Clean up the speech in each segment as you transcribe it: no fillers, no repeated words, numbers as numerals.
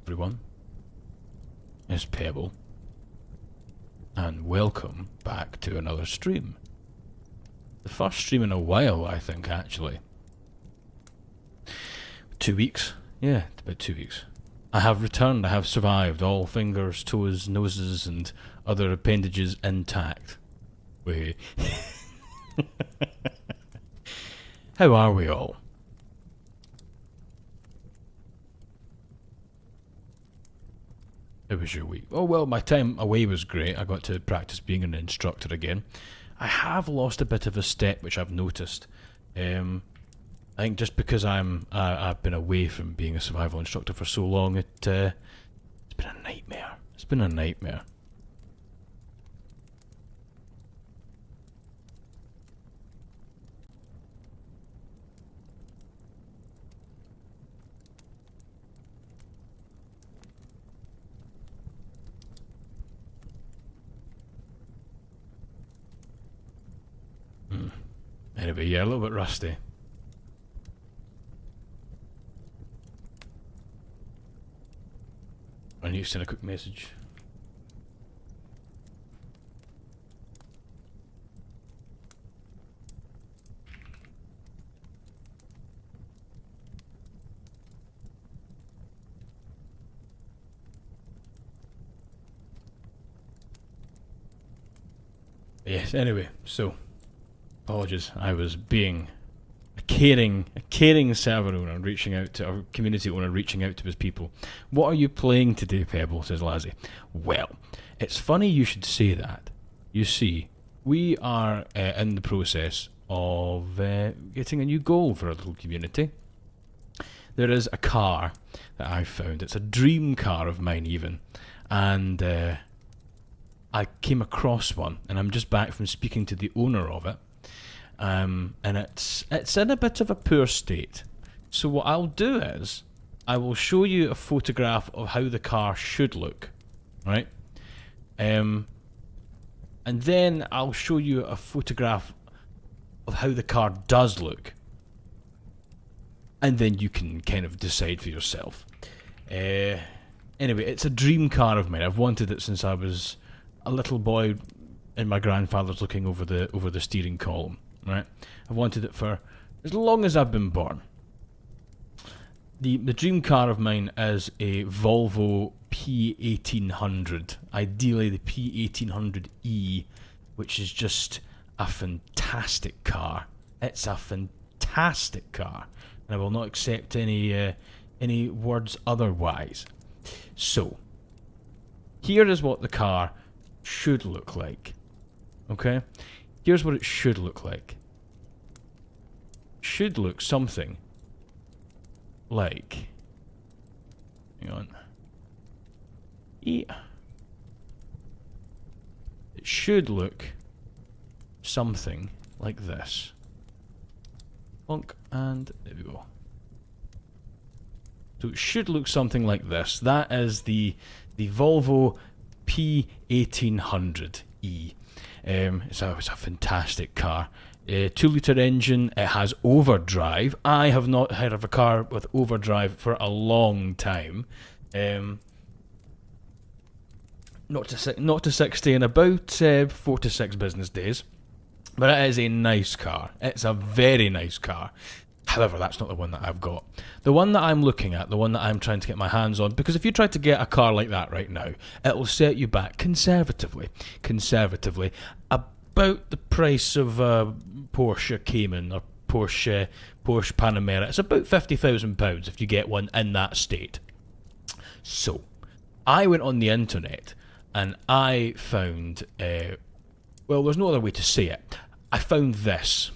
Everyone, it's Pebble, and welcome back to another stream. The first stream in a while, I think, actually. 2 weeks. Yeah, about 2 weeks. I have returned, I have survived, all fingers, toes, noses, and other appendages intact. Wait. How are we all? How was your week? Oh well, my time away was great. I got to practice being an instructor again. I have lost a bit of a step, which I've noticed. I think just because I've been away from being a survival instructor for so long, it's been a nightmare. It's been a nightmare. Anyway, yeah, a little bit rusty. I need to send a quick message. Yes, anyway, so apologies, I was being a caring server owner reaching out to our community owner, reaching out to his people. What are you playing today, Pebble? Says Lazzy. Well, it's funny you should say that. You see, we are in the process of getting a new goal for our little community. There is a car that I've found. It's a dream car of mine, even, and I came across one, and I'm just back from speaking to the owner of it. And it's in a bit of a poor state. So what I'll do is I will show you a photograph of how the car should look, right? And then I'll show you a photograph of how the car does look, and then you can kind of decide for yourself. Anyway, it's a dream car of mine. I've wanted it since I was a little boy, and my grandfather's looking over the steering column. Right, I've wanted it for as long as I've been born. The dream car of mine is a Volvo P1800, ideally the P1800E, which is just a fantastic car. It's a fantastic car, and I will not accept any words otherwise. So, here is what the car should look like. Okay? Here's what it should look like. Should look something like... Hang on. Yeah. It should look something like this. Bonk, and there we go. So it should look something like this. That is the Volvo P1800E. It's a fantastic car. 2-litre engine. It has overdrive. I have not heard of a car with overdrive for a long time. Not to 60 in about 4 to 6 business days. But it is a nice car. It's a very nice car. However, that's not the one that I've got. The one that I'm looking at, the one that I'm trying to get my hands on, because if you try to get a car like that right now, it'll set you back conservatively, about the price of a Porsche Cayman or Porsche Panamera. It's about £50,000 if you get one in that state. So, I went on the internet and I found, well, there's no other way to say it. I found this.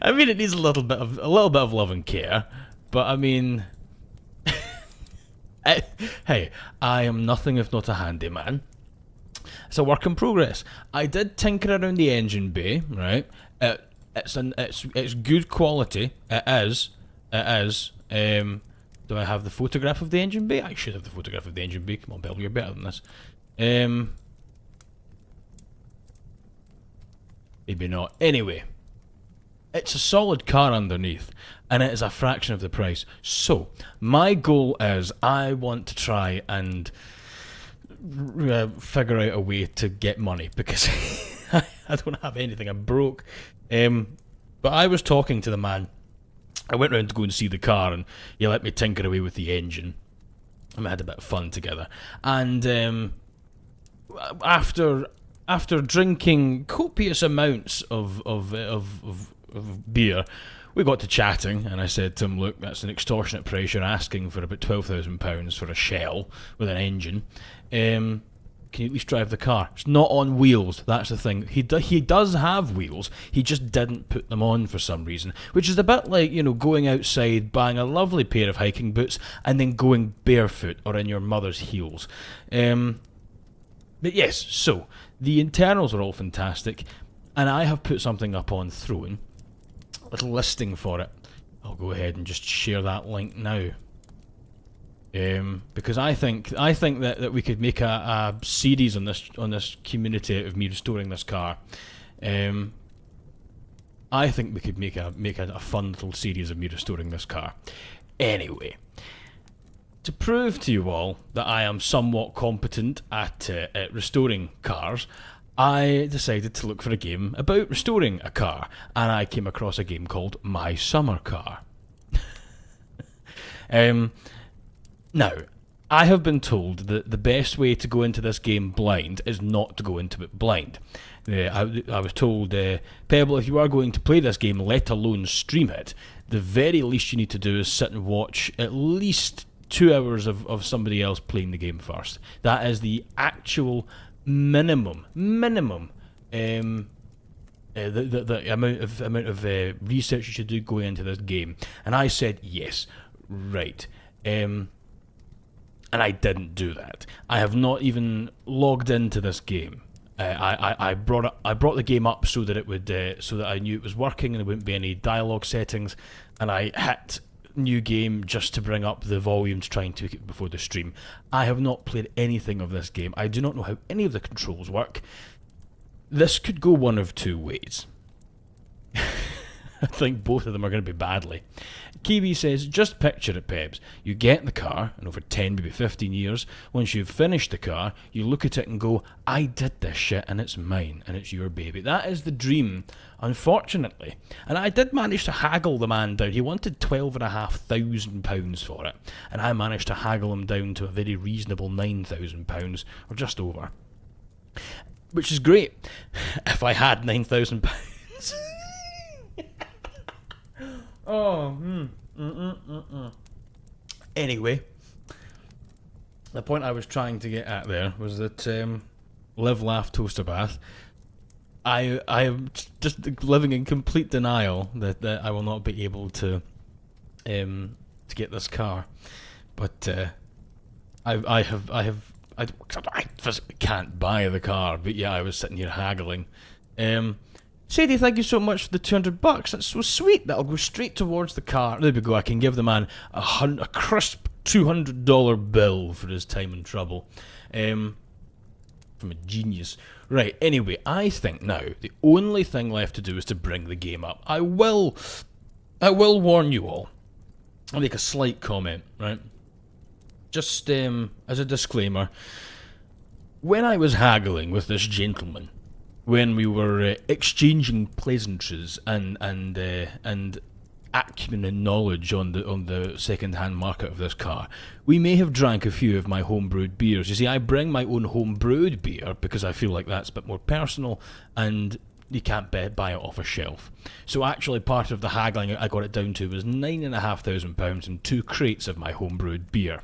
I mean, it needs a little bit of love and care, but I mean, hey, I am nothing if not a handyman. It's a work in progress. I did tinker around the engine bay, right? It's good quality. It is. Do I have the photograph of the engine bay? I should have the photograph of the engine bay. Come on, Bill, you're better than this. Maybe not. Anyway, It's a solid car underneath, and it is a fraction of the price. So, my goal is I want to try and figure out a way to get money, because I don't have anything. I'm broke. But I was talking to the man. I went round to go and see the car, and he let me tinker away with the engine. And we had a bit of fun together. And after drinking copious amounts of beer, we got to chatting, and I said to him, "Look, that's an extortionate price. You're asking for about £12,000 for a shell with an engine. Can you at least drive the car?" It's not on wheels, that's the thing. He does have wheels, he just didn't put them on for some reason, which is a bit like, going outside, buying a lovely pair of hiking boots, and then going barefoot or in your mother's heels. But yes, so, the internals are all fantastic, and I have put something up on Throne, a little listing for it. I'll go ahead and just share that link now. Because I think that we could make a series on this community of me restoring this car. I think we could make a fun little series of me restoring this car. Anyway, to prove to you all that I am somewhat competent at restoring cars, I decided to look for a game about restoring a car, and I came across a game called My Summer Car. Now, I have been told that the best way to go into this game blind is not to go into it blind. I was told, Pebble, if you are going to play this game, let alone stream it, the very least you need to do is sit and watch at least 2 hours of somebody else playing the game first. That is the actual minimum. The amount of research you should do going into this game. And I said, yes, right. And I didn't do that. I have not even logged into this game. I brought the game up so that it would so that I knew it was working and there wouldn't be any dialogue settings, and I hit new game just to bring up the volume to try and tweak it before the stream. I have not played anything of this game. I do not know how any of the controls work. This could go one of two ways. I think both of them are going to be badly. Kiwi says, just picture it, Pebs. You get the car, and over 10, maybe 15 years, once you've finished the car, you look at it and go, I did this shit, and it's mine, and it's your baby. That is the dream, unfortunately. And I did manage to haggle the man down. He wanted £12,500 for it, and I managed to haggle him down to a very reasonable £9,000, or just over. Which is great, if I had £9,000. Anyway, the point I was trying to get at there was that live, laugh, toaster bath. I am just living in complete denial that I will not be able to get this car, but I physically can't buy the car. But yeah, I was sitting here haggling. Sadie, thank you so much for the $200. That's so sweet. That'll go straight towards the car. There we go. I can give the man a crisp $200 bill for his time and trouble. From a genius. Right, anyway, I think now the only thing left to do is to bring the game up. I will warn you all. I'll make a slight comment, right? Just as a disclaimer. When I was haggling with this gentleman, when we were exchanging pleasantries and acumen and knowledge on the second-hand market of this car, we may have drank a few of my home-brewed beers. You see, I bring my own home-brewed beer because I feel like that's a bit more personal, and you can't buy it off a shelf. So actually, part of the haggling I got it down to was £9,500 and 2 crates of my home-brewed beer.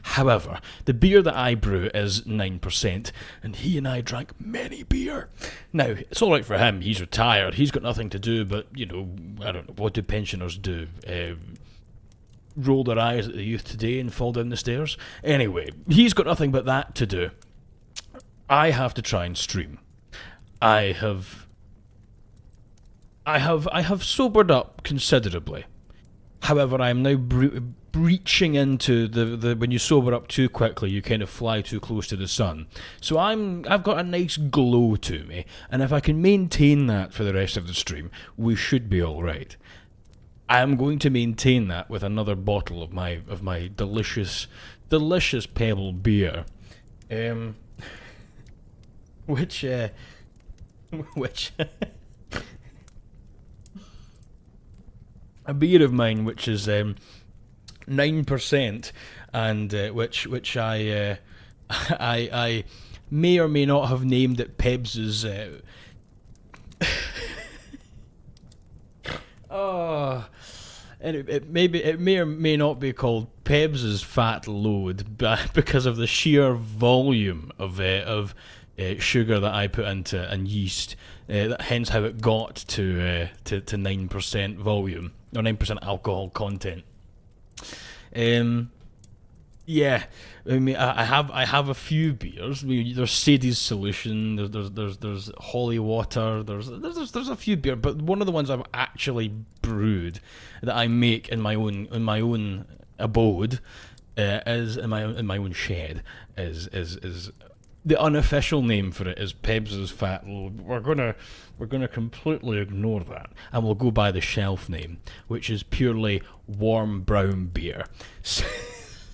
However, the beer that I brew is 9%, and he and I drank many beer. Now, it's alright for him, he's retired, he's got nothing to do, but, I don't know, what do pensioners do? Roll their eyes at the youth today and fall down the stairs? Anyway, he's got nothing but that to do. I have to try and stream. I have sobered up considerably. However, I am now breaching into the when you sober up too quickly, you kind of fly too close to the sun. So I've got a nice glow to me, and if I can maintain that for the rest of the stream, we should be all right. I am going to maintain that with another bottle of my delicious Pebble beer, which a beer of mine which is 9%, and which I may or may not have named it Pebs's. Oh, and it may or may not be called Pebs's Fat Load, because of the sheer volume of sugar that I put into, and yeast. Hence how it got to 9% volume, or 9% alcohol content. Yeah, I mean, I have a few beers. I mean, there's Sadie's Solution. There's Holy Water. There's a few beer, but one of the ones I've actually brewed that I make in my own abode, is in my own shed, is the unofficial name for it is Pebs's Fat Load. We're gonna completely ignore that, and we'll go by the shelf name, which is purely warm brown beer.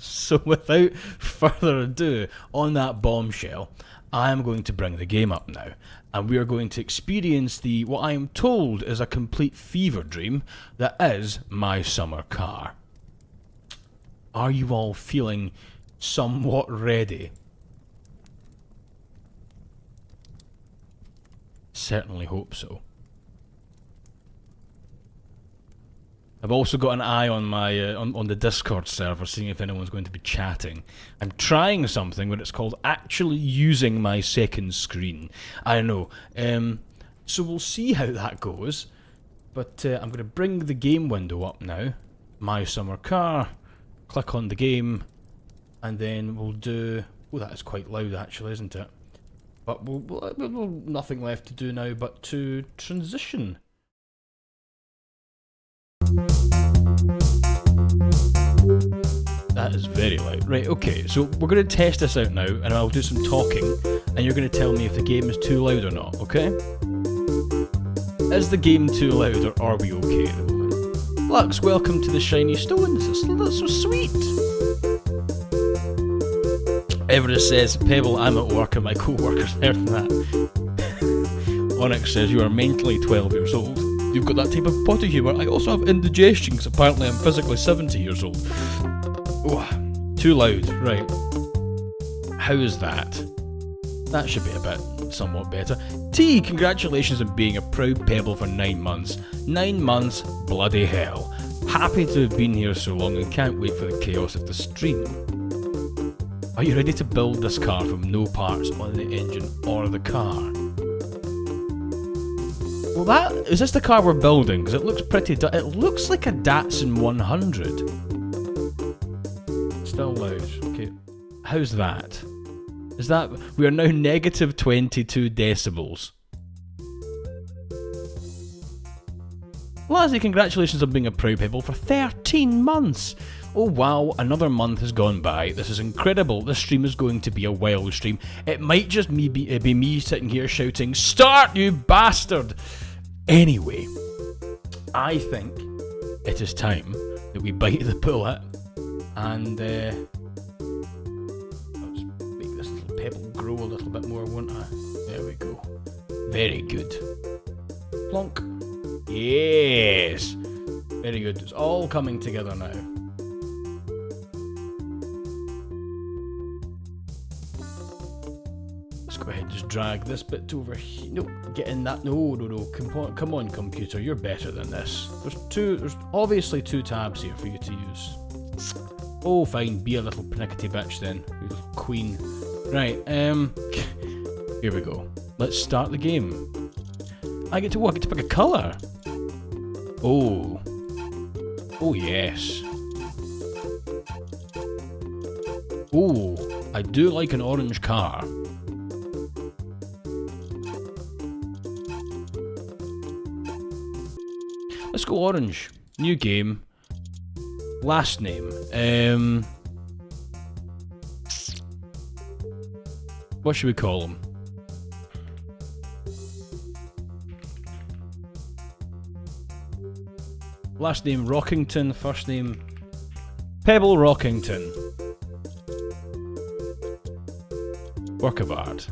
So without further ado, on that bombshell, I am going to bring the game up now, and we are going to experience what I am told is a complete fever dream that is my summer car. Are you all feeling somewhat ready? Certainly hope so. I've also got an eye on my on the Discord server, seeing if anyone's going to be chatting. I'm trying something where it's called actually using my second screen. I know. So we'll see how that goes. But I'm going to bring the game window up now. My summer car. Click on the game, and then we'll do. Oh, that is quite loud, actually, isn't it? But we'll nothing left to do now but to transition. That is very loud. Right, okay, so we're going to test this out now, and I'll do some talking, and you're going to tell me if the game is too loud or not, okay? Is the game too loud, or are we okay at the moment? Lux, welcome to the Shiny Stones. That's so sweet. Everest says, Pebble, I'm at work and my co-workers heard that. Onyx says, you are mentally 12 years old. You've got that type of potty humour. I also have indigestion because apparently I'm physically 70 years old. Oh, too loud. Right. How is that? That should be a bit somewhat better. T, congratulations on being a proud Pebble for 9 months. 9 months, bloody hell. Happy to have been here so long and can't wait for the chaos of the stream. Are you ready to build this car from no parts on the engine or the car? Well, is this the car we're building? Because it looks pretty. It looks like a Datsun 100. Still loud. Okay, how's that? Is that we are now negative 22 decibels? Lazzy, congratulations on being a proud Pebble for 13 months. Oh wow, another month has gone by. This is incredible. This stream is going to be a wild stream. It might just be me sitting here shouting, "Start, you bastard!" Anyway, I think it is time that we bite the bullet and I'll just make this little pebble grow a little bit more, won't I? There we go. Very good. Plonk. Yes! Very good. It's all coming together now. Let's go ahead and just drag this bit over here. No, get in that. No. Come on, computer. You're better than this. There's obviously 2 tabs here for you to use. Oh, fine. Be a little pernickety bitch then. You little queen. Right, here we go. Let's start the game. I get to pick a colour. Oh. Oh, yes. Oh, I do like an orange car. Let's go orange. New game. Last name. What should we call him? Last name Rockington, first name Pebble Rockington. Work of art.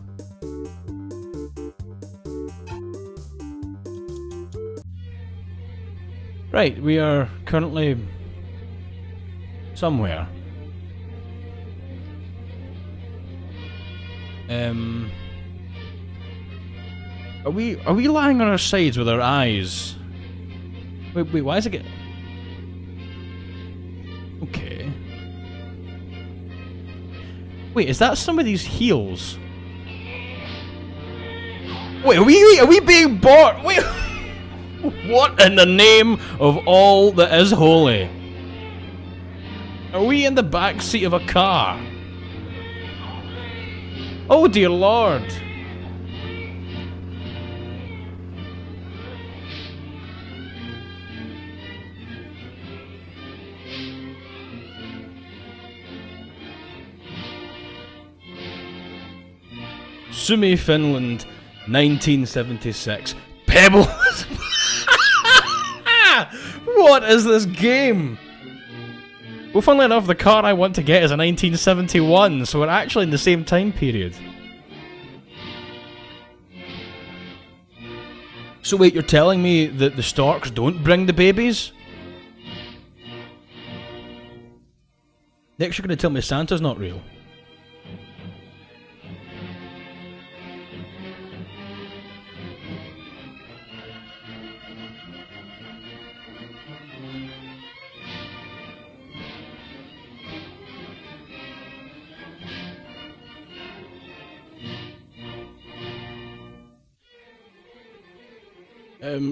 Right, we are currently somewhere. Are we lying on our sides with our eyes? Wait, why is it Okay. Wait, is that somebody's heels? Wait, are we being bought? Wait, what in the name of all that is holy? Are we in the back seat of a car? Oh dear Lord. Sumi, Finland, 1976. Pebble. What is this game? Well, funnily enough, the car I want to get is a 1971, so we're actually in the same time period. So wait, you're telling me that the storks don't bring the babies? Next you're going to tell me Santa's not real.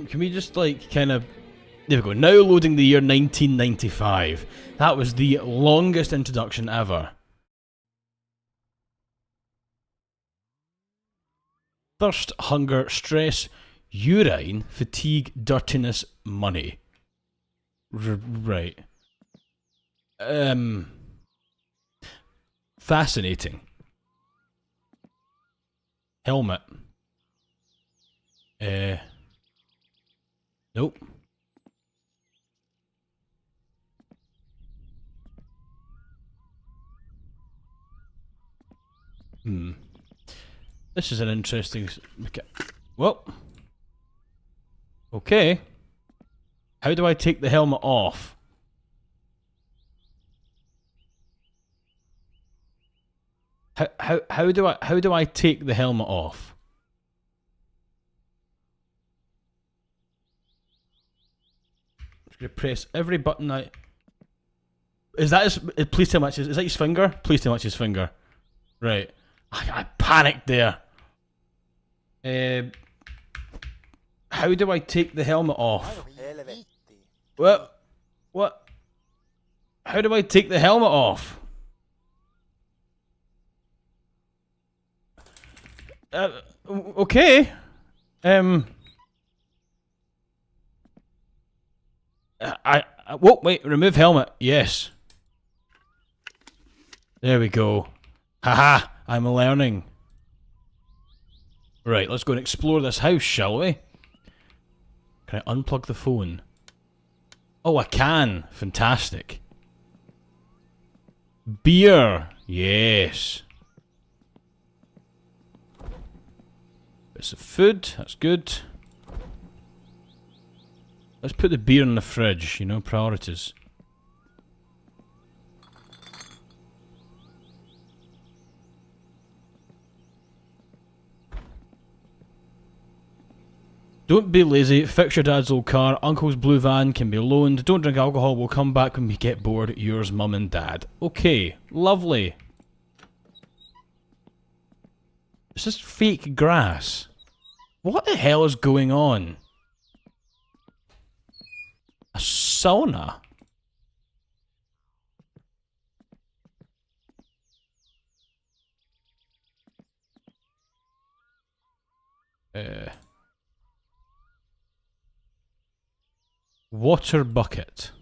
Can we just like kind of... There we go, now loading the year 1995. That was the longest introduction ever. Thirst, hunger, stress, urine, fatigue, dirtiness, money. Right. Fascinating. Helmet. Nope. This is an interesting... Well. Okay. How do I take the helmet off? How do I take the helmet off? Press every button I... Is that his... Please tell me is that his finger? Please tell me his finger. Right. I panicked there. How do I take the helmet off? What? How do I take the helmet off? Okay. Whoa, wait, remove helmet. Yes. There we go. Haha, I'm learning. Right, let's go and explore this house, shall we? Can I unplug the phone? Oh, I can. Fantastic. Beer. Yes. Bits of food. That's good. Let's put the beer in the fridge, you know, priorities. Don't be lazy, fix your dad's old car, uncle's blue van can be loaned, don't drink alcohol, we'll come back when we get bored, yours mum and dad. Okay, lovely. Is this fake grass? What the hell is going on? A sauna? Water bucket.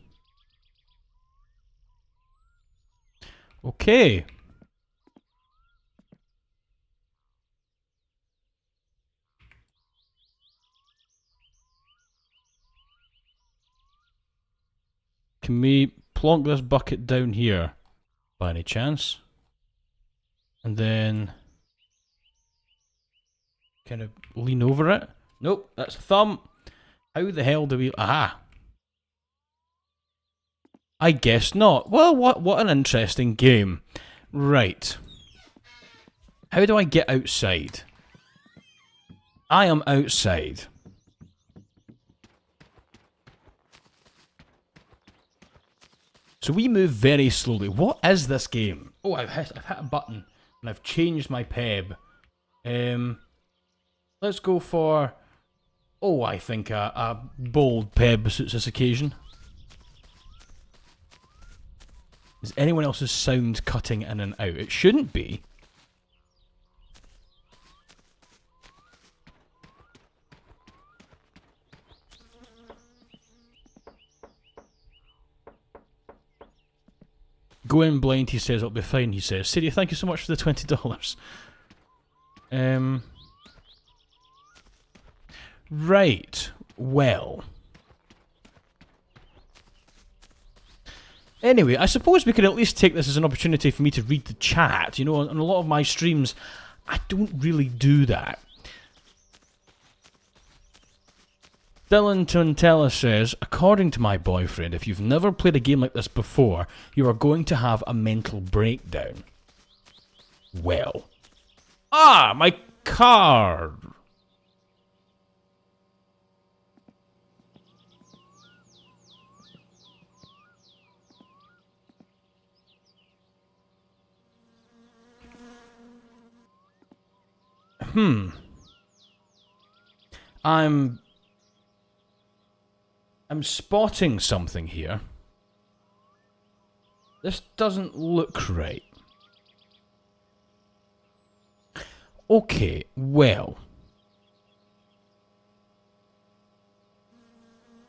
Okay. Can we plonk this bucket down here, by any chance? And then kind of lean over it? Nope, that's a thumb. How the hell do we... Aha! I guess not. Well, what an interesting game. Right. How do I get outside? I am outside. So we move very slowly. What is this game? Oh, I've hit a button and I've changed my peb. Let's go for... Oh, I think a bold peb suits this occasion. Is anyone else's sound cutting in and out? It shouldn't be. Go in blind, he says, it'll be fine, he says. Siri, thank you so much for the $20. Right. Well. Anyway, I suppose we could at least take this as an opportunity for me to read the chat. You know, on a lot of my streams, I don't really do that. Dylan Tontella says, according to my boyfriend, if you've never played a game like this before, you are going to have a mental breakdown. Well. Ah, my car! I'm spotting something here. This doesn't look right. Okay, well.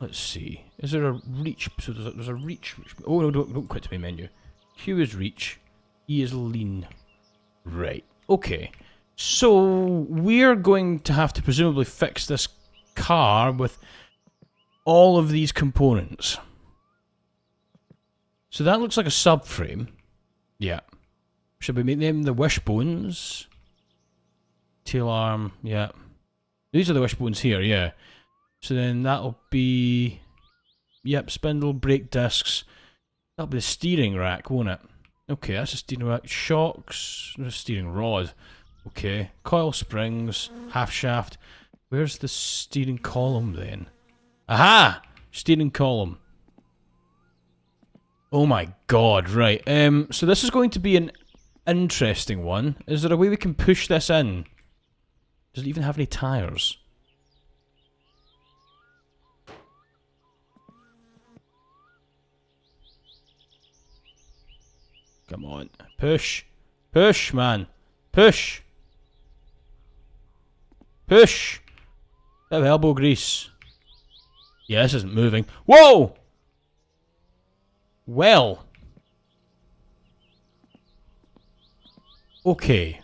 Let's see. Is there a reach? So there's a reach. Oh no, don't quit to my menu. Q is reach. E is lean. Right. Okay. So we're going to have to presumably fix this car with all of these components. So that looks like a subframe. Yeah. Should we make them the wishbones? Tail arm, yeah. These are the wishbones here, yeah. So then that'll be... Yep, spindle, brake discs. That'll be the steering rack, won't it? Okay, that's the steering rack. Shocks, the steering rod. Okay, coil springs, half shaft. Where's the steering column then? Aha! Steering column. Oh my god, right. So this is going to be an interesting one. Is there a way we can push this in? Does it even have any tyres? Come on. Push. Push, man. Push. Push. Bit of elbow grease. Yeah, this isn't moving. Whoa! Well. Okay.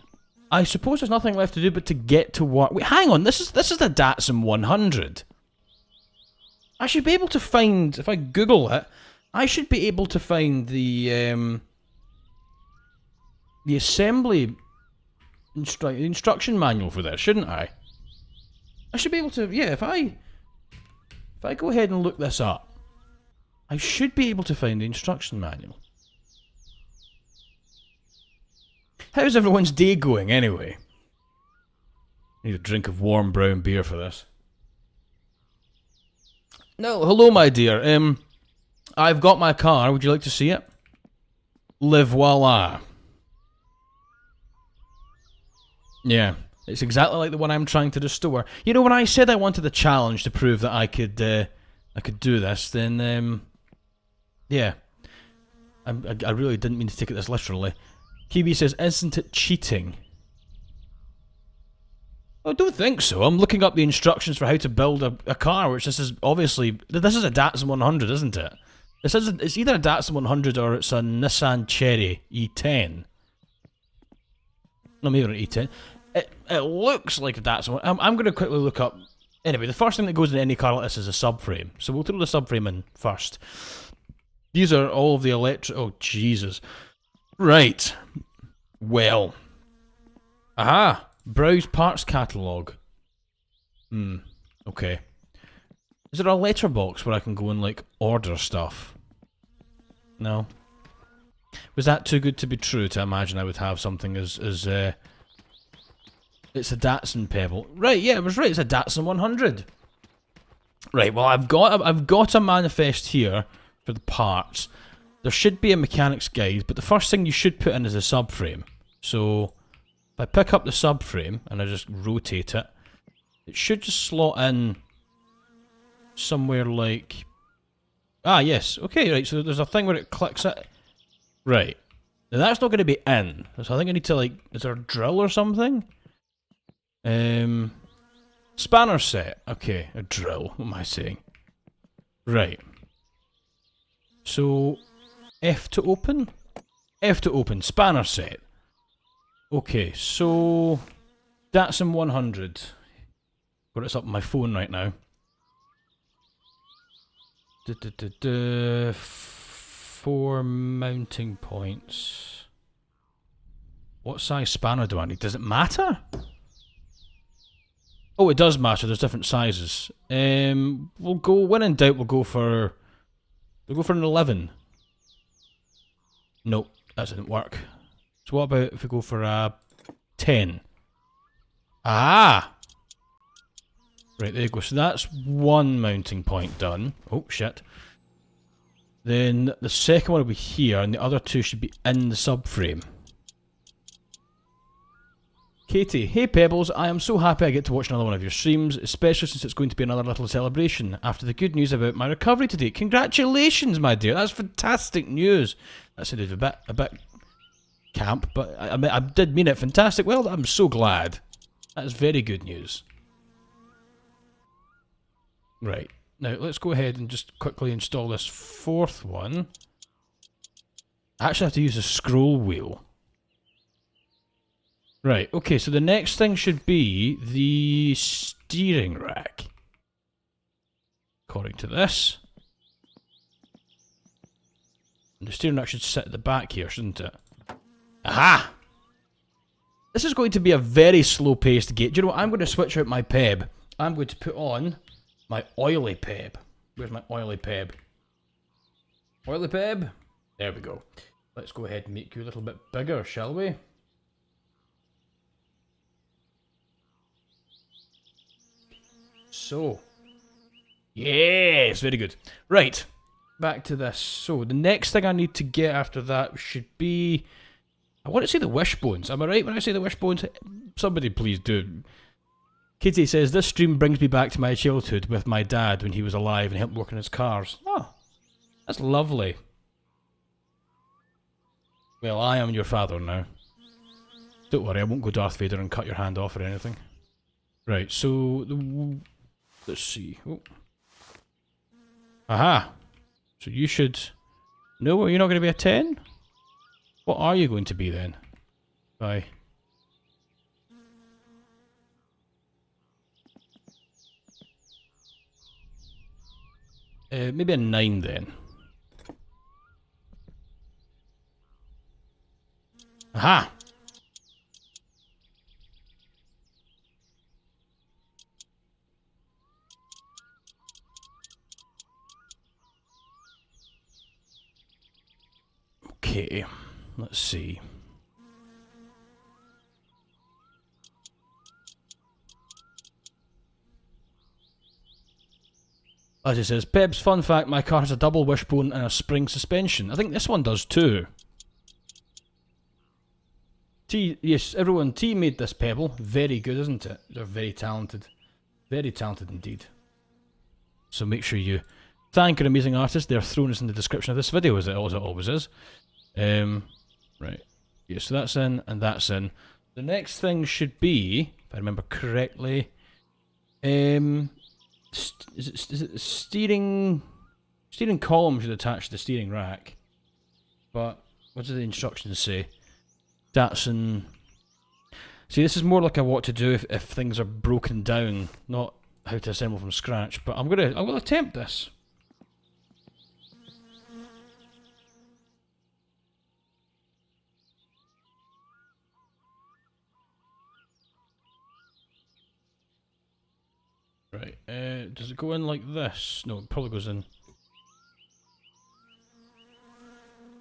I suppose there's nothing left to do but to get to work. Wait, hang on. This is the Datsun 100. I should be able to find, if I Google it, I should be able to find the assembly instruction manual for this, shouldn't I? I should be able to, yeah, if I go ahead and look this up, I should be able to find the instruction manual. How's everyone's day going, anyway? Need a drink of warm brown beer for this. No, hello, my dear. I've got my car. Would you like to see it? Le voila. Yeah, it's exactly like the one I'm trying to restore. You know, when I said I wanted a challenge to prove that I could do this, then yeah, I really didn't mean to take it this literally. Kiwi says, "Isn't it cheating?" I don't think so. I'm looking up the instructions for how to build a car, which this is obviously... This is a Datsun 100, isn't it? This isn't. It's either a Datsun 100 or it's a Nissan Cherry E10. No, maybe an E10. It looks like a Datsun. I'm going to quickly look up. Anyway, the first thing that goes in any car like this is a subframe. So we'll throw the subframe in first. These are all of the electric. Oh Jesus! Right. Well. Aha! Browse parts catalogue. Okay. Is there a letterbox where I can go and, like, order stuff? No. Was that too good to be true to imagine I would have something as it's a Datsun Pebble. Right, yeah, it was right, it's a Datsun 100. Right, well I've got a manifest here for the parts. There should be a mechanic's guide, but the first thing you should put in is a subframe. So if I pick up the subframe and I just rotate it, it should just slot in somewhere like... Ah, yes. Okay, right, so there's a thing where it clicks it. Right. Now that's not going to be in. So I think I need to, like... Is there a drill or something? Spanner set. Okay, a drill. What am I saying? Right. So... F to open? F to open. Spanner set. Okay, so... Datsun 100. Got it up on my phone right now. 4 mounting points. What size spanner do I need? Does it matter? Oh, it does matter. There's different sizes. We'll go. When in doubt, we'll go for an 11. Nope, that didn't work. So what about if we go for a 10? Ah. Right, there you go. So that's one mounting point done. Oh, shit. Then the second one will be here, and the other two should be in the subframe. Katie, hey Pebbles, I am so happy I get to watch another one of your streams, especially since it's going to be another little celebration after the good news about my recovery today. Congratulations, my dear. That's fantastic news. That sounded a bit camp, but I did mean it. Fantastic. Well, I'm so glad. That's very good news. Right, now let's go ahead and just quickly install this fourth one. I actually have to use a scroll wheel. Right, okay, so the next thing should be the steering rack. According to this. And the steering rack should sit at the back here, shouldn't it? Aha! This is going to be a very slow-paced gate. Do you know what? I'm going to switch out my Peb. I'm going to put on my oily Peb. Where's my oily Peb? Oily Peb? There we go. Let's go ahead and make you a little bit bigger, shall we? So. Yes, very good. Right. Back to this. So, the next thing I need to get after that should be... I want to say the wishbones. Am I right when I say the wishbones? Somebody please do. Kitty says, this stream brings me back to my childhood with my dad when he was alive and helped work on his cars. Oh, that's lovely. Well, I am your father now. Don't worry, I won't go Darth Vader and cut your hand off or anything. Right, so... let's see. Oh. Aha! So you should... No, you're not going to be a 10? What are you going to be then? Bye. Maybe a 9 then. Aha! Okay, let's see. As he says, Peb's fun fact, my car has a double wishbone and a spring suspension. I think this one does too. T, yes, everyone, T made this Pebble. Very good, isn't it? They're very talented. Very talented indeed. So make sure you thank our amazing artist. They're thrown us in the description of this video, as it always is. Right. Yeah, so that's in, and that's in. The next thing should be, if I remember correctly, is it steering Steering column should attach to the steering rack. But what do the instructions say? Datsun. See, this is more like a what to do if things are broken down, not how to assemble from scratch. But I'm gonna attempt this. Right. Does it go in like this? No, it probably goes in.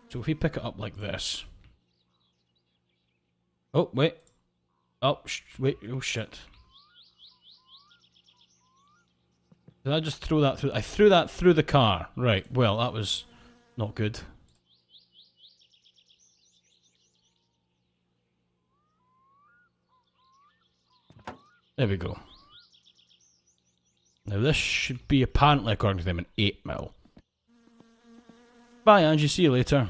So if we pick it up like this. Oh wait. Oh wait. Oh shit. Did I just throw that through? I threw that through the car. Right. Well, that was not good. There we go. Now this should be, apparently according to them, an 8mm. Bye Angie, see you later.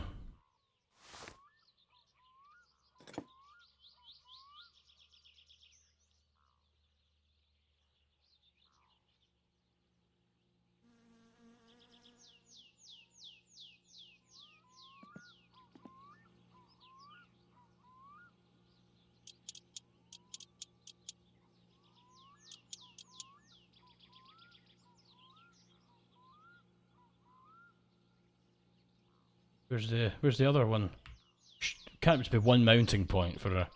Where's the other one? Can't just be one mounting point for a...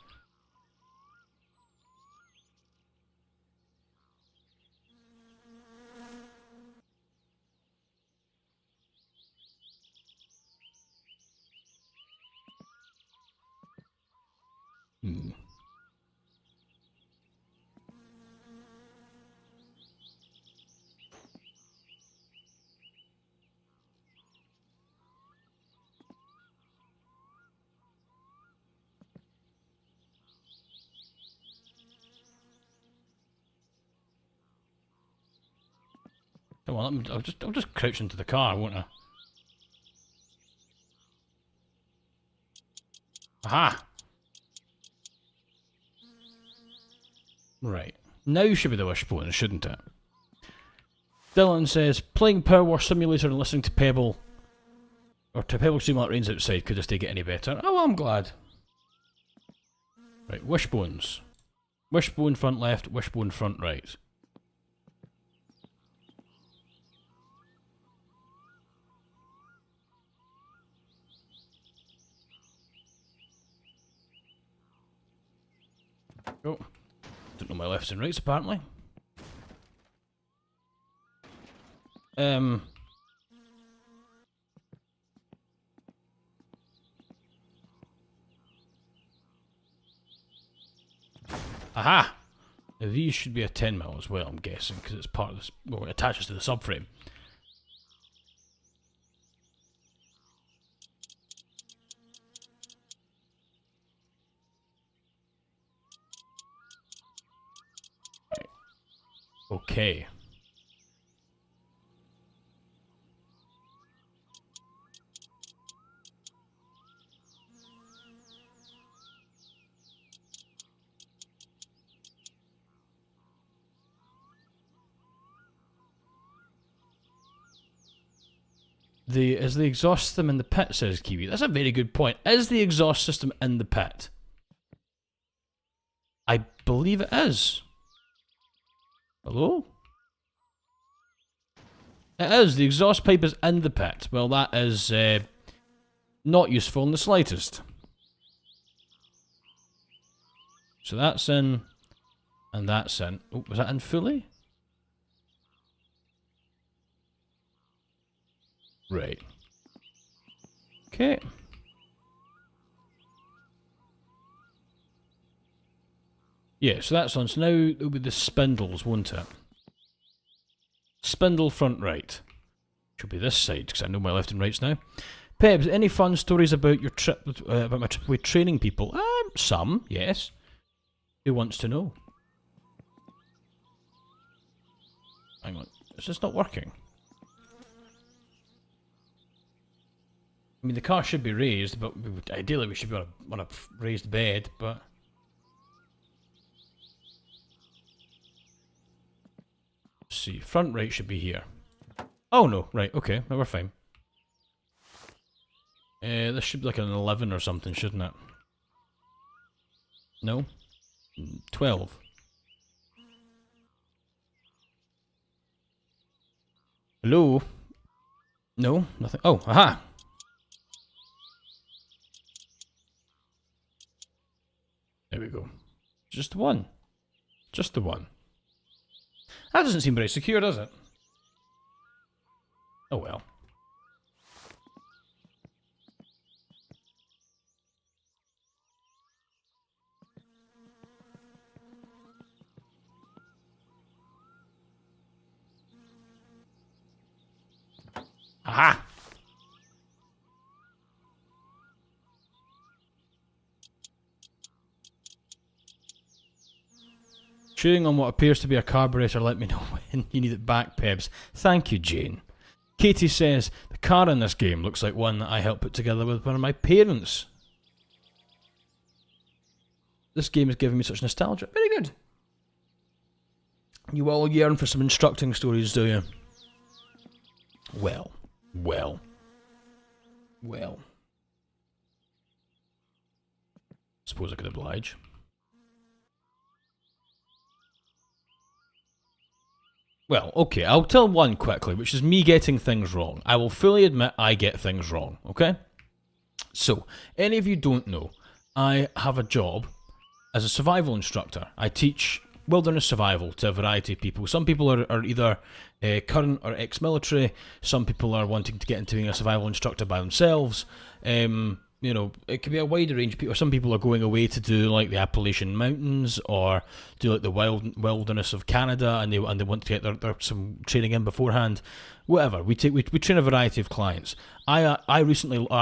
Hmm. Come on, I'll just crouch into the car, won't I? Aha! Right. Now should be the wishbone, shouldn't it? Dylan says, playing Power Wash Simulator and listening to Pebble, or to Pebble Stream while it rains outside, could this day get any better? Oh, I'm glad. Right, wishbones. Wishbone front left, wishbone front right. Oh, don't know my lefts and rights apparently. Aha! Now these should be a 10mm as well, I'm guessing, because it's part of this. Well, it attaches to the subframe. Right. Okay. Is the exhaust system in the pit, says Kiwi. That's a very good point. Is the exhaust system in the pit? I believe it is. Hello? It is. The exhaust pipe is in the pit. Well, that is not useful in the slightest. So that's in, and that's in. Oh, was that in fully? Right. Okay. Yeah, so that's on. So now it'll be the spindles, won't it? Spindle front right. Should be this side, because I know my left and rights now. Pebs, any fun stories about your trip, about my trip with training people? Some, yes. Who wants to know? Hang on, is this not working? I mean, the car should be raised, but ideally we should be on a raised bed, but... Let's see, front right should be here. Oh no, right, okay, no, we're fine. This should be like an 11 or something, shouldn't it? No? 12. Hello? No? Nothing? Oh, aha! There we go. Just the one. Just the one. That doesn't seem very secure, does it? Oh well. Aha! Chewing on what appears to be a carburetor, let me know when you need it back, Pebs. Thank you, Jane. Katie says, the car in this game looks like one that I helped put together with one of my parents. This game is giving me such nostalgia. Very good. You all yearn for some instructing stories, do you? Well. Suppose I could oblige. Well, okay, I'll tell one quickly, which is me getting things wrong. I will fully admit I get things wrong, okay? So, any of you don't know, I have a job as a survival instructor. I teach wilderness survival to a variety of people. Some people are either current or ex-military. Some people are wanting to get into being a survival instructor by themselves. You know, it could be a wider range of people. Some people are going away to do like the Appalachian Mountains or do like the wilderness of Canada, and they want to get their some training in beforehand. Whatever. We train a variety of clients. I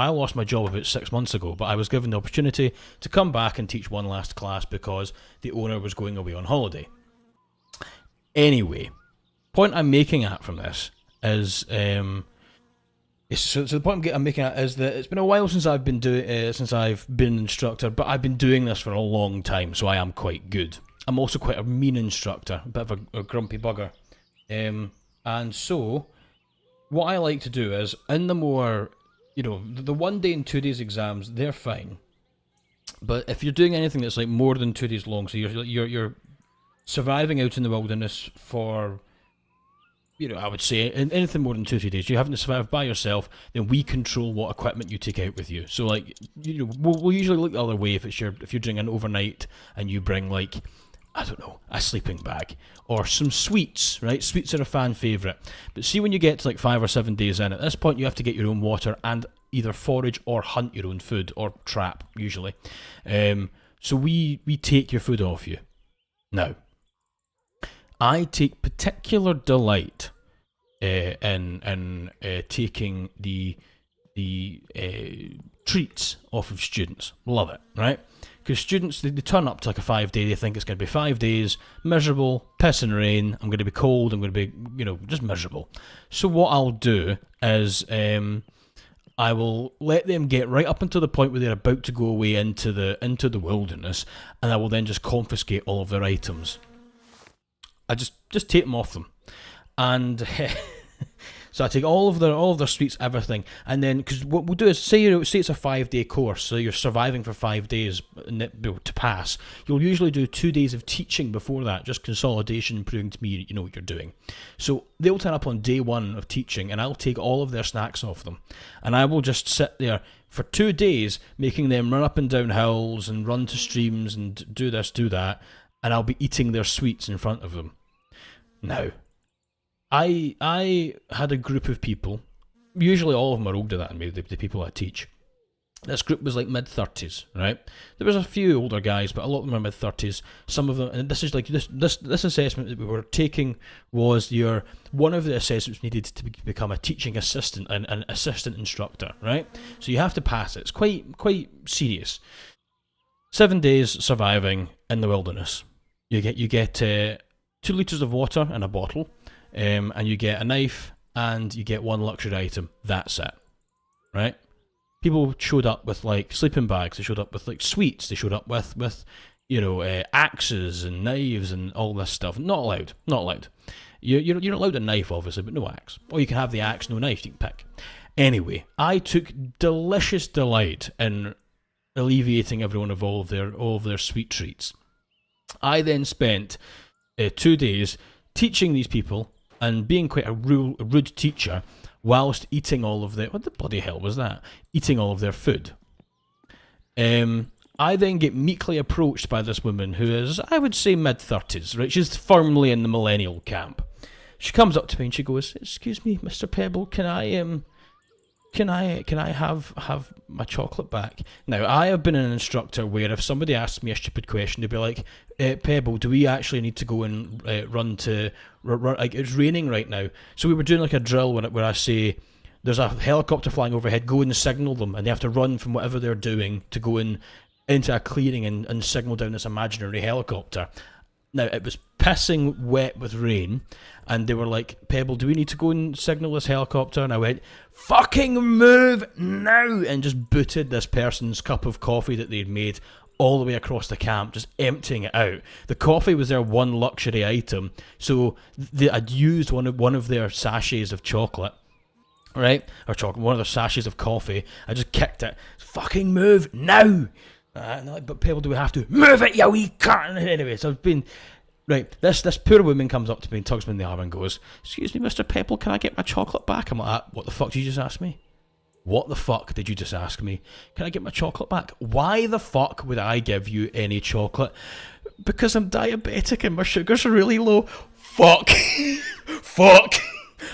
lost my job about 6 months ago, but I was given the opportunity to come back and teach one last class because the owner was going away on holiday. Anyway, point I'm making at from this is so the point I'm making at is that it's been a while since I've been an instructor, but I've been doing this for a long time, so I am quite good. I'm also quite a mean instructor, a bit of a grumpy bugger, and so what I like to do is in the more, you know, the 1 day and 2 days exams, they're fine, but if you're doing anything that's like more than 2 days long, so you're surviving out in the wilderness for, you know, I would say anything more than 2-3 days, you haven't to survive by yourself, then we control what equipment you take out with you. So like, you know, we'll usually look the other way if you're doing an overnight and you bring like, I don't know, a sleeping bag or some sweets, right? Sweets are a fan favourite. But see, when you get to like 5 or 7 days in, at this point you have to get your own water and either forage or hunt your own food or trap usually. So we take your food off you. Now, I take particular delight in taking the treats off of students. Love it, right? Because students, they turn up to like a 5 day, they think it's going to be 5 days, miserable, piss and rain, I'm going to be cold, I'm going to be, you know, just miserable. So what I'll do is I will let them get right up until the point where they're about to go away into the wilderness, and I will then just confiscate all of their items. I just take them off them, and so I take all of their sweets, everything, and then because what we'll do is say it's a 5 day course, so you're surviving for 5 days to pass. You'll usually do 2 days of teaching before that, just consolidation, proving to me you know what you're doing. So they'll turn up on day 1 of teaching, and I'll take all of their snacks off them, and I will just sit there for 2 days, making them run up and down hills and run to streams and do this, do that. And I'll be eating their sweets in front of them. Now, I had a group of people, usually all of them are older than me, the people I teach. This group was like mid-30s, right? There was a few older guys, but a lot of them are mid-30s. Some of them, and this is like this assessment that we were taking was one of the assessments needed to become a teaching assistant, an assistant instructor, right? So you have to pass it. It's quite serious. 7 days surviving in the wilderness. You get 2 litres of water in a bottle, and you get a knife, and you get 1 luxury item. That's it, right? People showed up with like sleeping bags. They showed up with like sweets. They showed up with you know axes and knives and all this stuff. Not allowed. You're allowed a knife, obviously, but no axe. Or you can have the axe, no knife, you can pick. Anyway, I took delicious delight in alleviating everyone of all of their sweet treats. I then spent 2 days teaching these people and being quite a rude teacher whilst eating all of their... What the bloody hell was that? Eating all of their food. I then get meekly approached by this woman who is, I would say, mid-30s, right? She's firmly in the millennial camp. She comes up to me and she goes, "Excuse me, Mr. Pebble, can I have my chocolate back?" Now, I have been an instructor where if somebody asks me a stupid question, they'd be like, "Pebble, do we actually need to go and run to... like, it's raining right now." So we were doing like a drill where I say, there's a helicopter flying overhead, go and signal them, and they have to run from whatever they're doing to go into a clearing and signal down this imaginary helicopter. Now, it was pissing wet with rain, and they were like, "Pebble, do we need to go and signal this helicopter?" And I went, "Fucking move now!" and just booted this person's cup of coffee that they'd made all the way across the camp, just emptying it out. The coffee was their one luxury item, so I'd used one of their sachets of chocolate, right? Or chocolate, one of their sachets of coffee. I just kicked it. "Fucking move now!" But Pebble, do we have to? "Move it, you wee cunt!" Anyway, so I've been... Right, this poor woman comes up to me and tugs me in the arm and goes, "Excuse me, Mr. Pebble, can I get my chocolate back?" I'm like, "What the fuck did you just ask me? What the fuck did you just ask me? Can I get my chocolate back?" "Why the fuck would I give you any chocolate?" "Because I'm diabetic and my sugar's really low." Fuck. Fuck.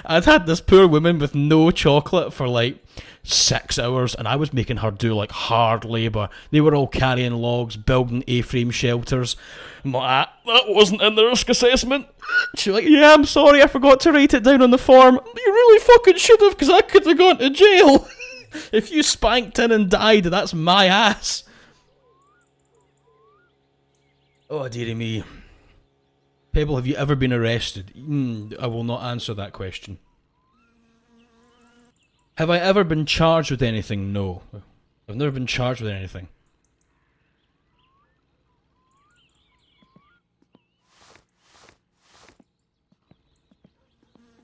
I'd had this poor woman with no chocolate for like 6 hours, and I was making her do like hard labour. They were all carrying logs, building A-frame shelters. I'm like, "That wasn't in the risk assessment." She's like, "Yeah, I'm sorry, I forgot to write it down on the form." "You really fucking should have, because I could have gone to jail." If you spanked in and died, that's my ass. Oh, dearie me. Pebble, have you ever been arrested? I will not answer that question. Have I ever been charged with anything? No. I've never been charged with anything.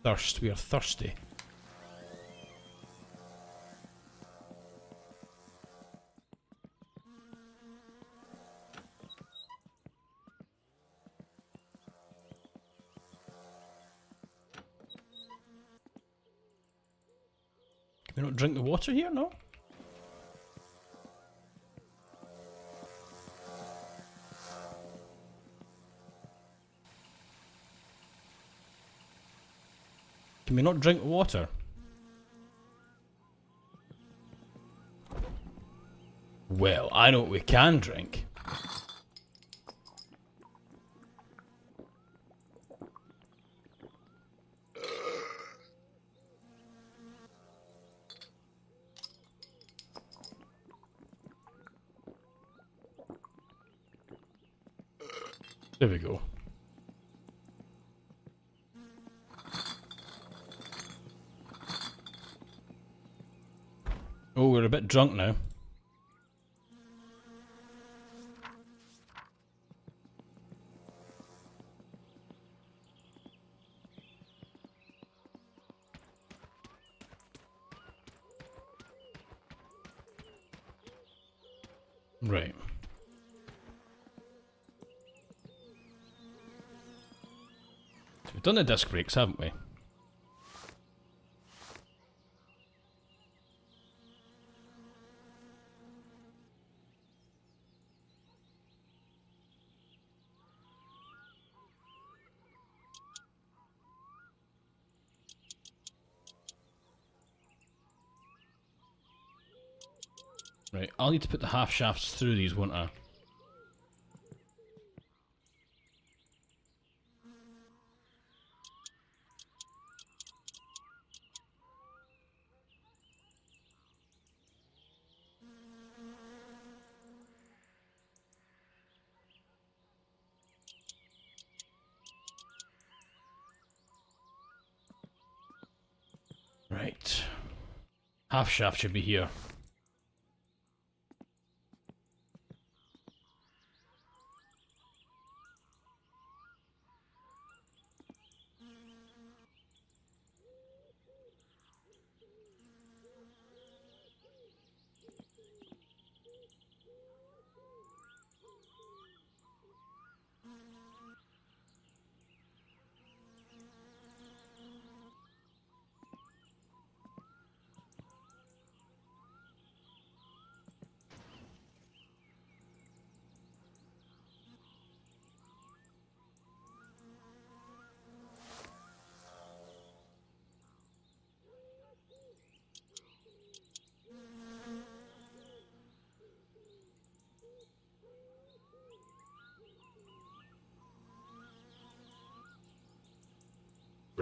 Thirst. We are thirsty. Can we not drink the water here? No? Can we not drink water? Well, I know what we can drink. There we go. Oh, we're a bit drunk now. Right. So we've done the disc brakes, haven't we? Right, I'll need to put the half shafts through these, won't I? Right. Half shaft should be here.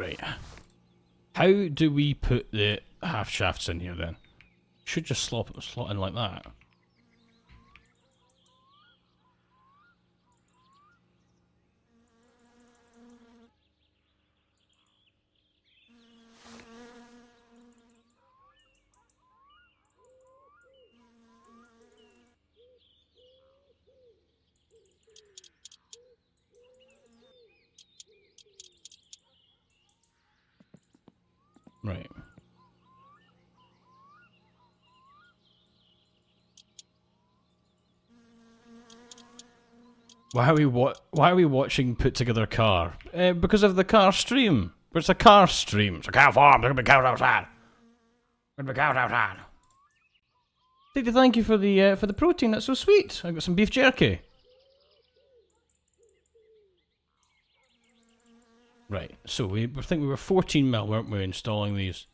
Right. How do we put the half shafts in here then? Should just slot in like that. Right. Why are we watching Put Together Car? Because of the car stream. But it's a car stream. It's a cow farm. There's gonna be cows outside. There's gonna be cows outside. Thank you for the protein. That's so sweet. I got some beef jerky. Right. So I think we were 14 mil, weren't we, installing these?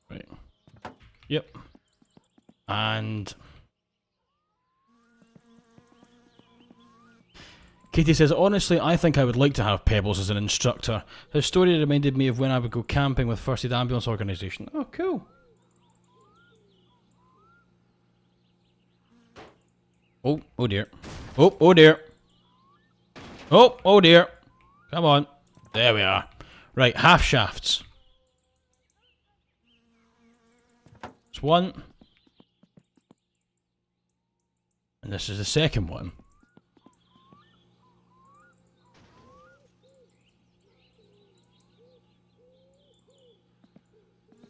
Right. Yep. And Katie says, honestly, I think I would like to have Pebbles as an instructor. His story reminded me of when I would go camping with First Aid Ambulance Organisation. Oh, cool. Oh dear. Oh dear. Oh dear. Come on. There we are. Right, half shafts. It's one. And this is the second one.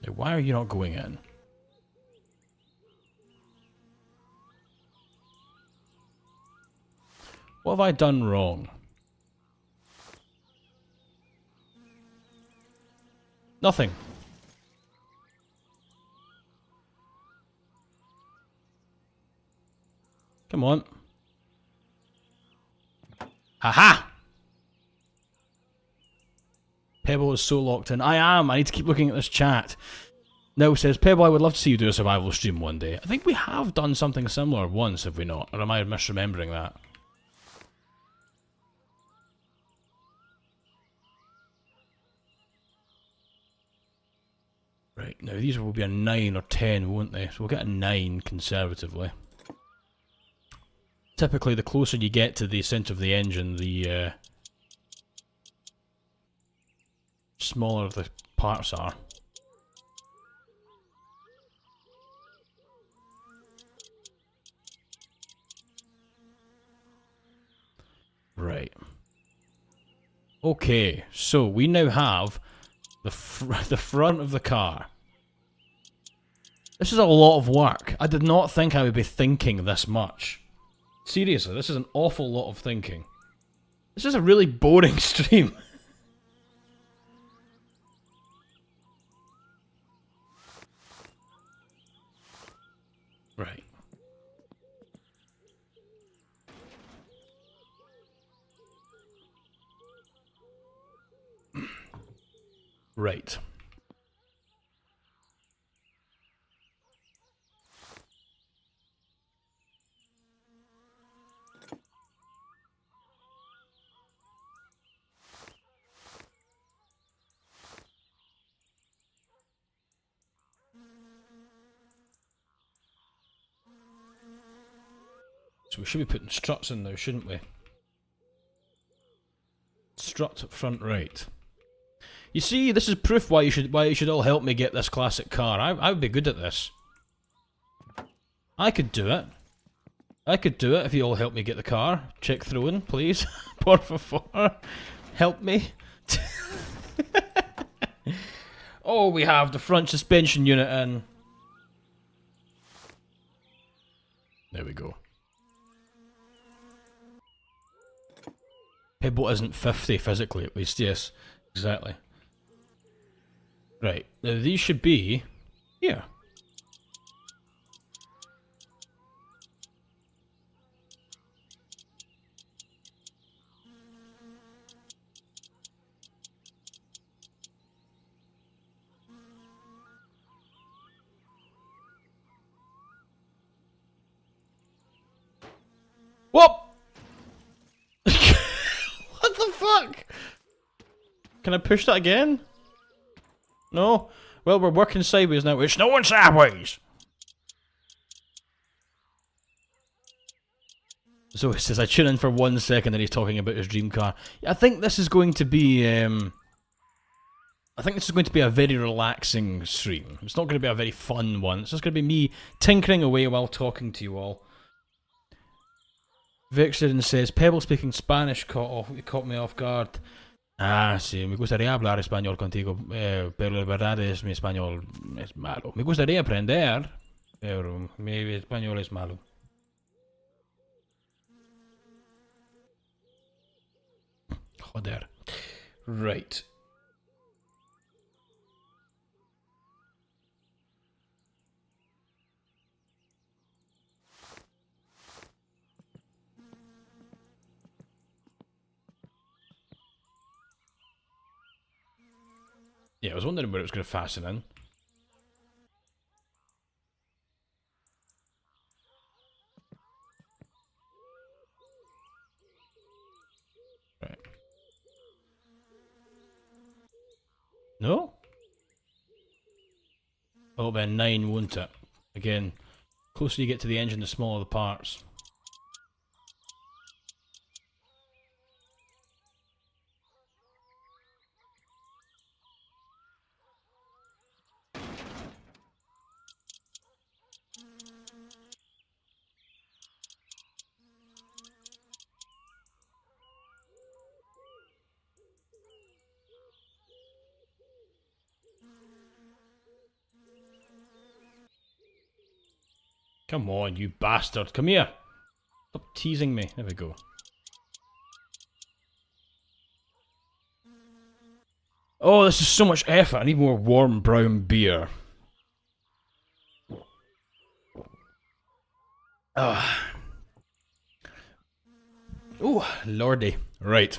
Now, why are you not going in? What have I done wrong? Nothing. Come on. Haha! Pebble is so locked in. I am. I need to keep looking at this chat. Now says, Pebble, I would love to see you do a survival stream one day. I think we have done something similar once, have we not? Or am I misremembering that? Right, now these will be a 9 or 10, won't they? So we'll get a 9 conservatively. Typically, the closer you get to the centre of the engine, the smaller the parts are. Right. Okay, so we now have the front of the car. This is a lot of work. I did not think I would be thinking this much. Seriously, this is an awful lot of thinking. This is a really boring stream. Right. Right. So we should be putting struts in now, shouldn't we? Strut front right. You see, this is proof why you should all help me get this classic car. I would be good at this. I could do it. I could do it if you all help me get the car. Check throwing, please. Por favor. Help me. Oh, we have the front suspension unit in. There we go. Pebble isn't 50 physically, at least, yes. Exactly. Right, now these should be here. the fuck? Can I push that again? No? Well, we're working sideways now. It's no one sideways! So he says, I tune in for 1 second and he's talking about his dream car. I think this is going to be, I think this is going to be a very relaxing stream. It's not going to be a very fun one. It's just going to be me tinkering away while talking to you all. Vixen says, Pebble speaking Spanish caught me off guard. Ah, sí, me gustaría hablar español contigo, pero la verdad es mi español es malo. Me gustaría aprender, pero mi español es malo. Joder. Right. Yeah, I was wondering where it was going to fasten in. Right. No? It'll be a 9, won't it? Again, closer you get to the engine, the smaller the parts. Come on, you bastard. Come here. Stop teasing me. There we go. Oh, this is so much effort. I need more warm brown beer. Oh, lordy. Right.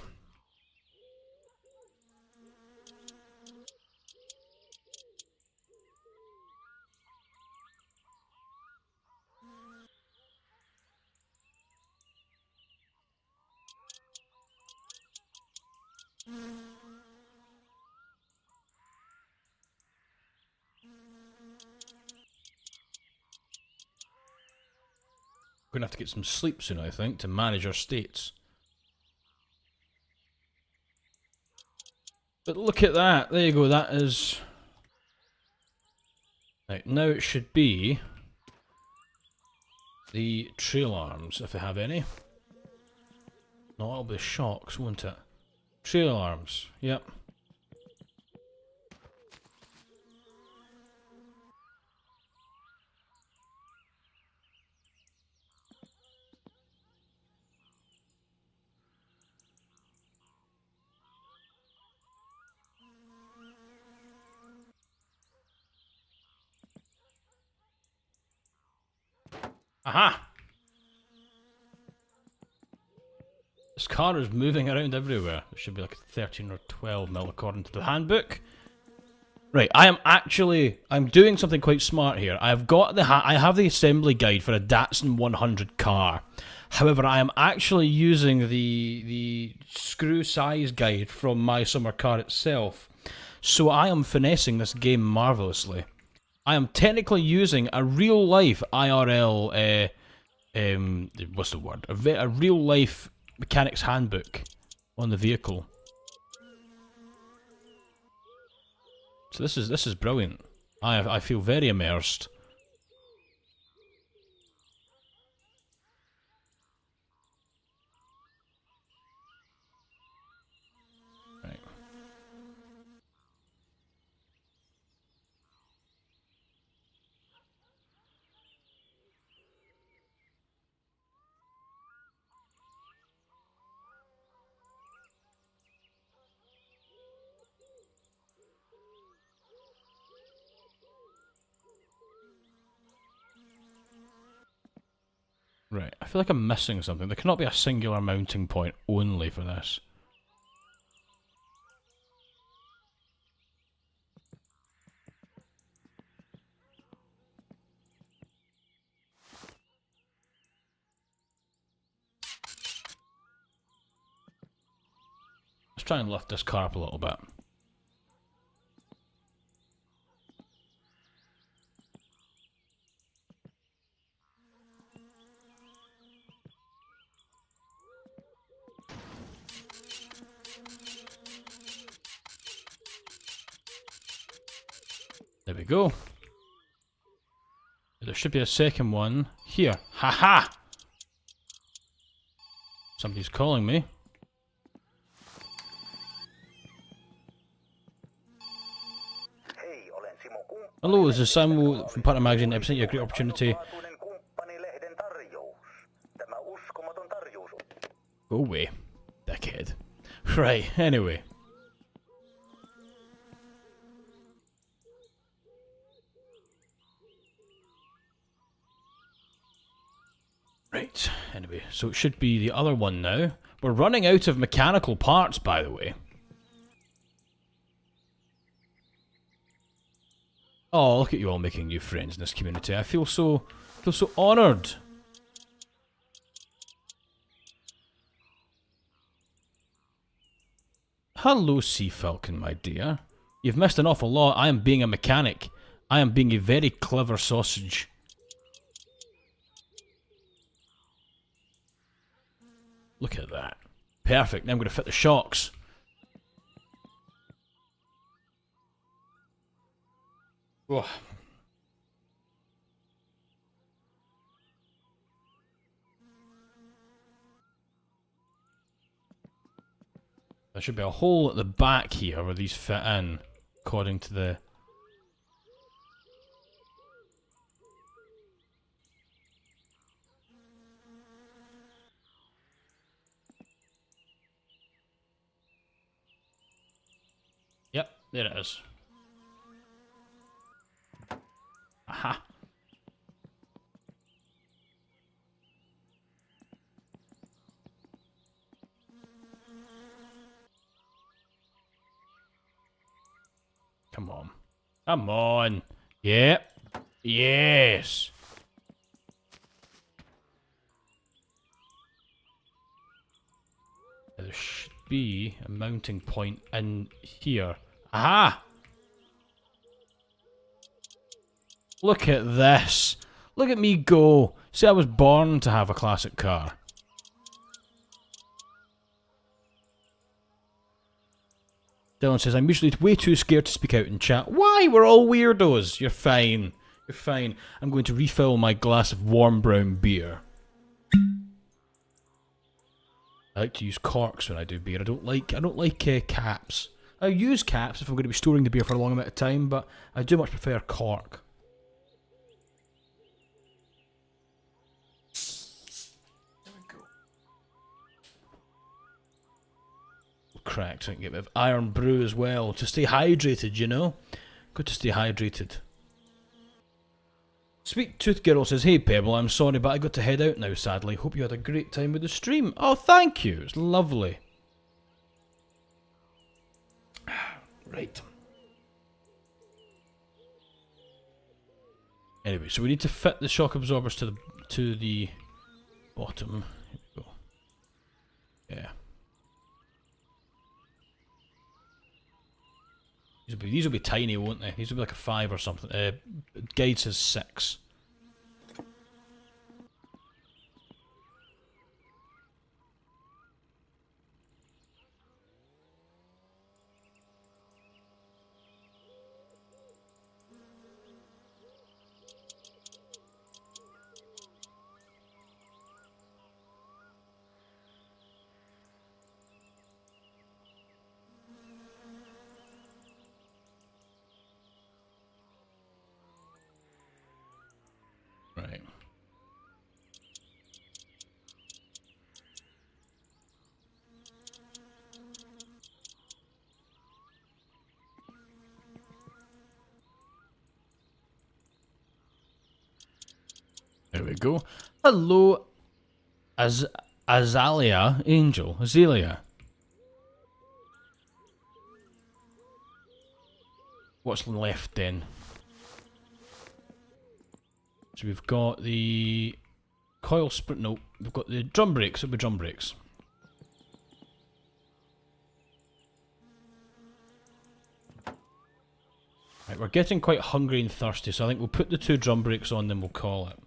We're gonna have to get some sleep soon, I think, to manage our states. But look at that. There you go. That is... Right, now it should be... the trail arms, if they have any. No, it'll be shocks, won't it? Trail arms. Yep. Aha! This car is moving around everywhere. It should be like 13 or 12 mil according to the handbook. Right, I'm doing something quite smart here. I've got I have the assembly guide for a Datsun 100 car. However, I am actually using the screw size guide from My Summer Car itself. So I am finessing this game marvelously. I am technically using a real life IRL, what's the word? A real life mechanic's handbook on the vehicle. So this is brilliant. I feel very immersed. Right. Right, I feel like I'm missing something. There cannot be a singular mounting point only for this. Let's try and lift this car up a little bit. There we go. There should be a second one here. Haha! Somebody's calling me. Hello, this is Samuel from Partner Magazine. I present you a great opportunity. Go away, dickhead. Right, anyway. Right, anyway, so it should be the other one now. We're running out of mechanical parts, by the way. Oh, look at you all making new friends in this community. I feel so honoured. Hello, Sea Falcon, my dear. You've missed an awful lot. I am being a mechanic. I am being a very clever sausage. Look at that. Perfect. Now I'm going to fit the shocks. Oh. There should be a hole at the back here where these fit in, according to the... Yep, there it is. Aha. Come on. Come on. Yep. Yes. There should be a mounting point in here. Aha! Look at this. Look at me go. See, I was born to have a classic car. Dylan says, I'm usually way too scared to speak out in chat. Why? We're all weirdos. You're fine. You're fine. I'm going to refill my glass of warm brown beer. I like to use corks when I do beer. I don't like caps. I use caps if I'm going to be storing the beer for a long amount of time, but I do much prefer cork. There we go. Cracked, so I can get a bit of iron brew as well to stay hydrated. You know, good to stay hydrated. Sweet Tooth Girl says, hey Pebble, I'm sorry but I got to head out now sadly. Hope you had a great time with the stream. Oh, thank you. It's lovely. Right. Anyway, so we need to fit the shock absorbers to the bottom. Here we go. Yeah. These will be tiny, won't they? These will be like a 5 or something. Guide says 6. Right. There we go. Hello, Azalea Angel. Azalea. What's left then? So we've got the coil sprint. No, we've got the drum brakes. It'll be drum brakes. we're getting quite hungry and thirsty, so I think we'll put the 2 drum brakes on, then we'll call it.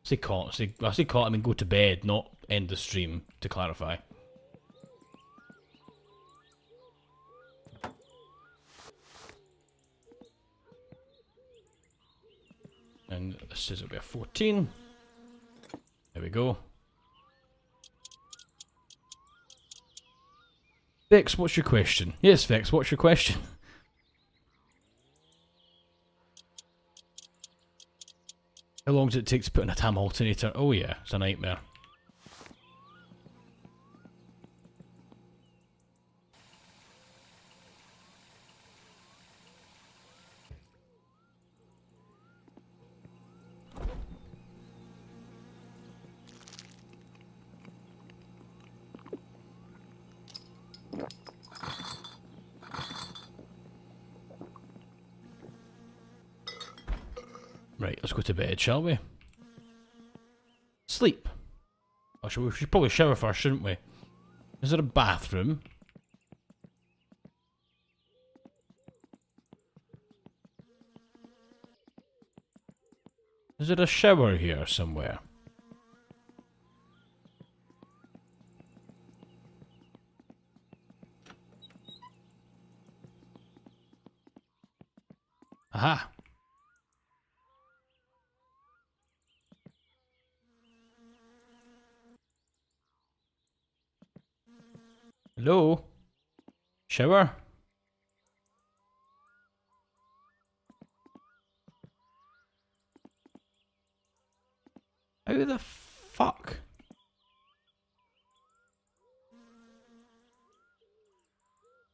I say call it, I mean go to bed, not end the stream, to clarify. And this says it'll be a 14. There we go. Vex, what's your question? Yes, Vex, what's your question? How long does it take to put in a TAM alternator? Oh yeah, it's a nightmare. Right, let's go to bed, shall we? Sleep. Oh, we should probably shower first, shouldn't we? Is there a bathroom? Is there a shower here somewhere? Aha! Hello? Shower? How the fuck?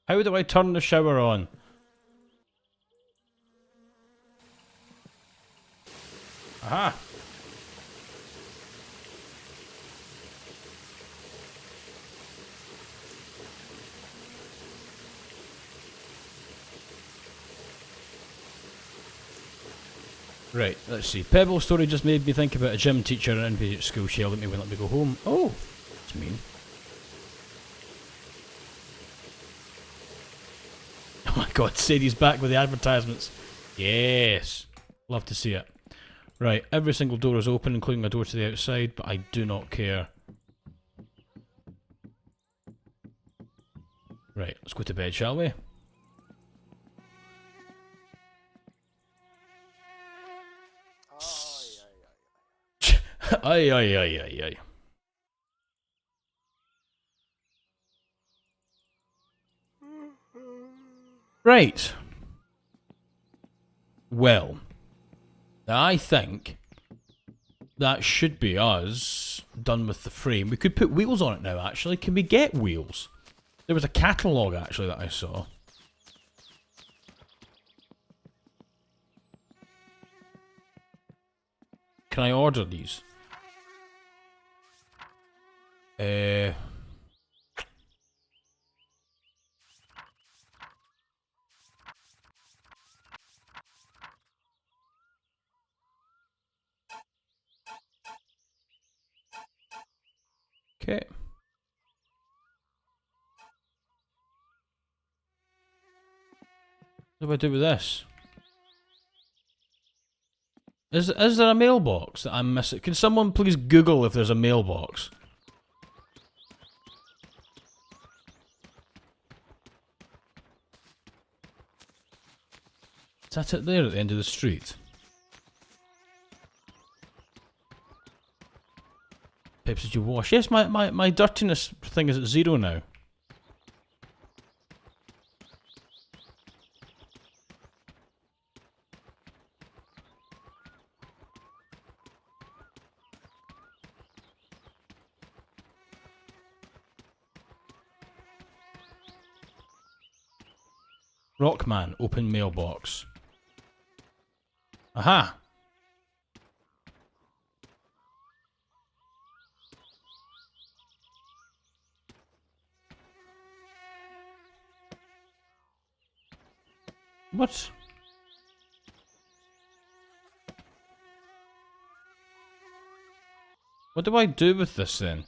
How do I turn the shower on? Aha! Right, let's see. Pebble story just made me think about a gym teacher at an inpatient school. She yelled at me when let me go home. Oh, that's mean. Oh my god, Sadie's back with the advertisements. Yes. Love to see it. Right, every single door is open, including a door to the outside, but I do not care. Right, let's go to bed, shall we? Aye, aye, aye, aye, aye. Right. Well, I think that should be us done with the frame. We could put wheels on it now, actually. Can we get wheels? There was a catalogue, actually, that I saw. Can I order these? Okay. What do I do with this? Is there a mailbox that I'm missing? Can someone please Google if there's a mailbox? Is that it there at the end of the street? Pipes, did you wash? Yes, my dirtiness thing is at 0 now. Rockman, open mailbox. Aha! What? What do I do with this then?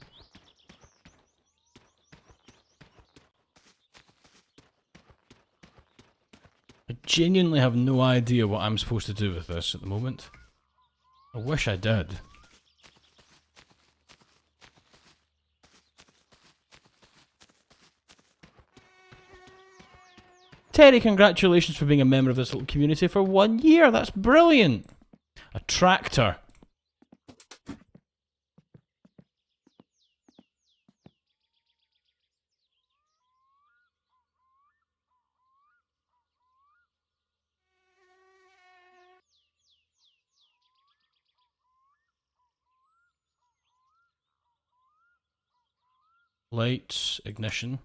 genuinely have no idea what I'm supposed to do with this at the moment. I wish I did. Terry, congratulations for being a member of this little community for 1 year. That's brilliant. A tractor. Lights, ignition.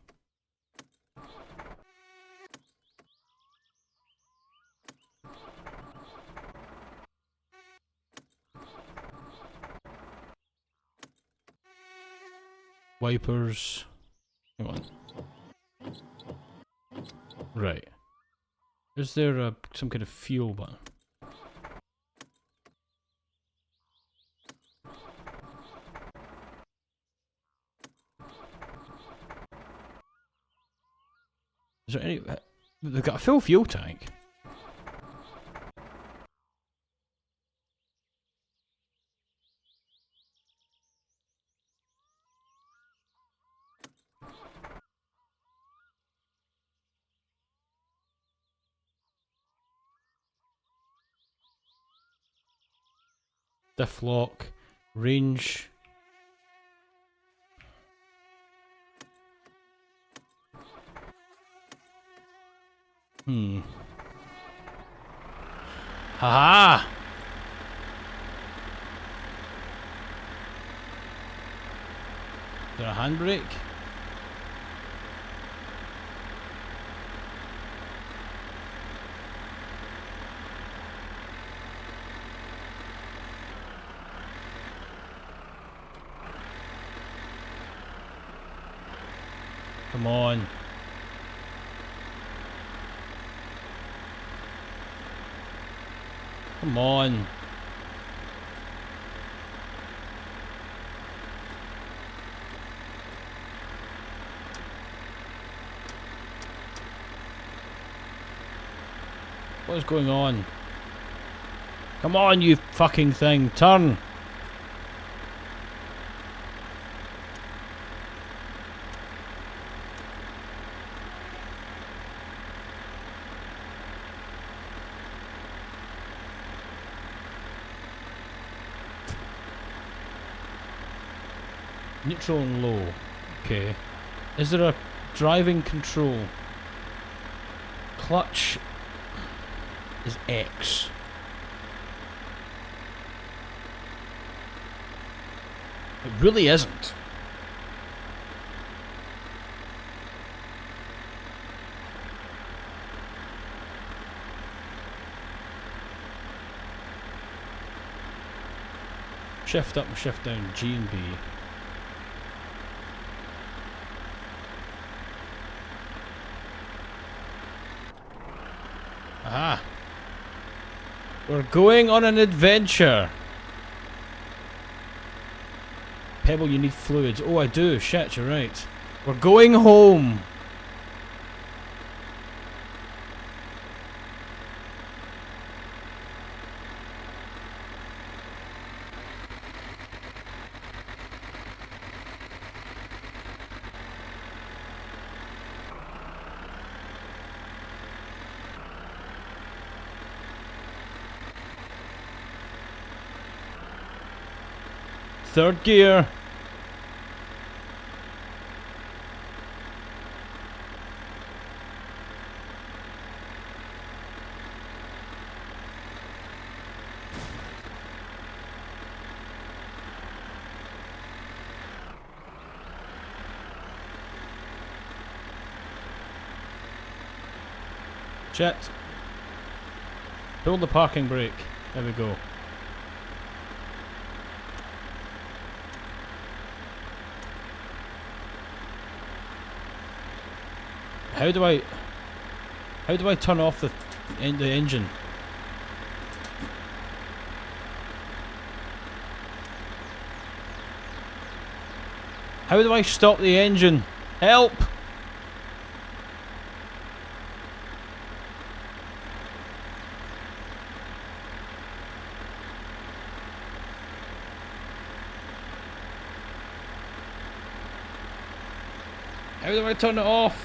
Wipers. Hang on. Right. Is there some kind of fuel button? Is there any... They've got a full fuel tank. Diff lock. Range. Haha! Is there a handbrake? Come on. Come on. What is going on? Come on, you fucking thing. Turn. Neutral and low. Okay. Is there a driving control? Clutch is X. It really isn't. Shift up and shift down, G and B. Aha! We're going on an adventure! Pebble, you need fluids. Oh, I do. Shit, you're right. We're going home! Third gear. Shit. Pull the parking brake. There we go. How do I turn off the engine? How do I stop the engine? Help! How do I turn it off?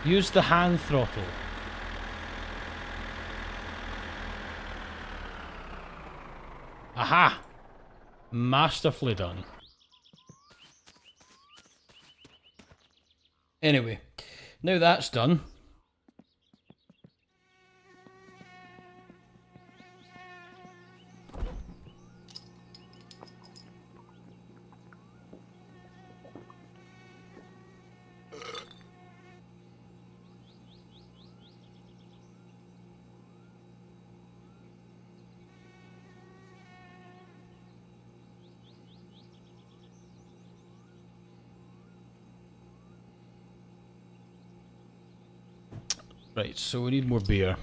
Use the hand throttle. Aha! Masterfully done. Anyway, now that's done. Right, so we need more beer.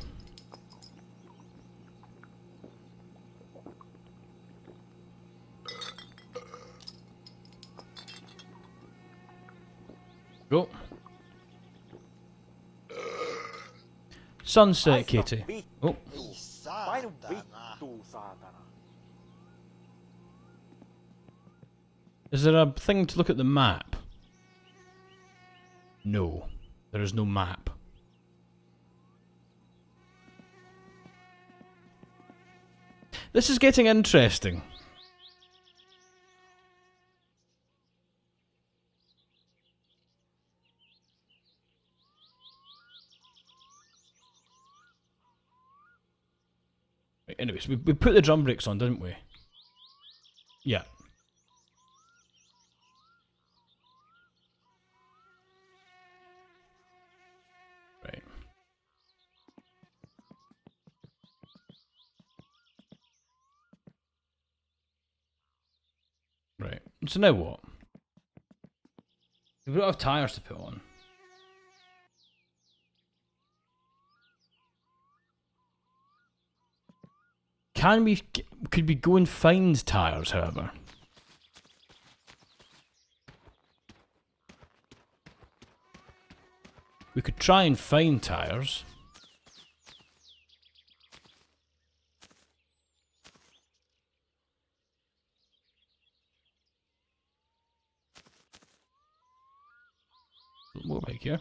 Go. Sunset, Katie. Oh. Is there a thing to look at the map? No. There is no map. This is getting interesting. Right, anyways, we put the drum brakes on, didn't we? Yeah. Right. Right. So now what? We don't have tyres to put on. Can we... Could we go and find tyres, however? We could try and find tyres. More back here.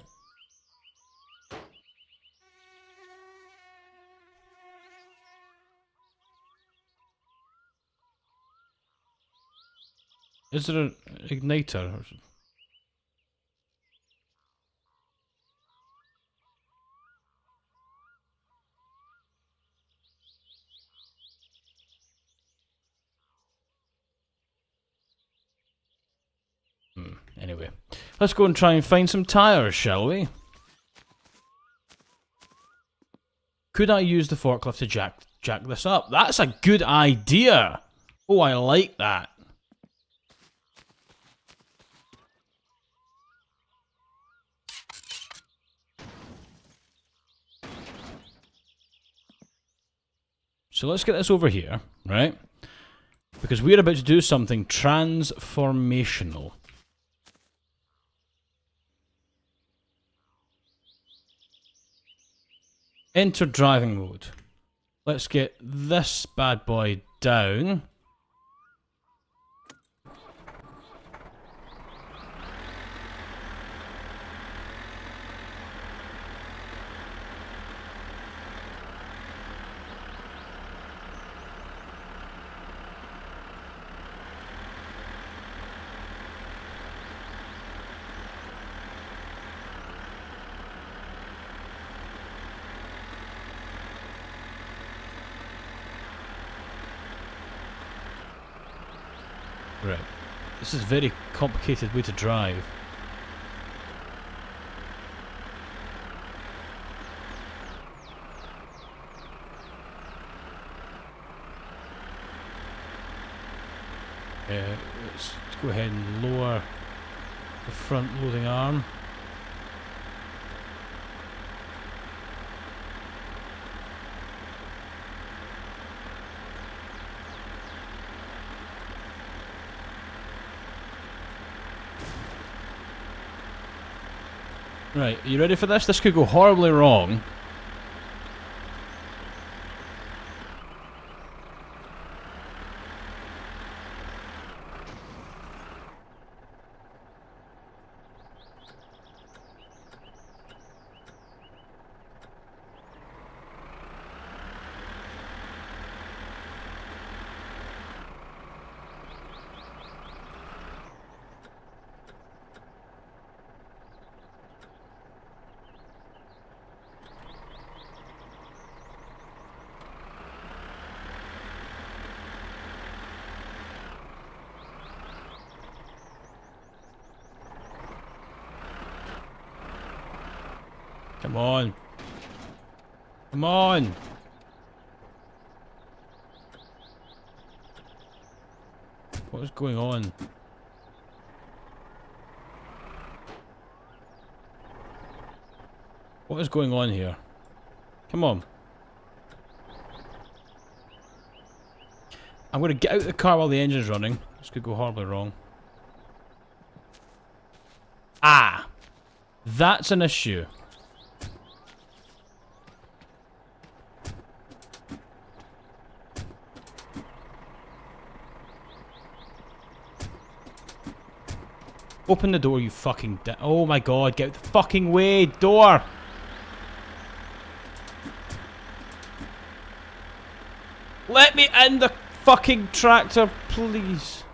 Is there an igniter? Anyway, let's go and try and find some tyres, shall we? Could I use the forklift to jack this up? That's a good idea! Oh, I like that. So let's get this over here, right? Because we're about to do something transformational. Enter driving mode. Let's get this bad boy down. Right. This is a very complicated way to drive. Let's go ahead and lower the front loading arm. Right, are you ready for this? This could go horribly wrong. Come on. Come on. What is going on? What is going on here? Come on. I'm going to get out of the car while the engine's running. This could go horribly wrong. Ah! That's an issue. Open the door, you fucking oh my god, get out the fucking way, door! Let me in the fucking tractor, please.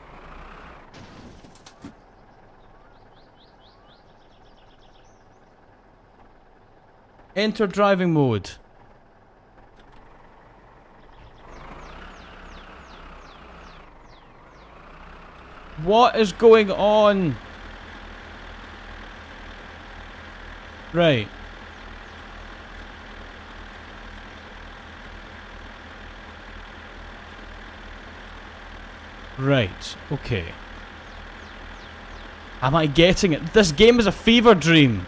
Enter driving mode. What is going on? Right. Right, okay. Am I getting it? This game is a fever dream.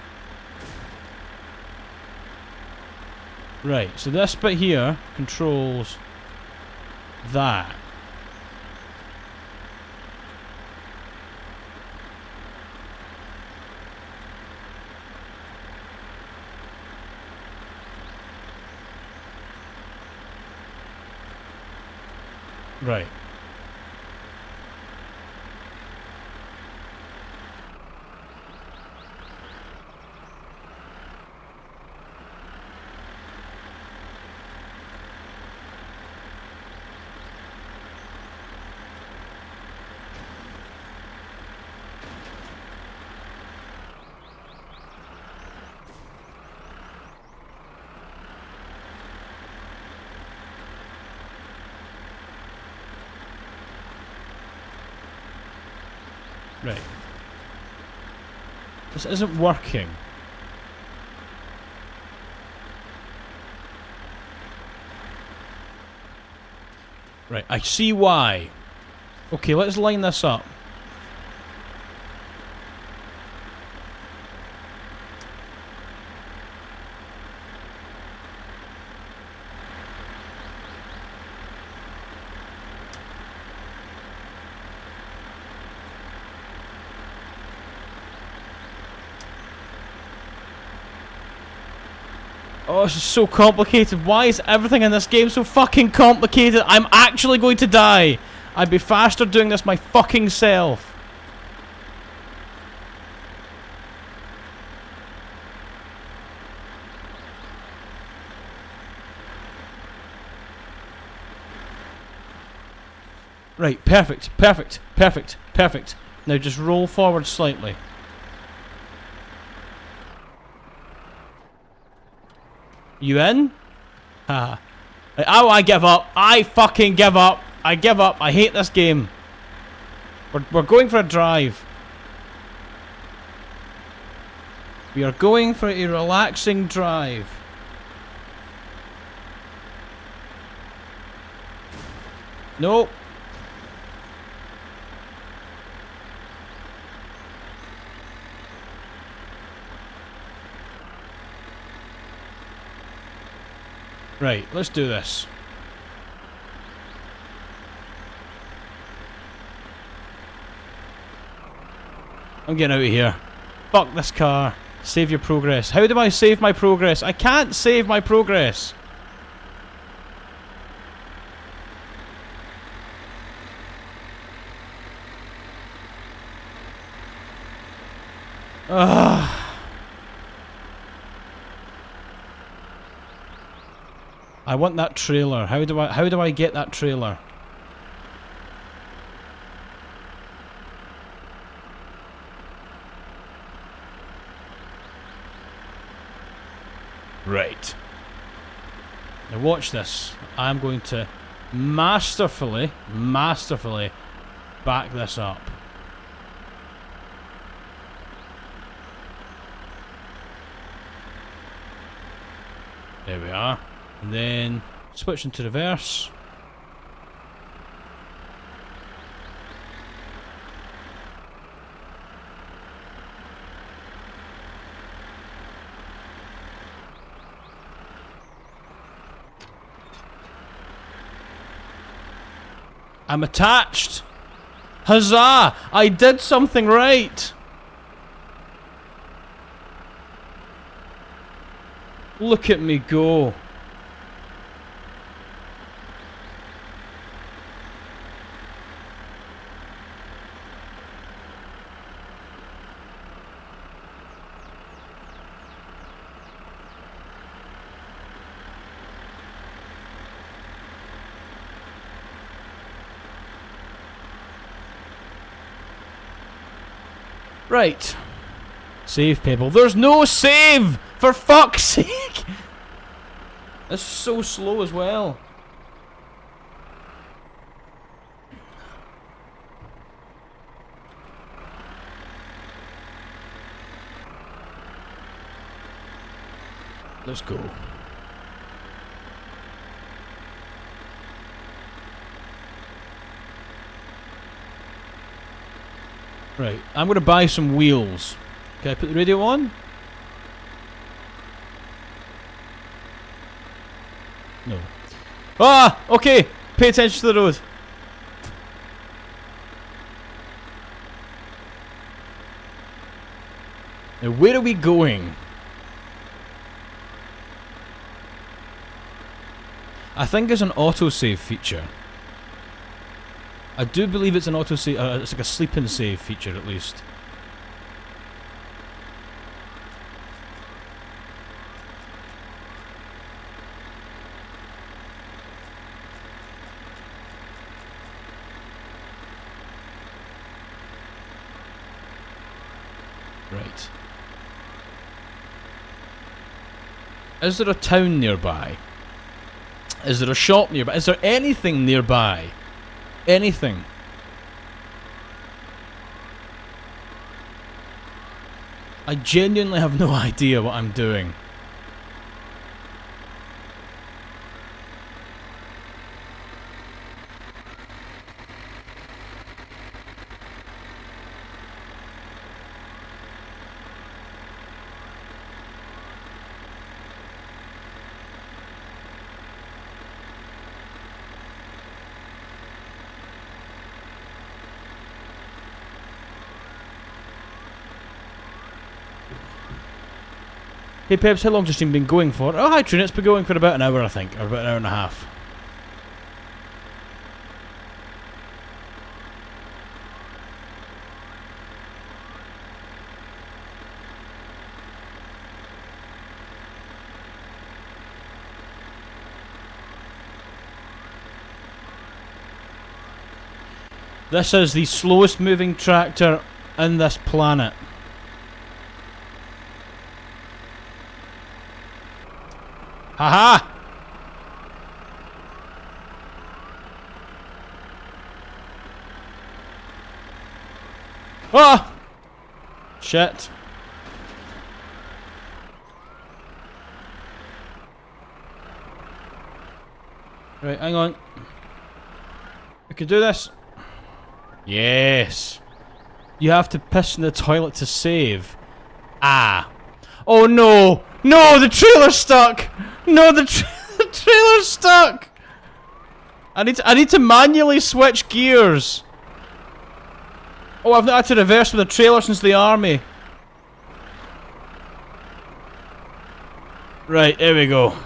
Right, so this bit here controls that. Right. Right. This isn't working. Right, I see why. Okay, let's line this up. Oh, this is so complicated. Why is everything in this game so fucking complicated? I'm actually going to die. I'd be faster doing this my fucking self. Right, perfect, perfect, perfect, perfect. Now just roll forward slightly. You in? Haha. Oh, I give up. I fucking give up. I give up. I hate this game. We're going for a drive. We are going for a relaxing drive. Nope. Right, let's do this. I'm getting out of here. Fuck this car. Save your progress. How do I save my progress? I can't save my progress. Ugh. I want that trailer. How do I get that trailer? Right. Now watch this. I'm going to masterfully back this up. There we are. And then switch into reverse. I'm attached! Huzzah! I did something right! Look at me go. Right. Save, people. There's no save! For fuck's sake! This is so slow as well. Let's go. Right, I'm gonna buy some wheels. Can I put the radio on? No. Ah! Okay! Pay attention to the road. Now, where are we going? I think there's an autosave feature. I do believe it's an autosave. It's like a sleep and save feature, at least. Right. Is there a town nearby? Is there a shop nearby? Is there anything nearby? Anything? I genuinely have no idea what I'm doing. Hey Peps, how long has this thing been going for? Oh hi Trin, it's been going for about an hour I think, or about an hour and a half. This is the slowest moving tractor in this planet. Haha! Ah! Shit. Right, hang on. I can do this. Yes. You have to piss in the toilet to save. Ah. Oh no! No, the trailer's stuck! No, the trailer's stuck! I need to manually switch gears. Oh, I've not had to reverse with the trailer since the army. Right, here we go.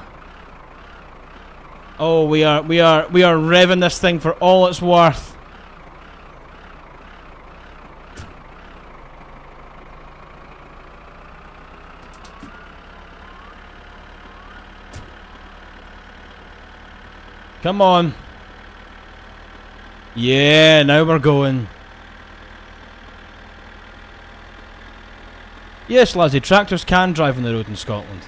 Oh, we are revving this thing for all it's worth. Come on. Yeah, now we're going. Yes, Lazzy, tractors can drive on the road in Scotland.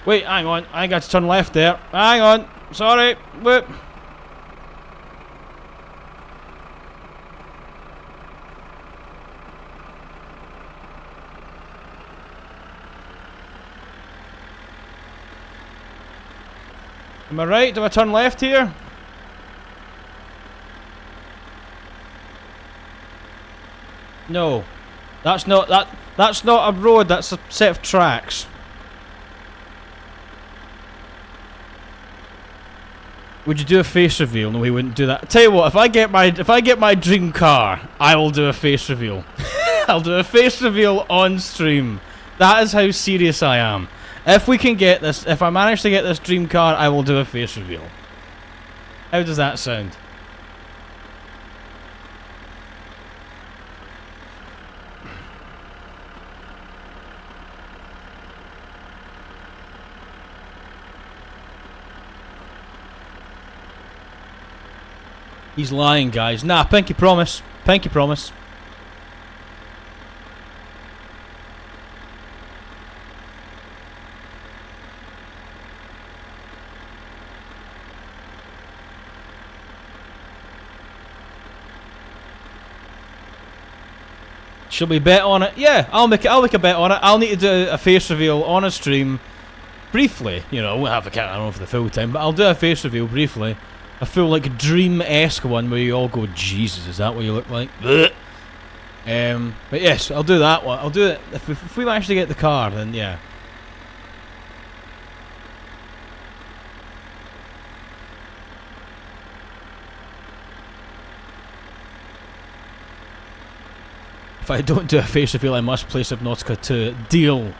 Wait, hang on. I got to turn left there. Hang on. Sorry. Whoop. Am I right? Do I turn left here? No. That's not a road, that's a set of tracks. Would you do a face reveal? No, he wouldn't do that. Tell you what, if I get my dream car, I will do a face reveal. I'll do a face reveal on stream. That is how serious I am. If we can get this, if I manage to get this dream car, I will do a face reveal. How does that sound? He's lying, guys. Nah, pinky promise. Pinky promise. Should we bet on it? Yeah, I'll make a bet on it. I'll need to do a face reveal on a stream, briefly. You know, I won't have a cat. I don't know for the full time, but I'll do a face reveal briefly. A full like dream-esque one where you all go, Jesus, is that what you look like? But yes, I'll do that one. I'll do it if we manage to get the car. Then yeah. If I don't do a face reveal, I must play Subnautica 2. Deal.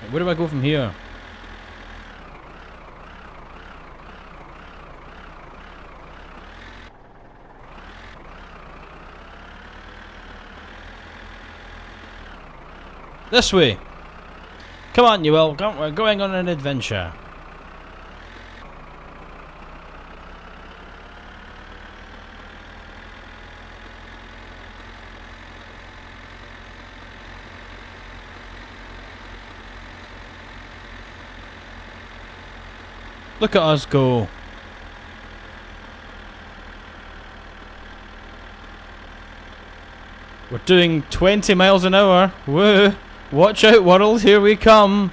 Where do I go from here? This way. Come on, you will. We're going on an adventure. Look at us go. We're doing 20 miles an hour. Woo! Watch out, world, here we come.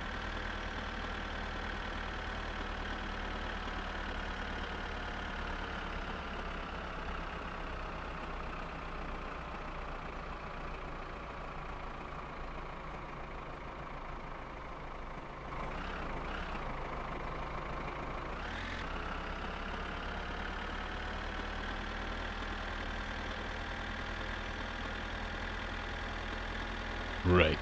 Right.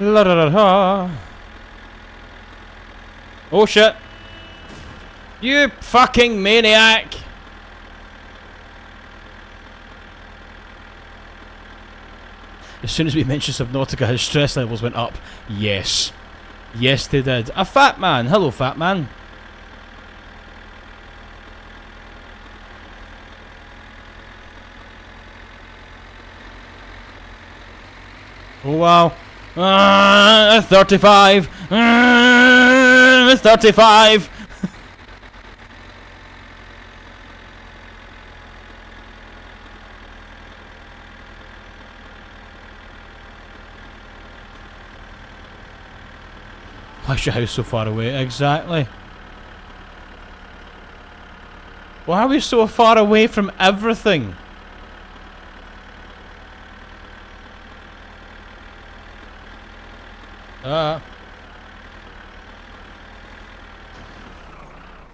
La da da da. Oh shit. You fucking maniac. As soon as we mentioned Subnautica, his stress levels went up. Yes. Yes, they did. A fat man. Hello, fat man. Oh, wow. 35. 35. Why is your house so far away? Exactly. Why are we so far away from everything?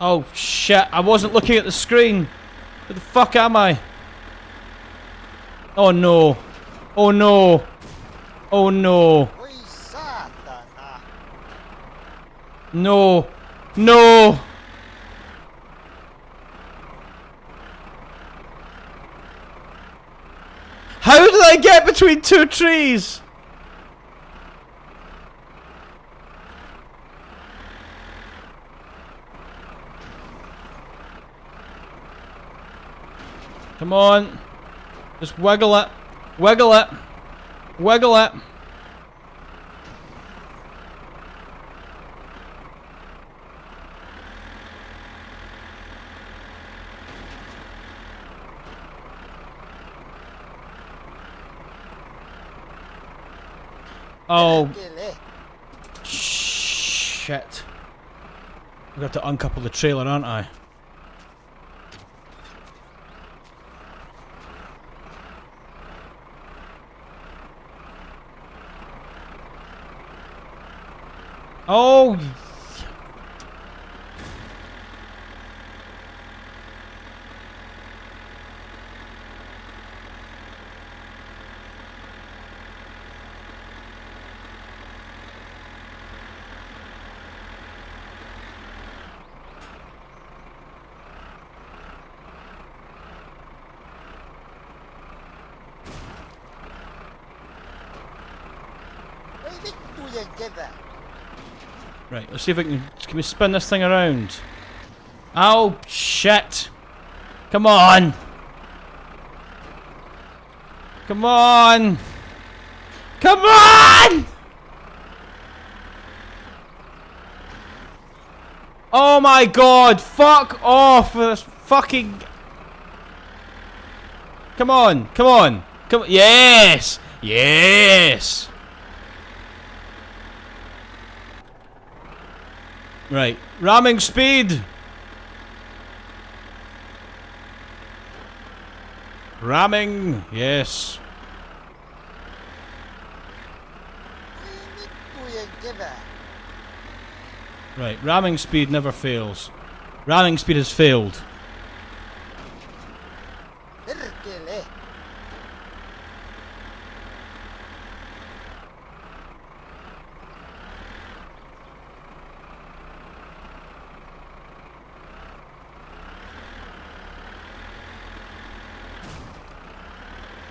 Oh shit, I wasn't looking at the screen. Where the fuck am I? Oh no. Oh no. Oh no. No. No. How did I get between two trees? Come on. Just wiggle it. Wiggle it. Wiggle it. Oh. Shit. I've got to uncouple the trailer, aren't I? Oh! Right, let's see if I can we spin this thing around? Oh, shit! Come on! Come on! Come on! Oh my god, fuck off with this fucking... Come on, come on, come on, yes! Yes! Right, ramming speed! Ramming, yes. Right, ramming speed never fails. Ramming speed has failed.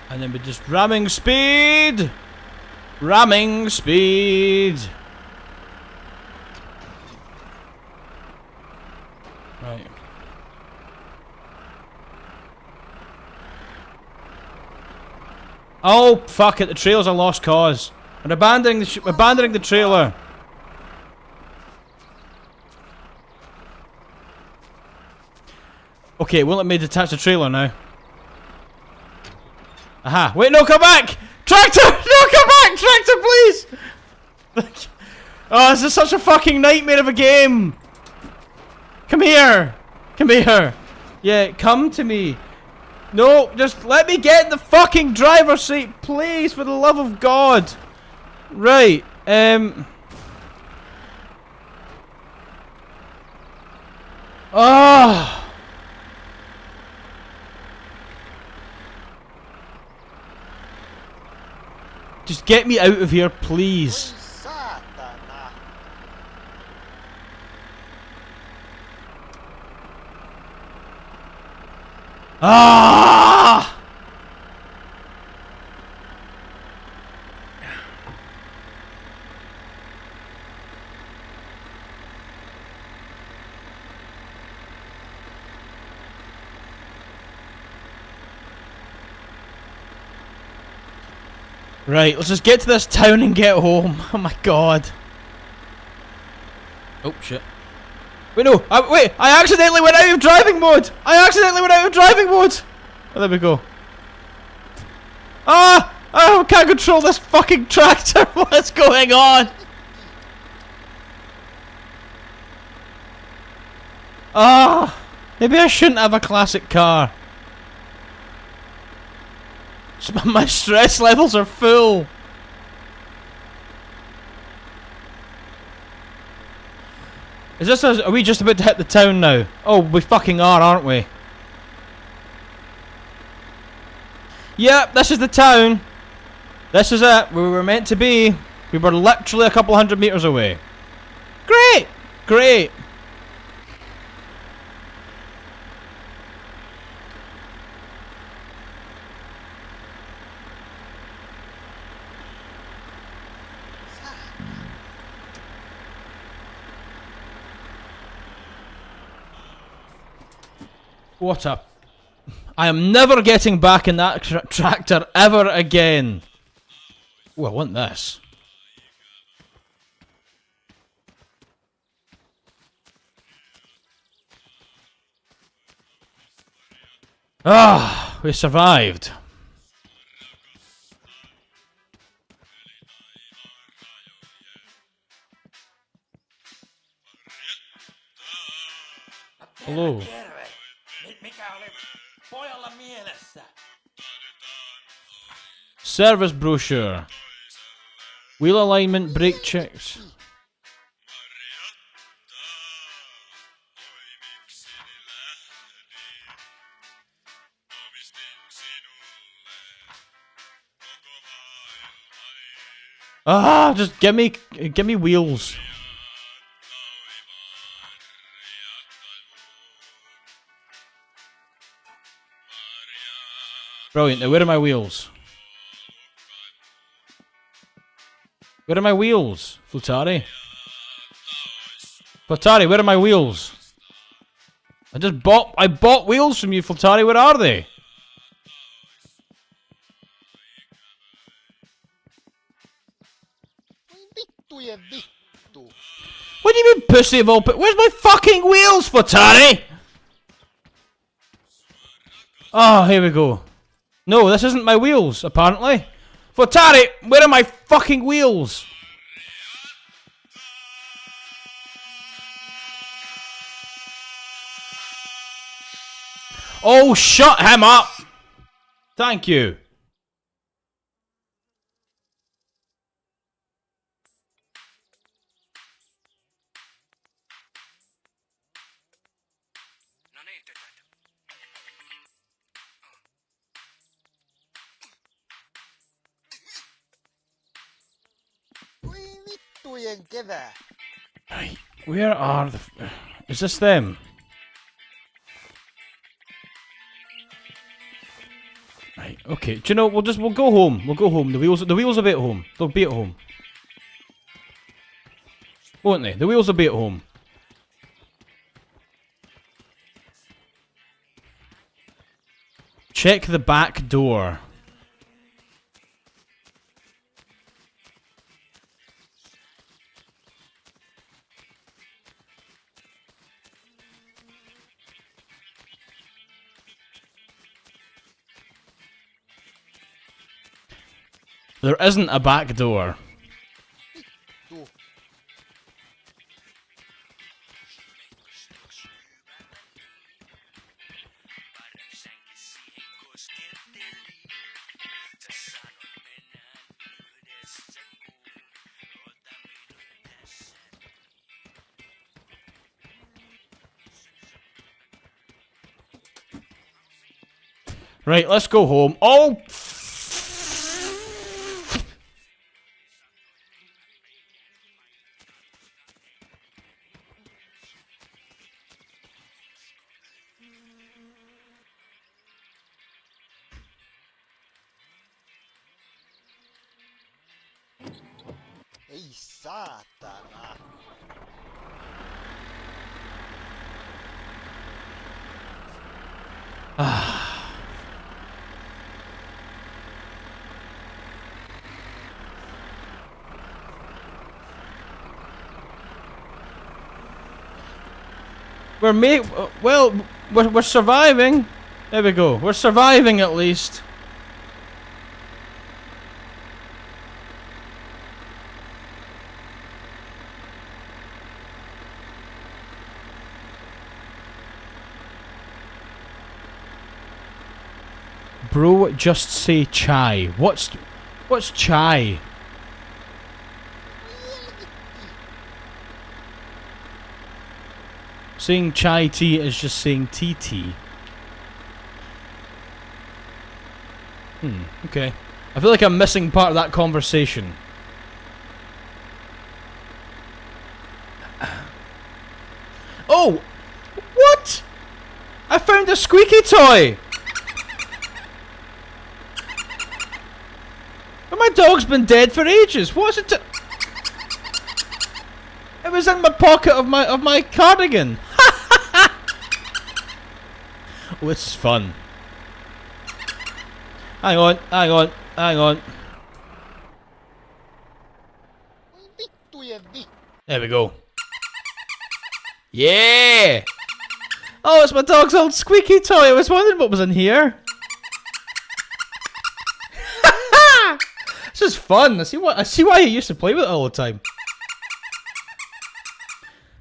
And then we just ramming speed! Ramming speed! Right. Oh, fuck it, the trailer's a lost cause. We're abandoning the trailer. Okay, won't let me detach the trailer now. Aha, wait, no, come back! Tractor! No, come back! Tractor, please! Oh, this is such a fucking nightmare of a game! Come here! Come here! Yeah, come to me. No, just let me get in the fucking driver's seat, please, for the love of God! Right, Oh! Just get me out of here, please. Ah! Right, let's just get to this town and get home. Oh my god. Oh shit. Wait, no, wait, I accidentally went out of driving mode! I accidentally went out of driving mode! Oh, there we go. Ah! I can't control this fucking tractor! What's going on? Ah! Maybe I shouldn't have a classic car. My stress levels are full. Is this us? Are we just about to hit the town now? Oh, we fucking are, aren't we? Yep, this is the town. This is it. Where we were meant to be. We were literally a couple hundred meters away. Great! Great! What a... I am never getting back in that tractor ever again. Oh, I want this. Ah, we survived. Hello. Service brochure. Wheel alignment, brake checks. Ah, just give me wheels. Brilliant. Now where are my wheels? Where are my wheels, Flutari? Flutari, where are my wheels? I bought wheels from you, Flutari. Where are they? What do you mean, pussy of all where's my fucking wheels, Flutari? Oh, here we go. No, this isn't my wheels, apparently. Flutari, where are my fucking wheels? Oh, shut him up! Thank you. Right, where are the... Is this them? Right, okay. Do you know, we'll go home. We'll go home. The wheels will be at home. They'll be at home. Won't they? The wheels will be at home. Check the back door. There isn't a back door. Right, let's go home. Oh! Ei saatana. We're surviving. There we go. We're surviving at least. Bro, just say chai. What's chai? Saying chai tea is just saying TT. Okay. I feel like I'm missing part of that conversation. Oh! What? I found a squeaky toy! But my dog's been dead for ages. What's it? It was in my pocket of my cardigan. Oh, this is fun. Hang on. Vittu ja vittu. There we go. Yeah! Oh, it's my dog's old squeaky toy. I was wondering what was in here. This is fun. I see why he used to play with it all the time.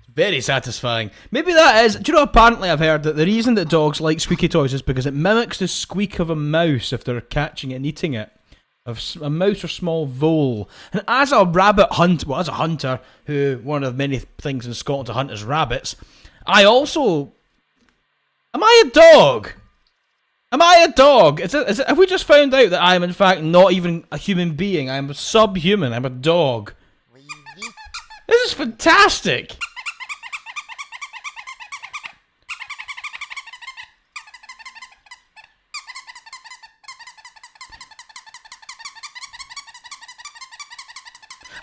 Very satisfying. Maybe that is... Do you know, apparently I've heard that the reason that dogs like squeaky toys is because it mimics the squeak of a mouse if they're catching it and eating it. Of a mouse or small vole. And as a rabbit hunter, well, as a hunter, who one of many things in Scotland to hunt is rabbits, I also... Am I a dog? Am I a dog? Have we just found out that I am in fact not even a human being? I am a subhuman. I'm a dog. This is fantastic!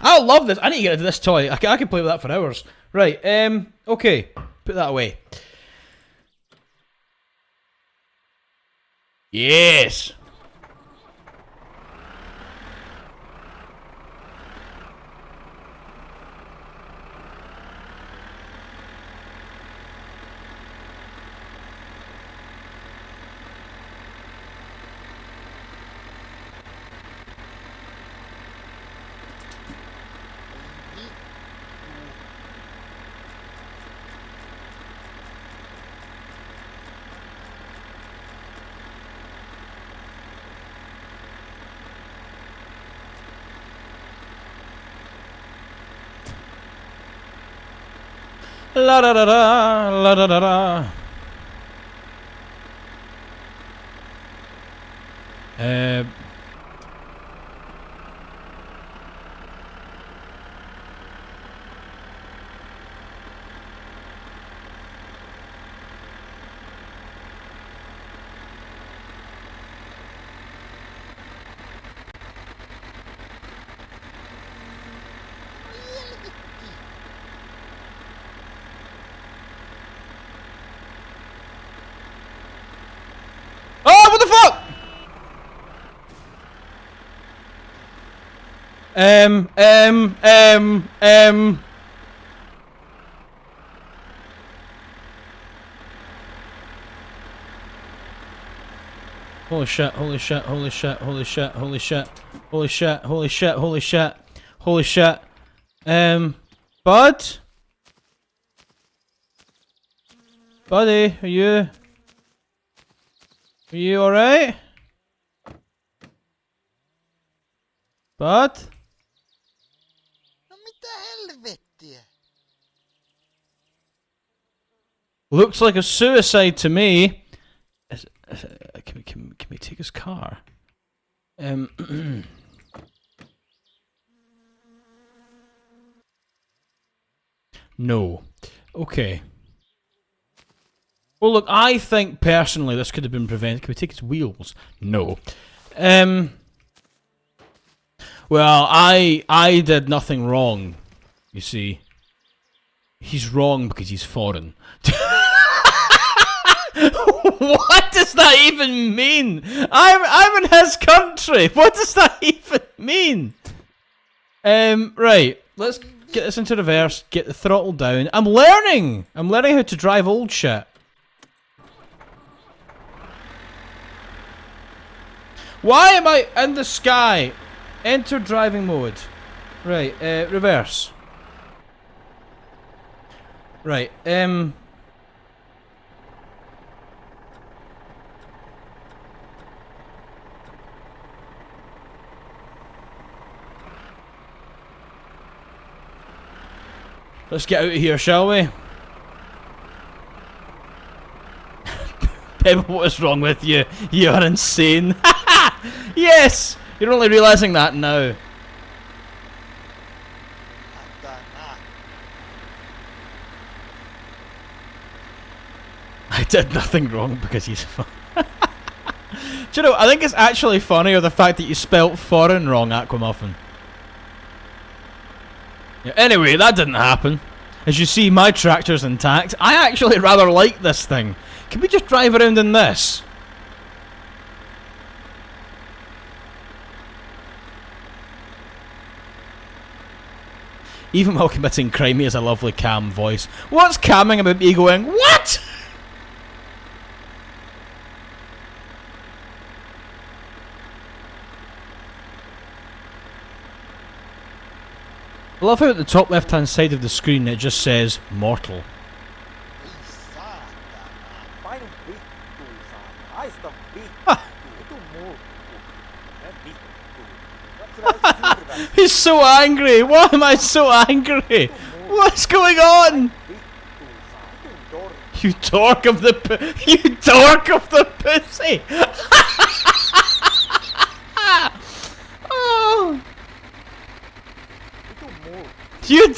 I love this. I need to get into this toy. I can play with that for hours. Right, okay. Put that away. Yes! La da da da, la da da da. Oh, what the fuck? Holy shit, holy shit, holy shit, holy shit, holy shit, holy shit, holy shit, holy shit, holy shit. Bud? Buddy, are you alright? Bud? No mitä helvettiä? Looks like a suicide to me. Can we take his car? No. Okay. Well, look, I think personally this could have been prevented. Can we take his wheels? No. Well, I did nothing wrong. You see, he's wrong because he's foreign. What does that even mean? I'm in his country. What does that even mean? Right. Let's get this into reverse. Get the throttle down. I'm learning how to drive old shit. Why am I in the sky? Enter driving mode. Right, reverse. Right, let's get out of here, shall we? Pebble, what is wrong with you? You are insane. Yes! You're only realising that now. I did nothing wrong because he's fun. Do you know, I think it's actually funnier the fact that you spelt foreign wrong, Aquamuffin. Yeah, anyway, that didn't happen. As you see, my tractor's intact. I actually rather like this thing. Can we just drive around in this? Even while committing crime, he has a lovely calm voice. What's calming about me going, what? I love how at the top left hand side of the screen it just says mortal. He's so angry! Why am I so angry? What's going on? You dork of the you dork of the pussy! Oh. You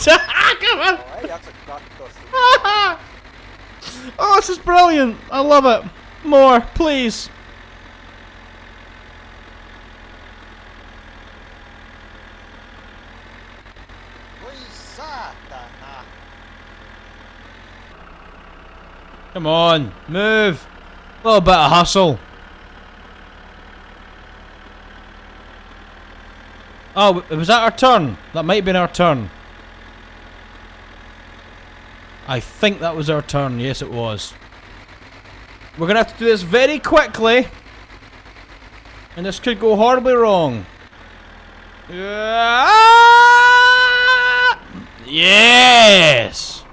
oh, this is brilliant! I love it! More, please! Come on, move! A little bit of hustle. Oh, was that our turn? That might have been our turn. I think that was our turn. Yes, it was. We're going to have to do this very quickly. And this could go horribly wrong. Yes!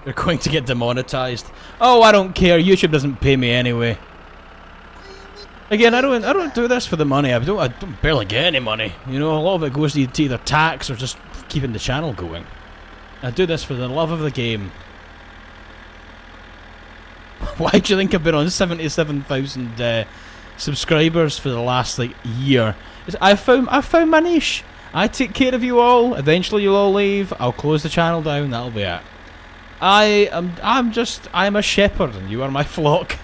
You're going to get demonetized. Oh, I don't care. YouTube doesn't pay me anyway. Again, I don't do this for the money. I don't barely get any money. You know, a lot of it goes to either tax or just keeping the channel going. I do this for the love of the game. Why do you think I've been on 77,000 subscribers for the last like year? I found my niche. I take care of you all. Eventually, you'll all leave. I'll close the channel down. That'll be it. I'm a shepherd, and you are my flock.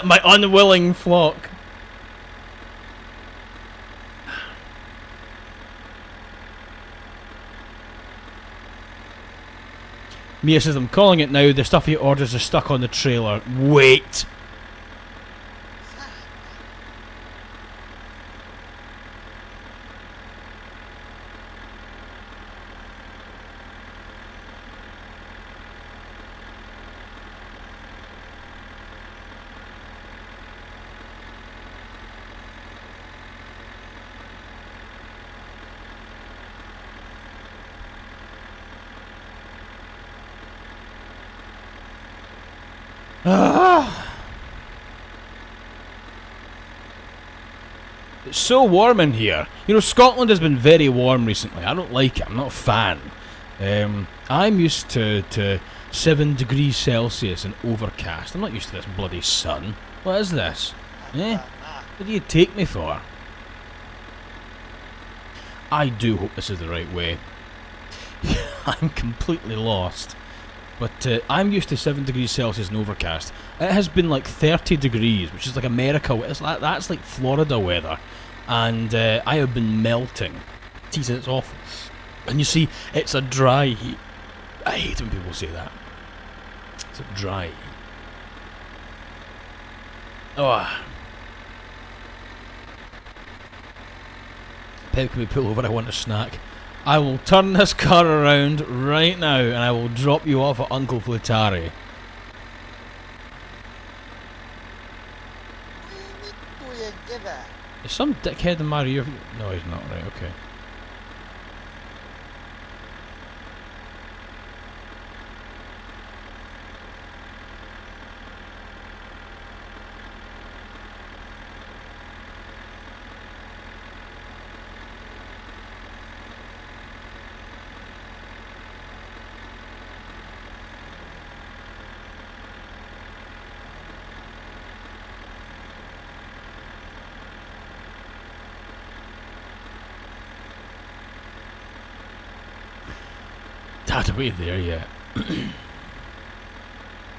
My unwilling flock. Mia says, I'm calling it now. The stuff he orders is stuck on the trailer. Wait. It's so warm in here. You know, Scotland has been very warm recently. I don't like it. I'm not a fan. I'm used to 7 degrees Celsius and overcast. I'm not used to this bloody sun. What is this? Eh? What do you take me for? I do hope this is the right way. I'm completely lost. But I'm used to 7 degrees Celsius and overcast. It has been like 30 degrees, which is like America. That's like Florida weather. And I have been melting. Jesus, it's awful. And you see, it's a dry heat. I hate when people say that. It's a dry heat. Oh. Pep, can we pull over? I want a snack. I will turn this car around right now and I will drop you off at Uncle Flutari. Is some dickhead in my rear view? No, he's not. Right, okay. had a way there yet.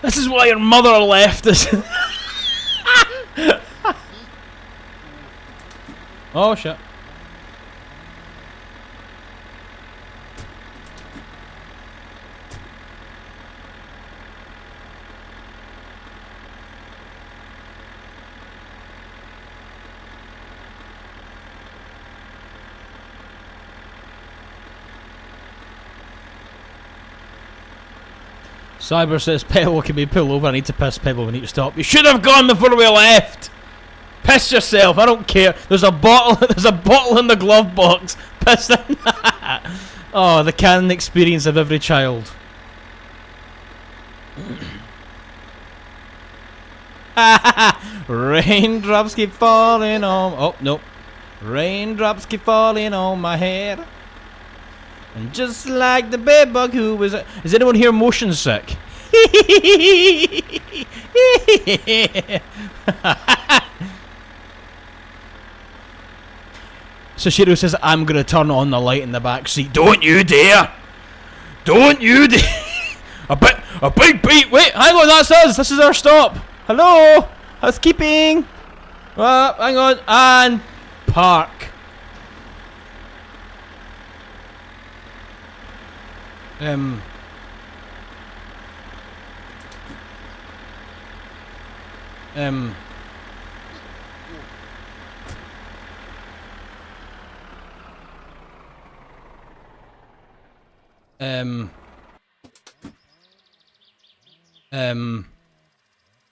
This is why your mother left us. Oh shit. Cyber says Pebble can be pulled over. I need to piss. Pebble, we need to stop. You should have gone before we left. Piss yourself. I don't care. There's a bottle. There's a bottle in the glove box. Piss in that. Oh, the canon experience of every child. Raindrops keep falling on. Oh no. Raindrops keep falling on my head. And just like the bedbug who was... Is anyone here motion sick? Sashiro says, I'm going to turn on the light in the back seat. Don't you dare! Don't you dare! a big beat! Wait, hang on, that's us! This is our stop! Hello! Housekeeping! Hang on, and... Park. Um,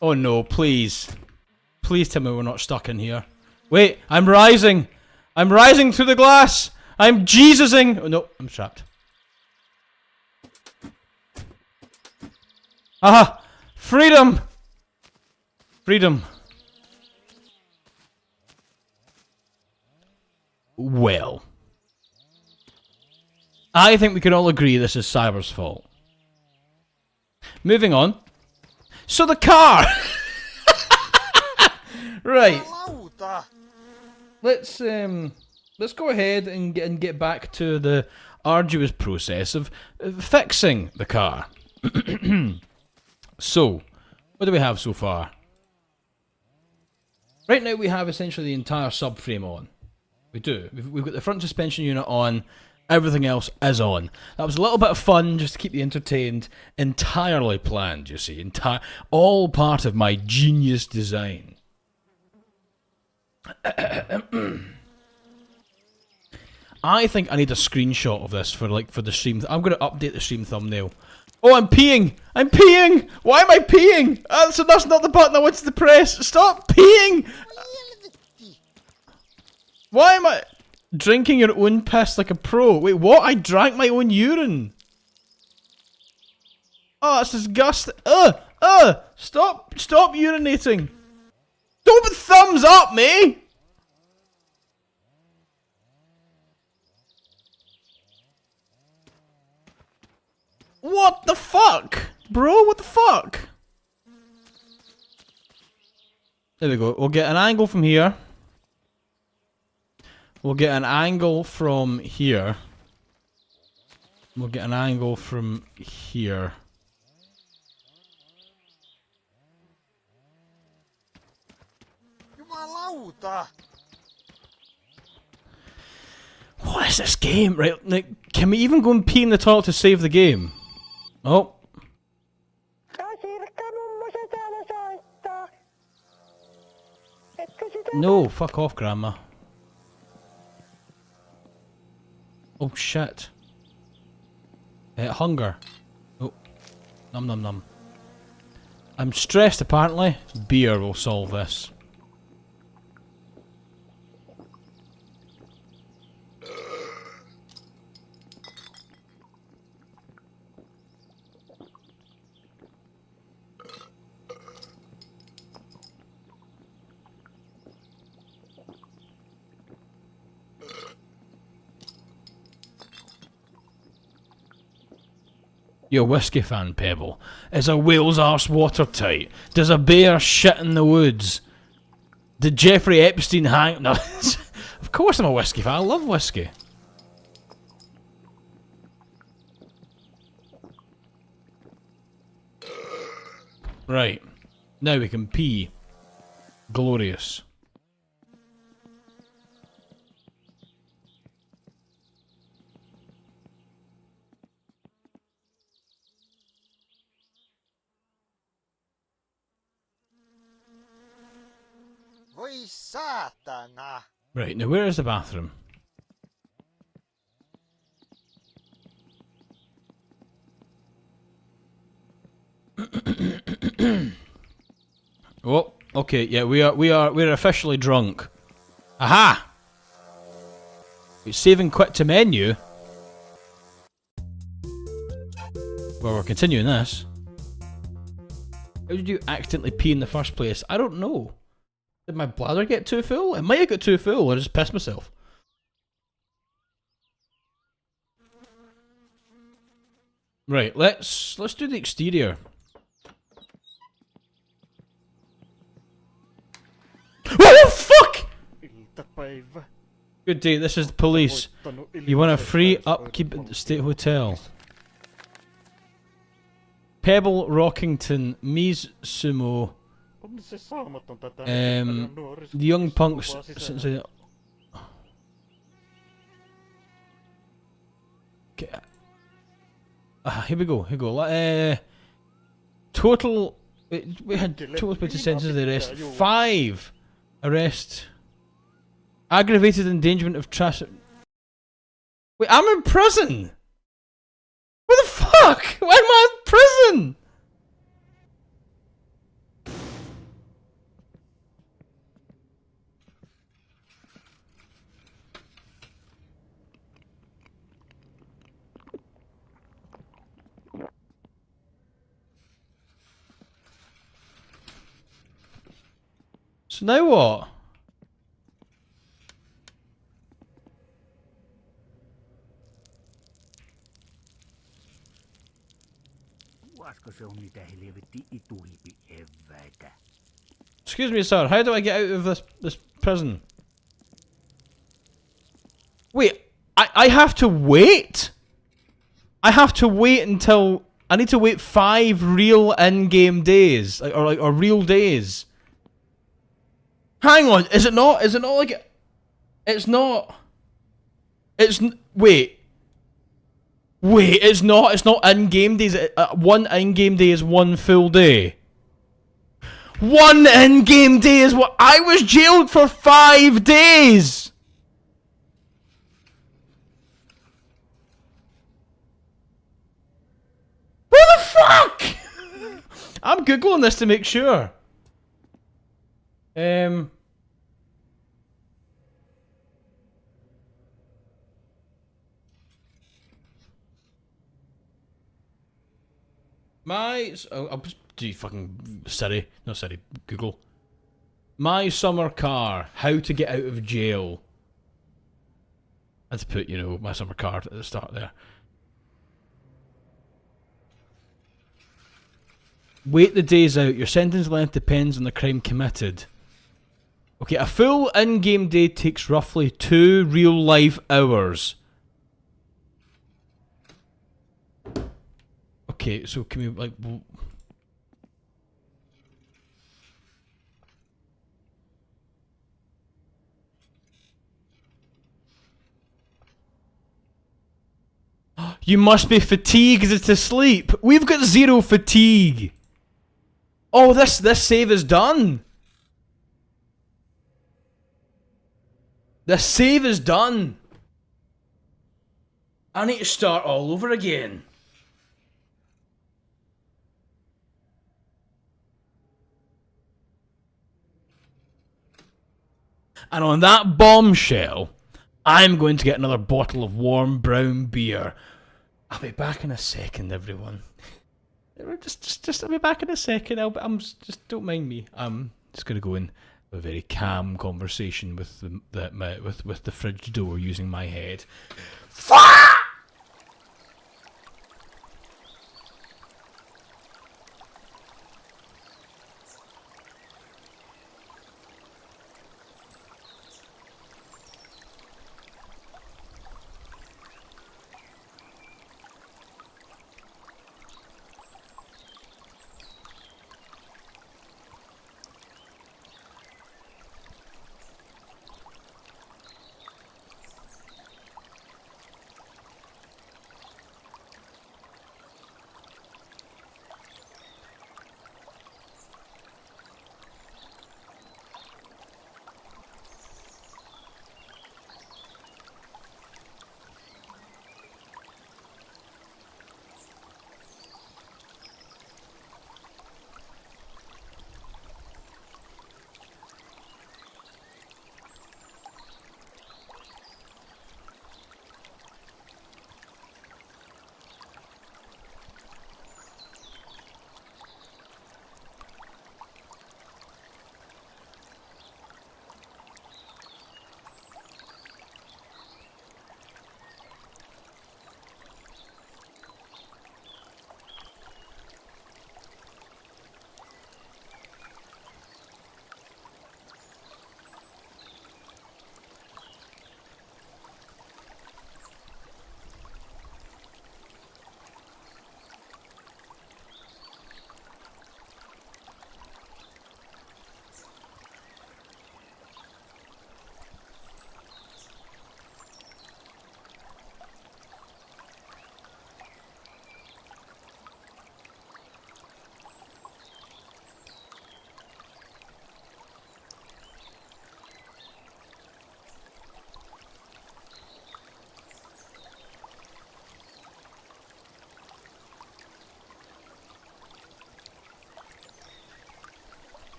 oh no, please. Please tell me we're not stuck in here. Wait, I'm rising! I'm rising through the glass! I'm Jesusing! Oh no, I'm trapped. Aha! Freedom! Freedom. Well. I think we can all agree this is Cyber's fault. Moving on. So the car! Right. Let's go ahead and get back to the arduous process of fixing the car. So, what do we have so far? Right now we have essentially the entire subframe on. We do. We've got the front suspension unit on. Everything else is on. That was a little bit of fun just to keep you entertained. Entirely planned, you see. All part of my genius design. I think I need a screenshot of this for the stream. I'm going to update the stream thumbnail. Oh, I'm peeing! I'm peeing! Why am I peeing? So that's not the button I wanted to press. Stop peeing! Why am I drinking your own piss like a pro? Wait, what? I drank my own urine. Oh, that's disgusting. Stop urinating. Don't put thumbs up, me! What the fuck? Bro, what the fuck? There we go. We'll get an angle from here. We'll get an angle from here. We'll get an angle from here. What is this game? Right, like, can we even go and pee in the toilet to save the game? Oh. No, fuck off, Grandma. Oh shit. Hunger. Oh. Num num num. I'm stressed apparently. Beer will solve this. You're a whiskey fan, Pebble. Is a whale's arse watertight? Does a bear shit in the woods? Did Jeffrey Epstein hang... No, of course I'm a whiskey fan. I love whiskey. Right. Now we can pee. Glorious. Voi saatana! Right, now where is the bathroom? Oh, okay, yeah, we're officially drunk. Aha! It's saving quit to menu. Well, we're continuing this. How did you accidentally pee in the first place? I don't know. Did my bladder get too full? It might have got too full, or I just pissed myself. Right, let's do the exterior. Oh fuck! Iltapäivä. Good day, this is the police. You want a free upkeep at the State Hotel. Pebble, Rockington, Mies Sumo. On se saamatonta tää nuoriso. The young punks since I... Okay. Here we go. Total... We had total put to sentences of the arrest. 5 arrest. Aggravated endangerment of traffic. Wait, I'm in prison! What the fuck? Why am I in prison? So now what? Excuse me, sir. How do I get out of this prison? Wait, I have to wait? I have to wait until... I need to wait 5 real in-game days. Or real days. Hang on, is it not like... It's not... Wait. Wait, it's not in-game days. One in-game day is 1 full day. 1 in-game day is what... I was jailed for 5 days! What the fuck? I'm googling this to make sure. I'll just do fucking Siri, not Siri, Google. My summer car, how to get out of jail. I had to put, you know, my summer car at the start there. Wait the days out. Your sentence length depends on the crime committed. Okay, a full in-game day takes roughly 2 real-life hours. Okay, so can we, like... You must be fatigued to sleep. We've got 0 fatigue. Oh, this save is done. The save is done. I need to start all over again. And on that bombshell, I'm going to get another bottle of warm brown beer. I'll be back in a second, everyone. I'll be back in a second. Just don't mind me. I'm just gonna go in a very calm conversation with the fridge door using my head. Fuck!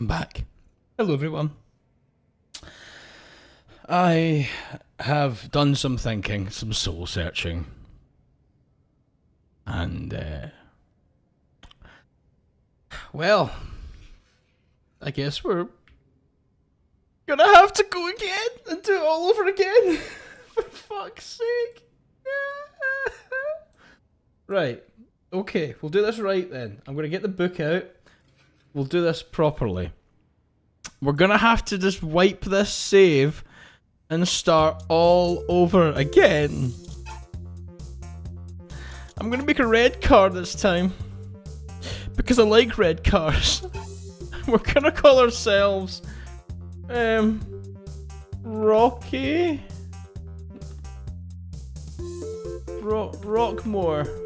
I'm back. Hello everyone. I have done some thinking, some soul searching. And, well, I guess we're gonna have to go again and do it all over again. For fuck's sake. Right. Okay, we'll do this right then. I'm gonna get the book out. We'll do this properly. We're gonna have to just wipe this save and start all over again. I'm gonna make a red car this time. Because I like red cars. We're gonna call ourselves Rocky Rockmore.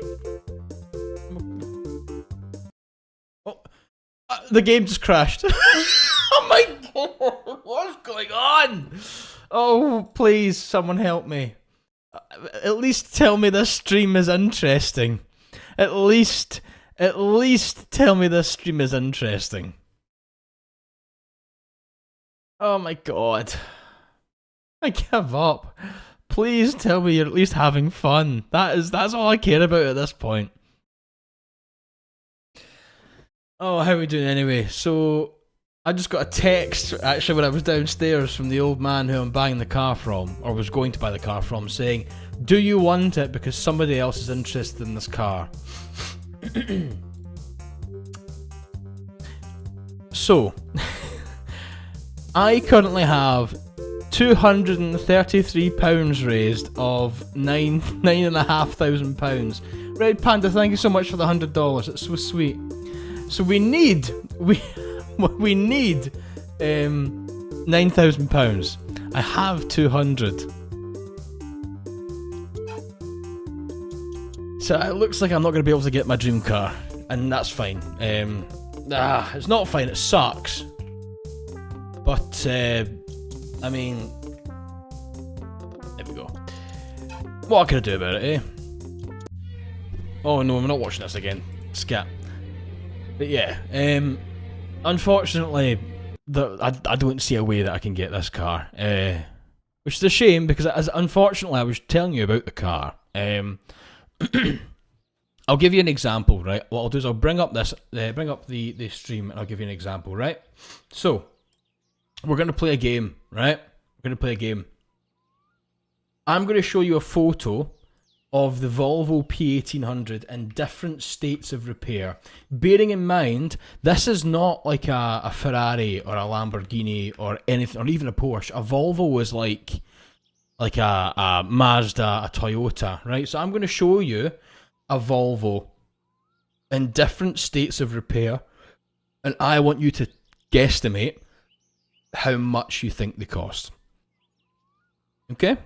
Oh, the game just crashed. Oh my god, what's going on? Oh, please, someone help me. At least tell me this stream is interesting. At least tell me this stream is interesting. Oh my god. I give up. Please tell me you're at least having fun. That's all I care about at this point. Oh, how are we doing anyway? So, I just got a text, actually, when I was downstairs from the old man who I'm buying the car from, or was going to buy the car from, saying, do you want it because somebody else is interested in this car? So, I currently have £233 raised of £9,500. Red Panda, thank you so much for the $100. It's so sweet. So we need £9,000. I have 200. So it looks like I'm not going to be able to get my dream car, and that's fine. It's not fine. It sucks. But I mean, there we go. What can I do about it, eh? Oh no, I'm not watching this again. Scat. But yeah, unfortunately, I don't see a way that I can get this car, which is a shame because unfortunately I was telling you about the car. I'll give you an example, right? What I'll do is I'll bring up the stream and I'll give you an example, right? So we're gonna play a game, right? We're gonna play a game. I'm gonna show you a photo of the Volvo P1800 in different states of repair. Bearing in mind, this is not like a Ferrari or a Lamborghini or anything, or even a Porsche. A Volvo is like a Mazda, a Toyota, right? So I'm going to show you a Volvo in different states of repair, and I want you to guesstimate how much you think they cost. Okay?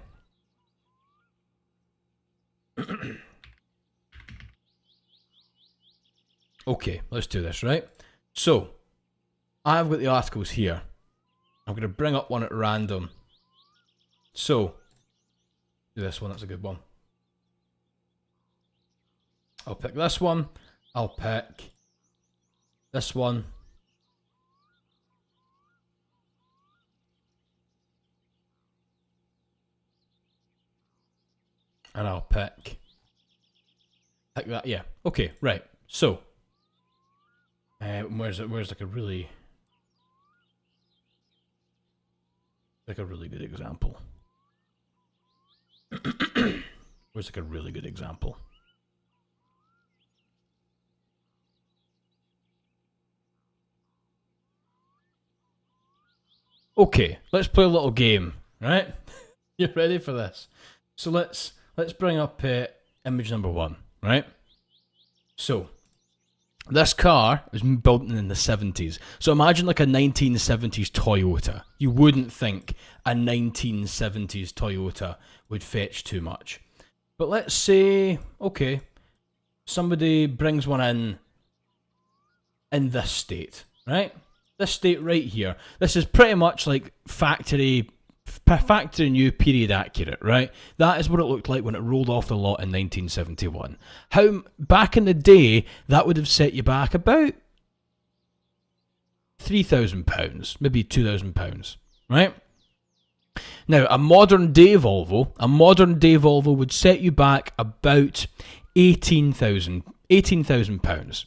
Okay, let's do this, right? So, I've got the articles here. I'm going to bring up one at random. So, do this one, that's a good one. I'll pick this one. I'll pick this one. And I'll pick that, yeah. Okay, right. So, where's like a really good example? Where's like a really good example? Okay, let's play a little game, right? You ready for this? So let's bring up image number 1, right? So, this car was built in the 70s. So imagine like a 1970s Toyota. You wouldn't think a 1970s Toyota would fetch too much. But let's say, okay, somebody brings one in this state, right? This state right here. This is pretty much like factory new, period accurate, right? That is what it looked like when it rolled off the lot in 1971. How back in the day that would have set you back about £3,000, maybe £2,000, right? Now, a modern day Volvo would set you back about £18,000.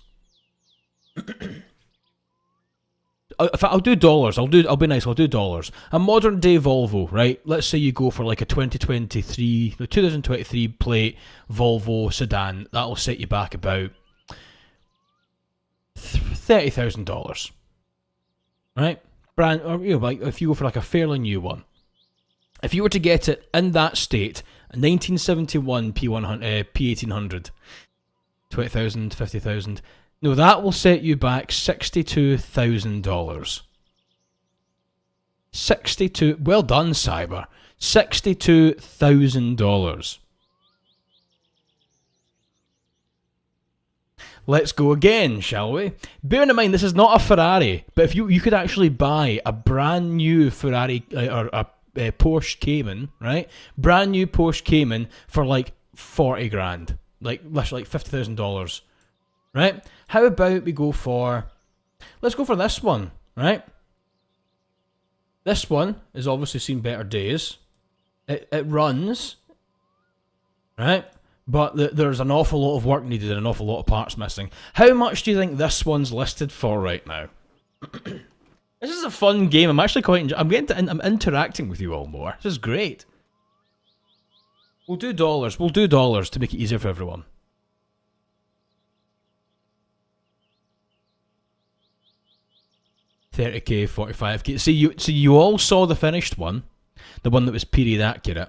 I'll do dollars. I'll be nice. I'll do dollars. A modern day Volvo, right? Let's say you go for like a 2023 plate Volvo sedan. That'll set you back about $30,000, right? Brand, or like if you go for like a fairly new one. If you were to get it in that state, a 1971 P1800, 20,000, 50,000. No, that will set you back $62,000. Well done, Cyber. $62,000. Let's go again, shall we? Bearing in mind, this is not a Ferrari, but if you could actually buy a brand new Ferrari or a Porsche Cayman, right? Brand new Porsche Cayman for like 40 grand, like literally like $50,000. Right? How about we go for... Let's go for this one, right? This one has obviously seen better days. It runs, right? But there's an awful lot of work needed and an awful lot of parts missing. How much do you think this one's listed for right now? This is a fun game. I'm actually quite I'm interacting with you all more. This is great. We'll do dollars. We'll do dollars to make it easier for everyone. $30K, $45K. See, you all saw the finished one, the one that was period accurate,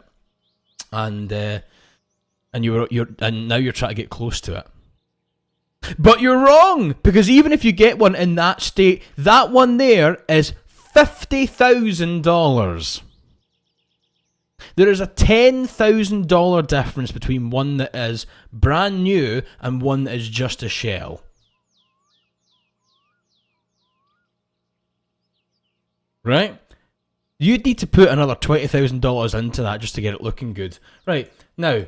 and now you're trying to get close to it. But you're wrong, because even if you get one in that state, that one there is $50,000. There is a $10,000 difference between one that is brand new and one that is just a shell. Right? You'd need to put another $20,000 into that just to get it looking good. Right, now,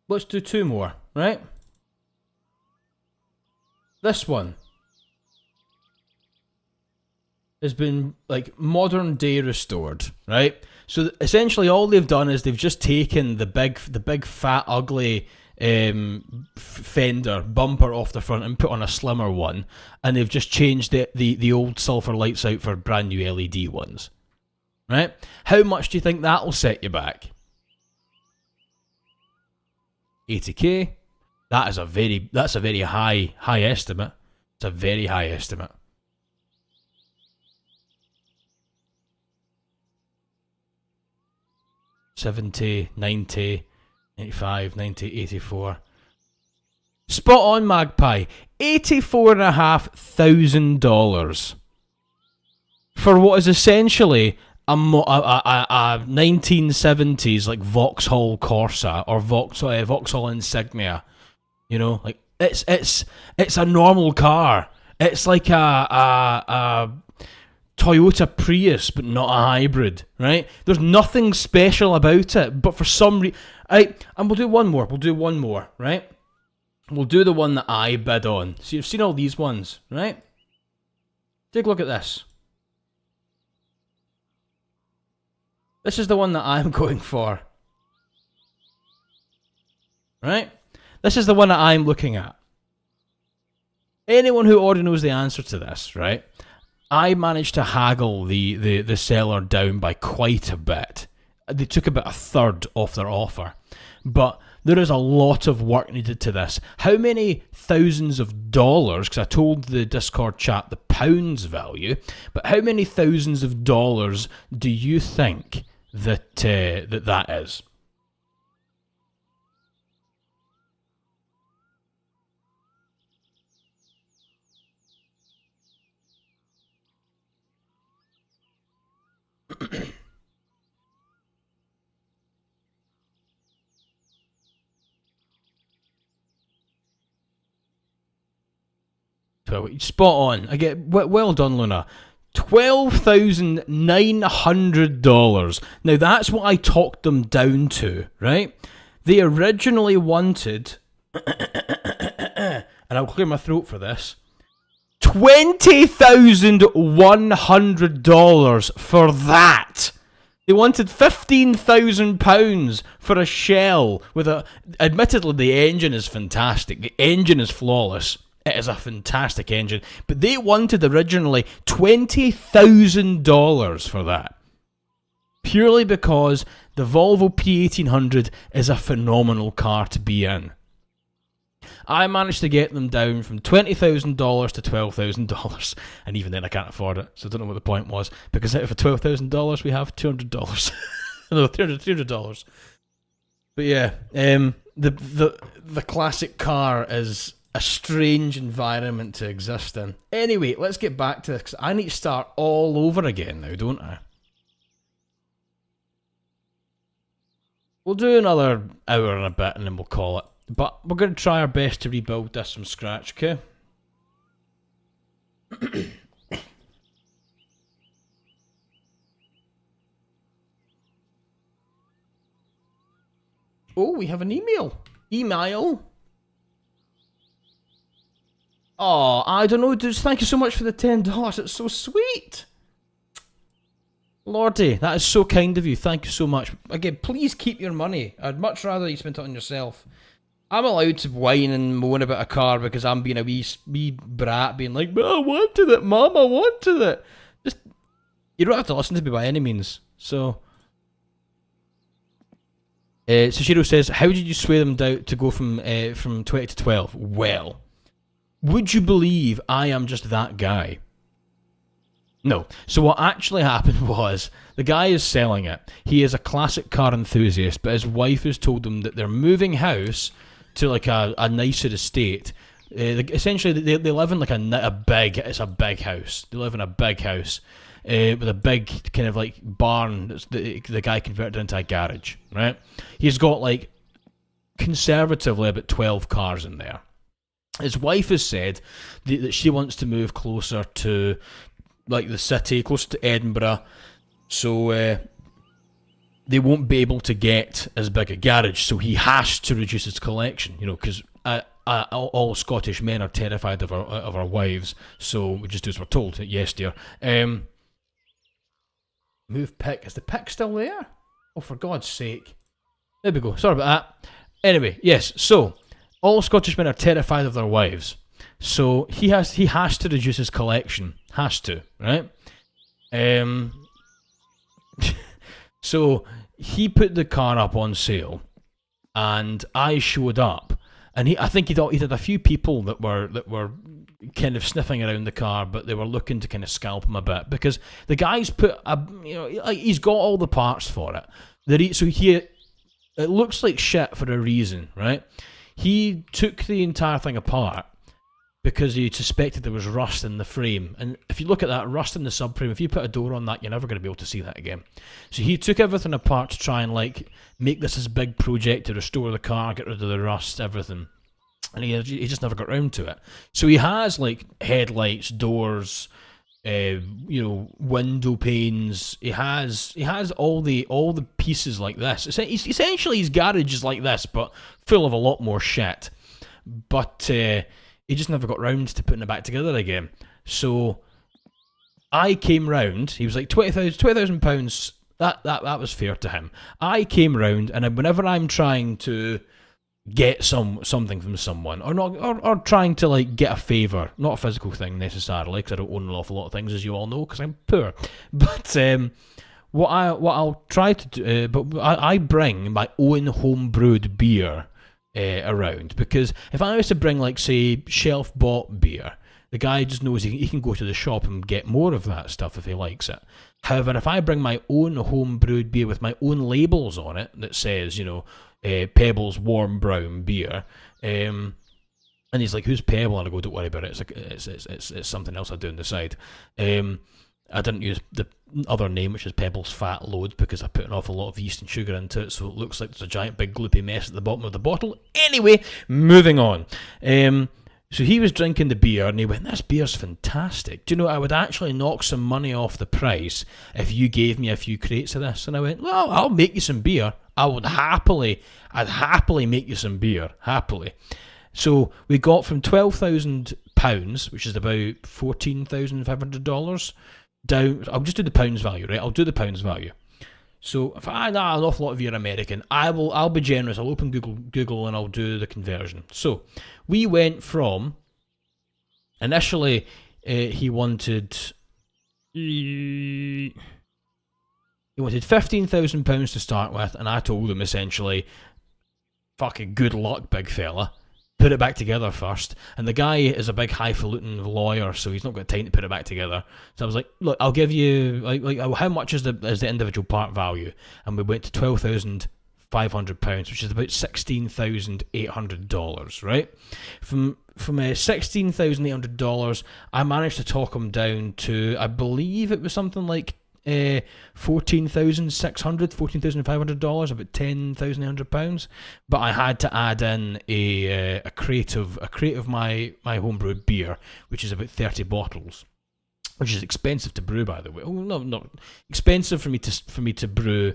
let's do two more, right? This one has been like modern day restored, right? So essentially all they've done is they've just taken the big fat ugly fender bumper off the front and put on a slimmer one, and they've just changed the old sulfur lights out for brand new LED ones, right? How much do you think that'll set you back? $80K. That's a very high estimate. It's a very high estimate. $70, $90, $85, $90, $84. Spot on, Magpie. $84,500 for what is essentially a 1970s like Vauxhall Corsa or Vauxhall Insignia. You know, like it's a normal car. It's like a Toyota Prius, but not a hybrid, right? There's nothing special about it, but for some reason, and we'll do one more. Right? We'll do the one that I bid on. So you've seen all these ones, right? Take a look at this. This is the one that I'm going for. Right? This is the one that I'm looking at. Anyone who already knows the answer to this, right? I managed to haggle the seller down by quite a bit. They took about a third off their offer. But there is a lot of work needed to this. How many thousands of dollars, because I told the Discord chat the pounds value, but how many thousands of dollars do you think that is? Spot on. I get well done, Luna. $12,900. Now that's what I talked them down to, right? They originally wanted and I'll clear my throat for this, $20,100 for that. They wanted £15,000 for a shell with a... Admittedly, the engine is fantastic. The engine is flawless. It is a fantastic engine. But they wanted originally $20,000 for that. Purely because the Volvo P1800 is a phenomenal car to be in. I managed to get them down from $20,000 to $12,000, and even then I can't afford it, so I don't know what the point was, because out of $12,000 we have $200. No, $300. But yeah, the classic car is a strange environment to exist in. Anyway, let's get back to this, 'cause I need to start all over again now, don't I? We'll do another hour and a bit and then we'll call it. But we're going to try our best to rebuild this from scratch, okay? Oh, we have an email. Email? Oh, I don't know, dudes. Thank you so much for the $10. It's so sweet. Lordy, that is so kind of you. Thank you so much. Again, please keep your money. I'd much rather you spend it on yourself. I'm allowed to whine and moan about a car because I'm being a wee brat, being like, I wanted it, Mum, I wanted it. Just, you don't have to listen to me by any means. So, Sashiro says, how did you sway them down to go from 20 to 12? Well, would you believe I am just that guy? No. So what actually happened was, the guy is selling it. He is a classic car enthusiast, but his wife has told him that they're moving house to like a nicer estate. Essentially, they live in like it's a big house. They live in a big house with a big kind of like barn that's the guy converted into a garage, right? He's got like conservatively about 12 cars in there. His wife has said that she wants to move closer to like the city, closer to Edinburgh, so they won't be able to get as big a garage, so he has to reduce his collection, you know, because all Scottish men are terrified of our wives, so we just do as we're told. Yes, dear. Move pick. Is the pick still there? Oh, for God's sake. There we go. Sorry about that. Anyway, yes, so all Scottish men are terrified of their wives, so he has to reduce his collection. Has to, right? So he put the car up on sale, and I showed up, and I think he had a few people that were kind of sniffing around the car, but they were looking to kind of scalp him a bit because the guy's put he's got all the parts for it. It looks like shit for a reason, right? He took the entire thing apart because he suspected there was rust in the frame. And if you look at that, rust in the subframe, if you put a door on that, you're never going to be able to see that again. So he took everything apart to try and like make this big project to restore the car, get rid of the rust, everything. And he just never got around to it. So he has like headlights, doors, window panes. He has all the pieces like this. Essentially his garage is like this, but full of a lot more shit. But he just never got round to putting it back together again. So I came round. He was like £20,000. That was fair to him. I came round, and whenever I'm trying to get something from someone, or trying to like get a favour, not a physical thing necessarily, because I don't own an awful lot of things, as you all know, because I'm poor. But what I'll try to do, but I bring my own home-brewed beer around, because if I was to bring like say shelf bought beer, the guy just knows he can go to the shop and get more of that stuff if he likes it. However, if I bring my own home brewed beer with my own labels on it that says, Pebbles warm brown beer, and he's like, who's Pebble? And I go, don't worry about it, it's something else I do on the side. I didn't use the other name, which is Pebbles Fat Load, because I put an awful lot of yeast and sugar into it, so it looks like there's a giant big gloopy mess at the bottom of the bottle. Anyway, moving on. So he was drinking the beer, and he went, this beer's fantastic. Do you know, I would actually knock some money off the price if you gave me a few crates of this. And I went, well, I'll make you some beer. I'd happily make you some beer, happily. So we got from £12,000, which is about $14,500, down. I'll just do the pounds value, right? I'll do the pounds value. So if I know an awful lot of you are American, I'll be generous. I'll open Google and I'll do the conversion. So we went from initially he wanted £15,000 to start with, and I told him essentially, fucking good luck, big fella. Put it back together first. And the guy is a big highfalutin lawyer, so he's not got time to put it back together. So I was like, look, I'll give you like how much is the individual part value? And we went to £12,500, which is about $16,800, right? From $16,800, I managed to talk him down to, I believe it was something like $14,500, about £10,800. But I had to add in a crate of my homebrewed beer, which is about 30 bottles, which is expensive to brew, by the way. Oh, no, not expensive for me to brew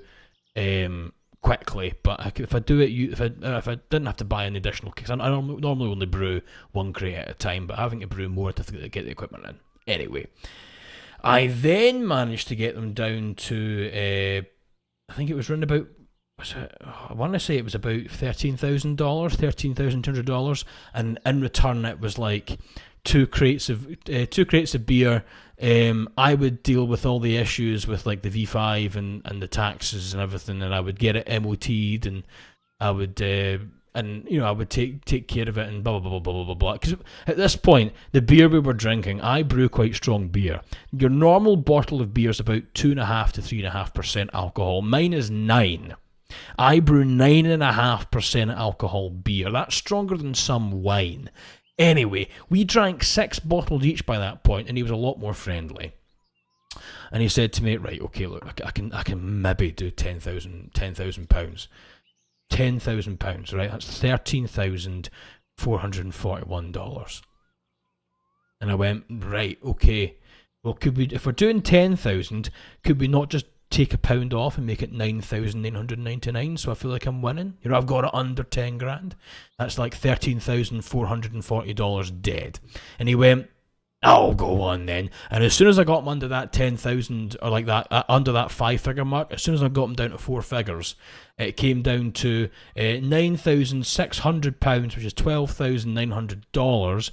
quickly. But if I do it, if I didn't have to buy an additional, because I normally only brew one crate at a time, but having to brew more to get the equipment in. Anyway, I then managed to get them down to, I think it was around about, I want to say it was about $13,200, and in return it was like two crates of beer. I would deal with all the issues with like the V5 and the taxes and everything, and I would get it MOT'd, and I would I would take care of it and blah blah blah blah blah blah. Because at this point, the beer we were drinking, I brew quite strong beer. Your normal bottle of beer is about 2.5 to 3.5% alcohol. Mine is 9. I brew 9.5% alcohol beer. That's stronger than some wine. Anyway, we drank 6 bottles each by that point, and he was a lot more friendly. And he said to me, right, okay, look, I can maybe do £10,000. £10,000, right? That's $13,441. And I went, right, okay. Well, could we, if we're doing 10,000, could we not just take a pound off and make it 9,999? So I feel like I'm winning. I've got it under 10 grand. That's like $13,440 dead. And he went, I'll go on then. And as soon as I got him under that 10,000, or like that, under that 5-figure mark, as soon as I got him down to 4 figures, it came down to £9,600, which is $12,900,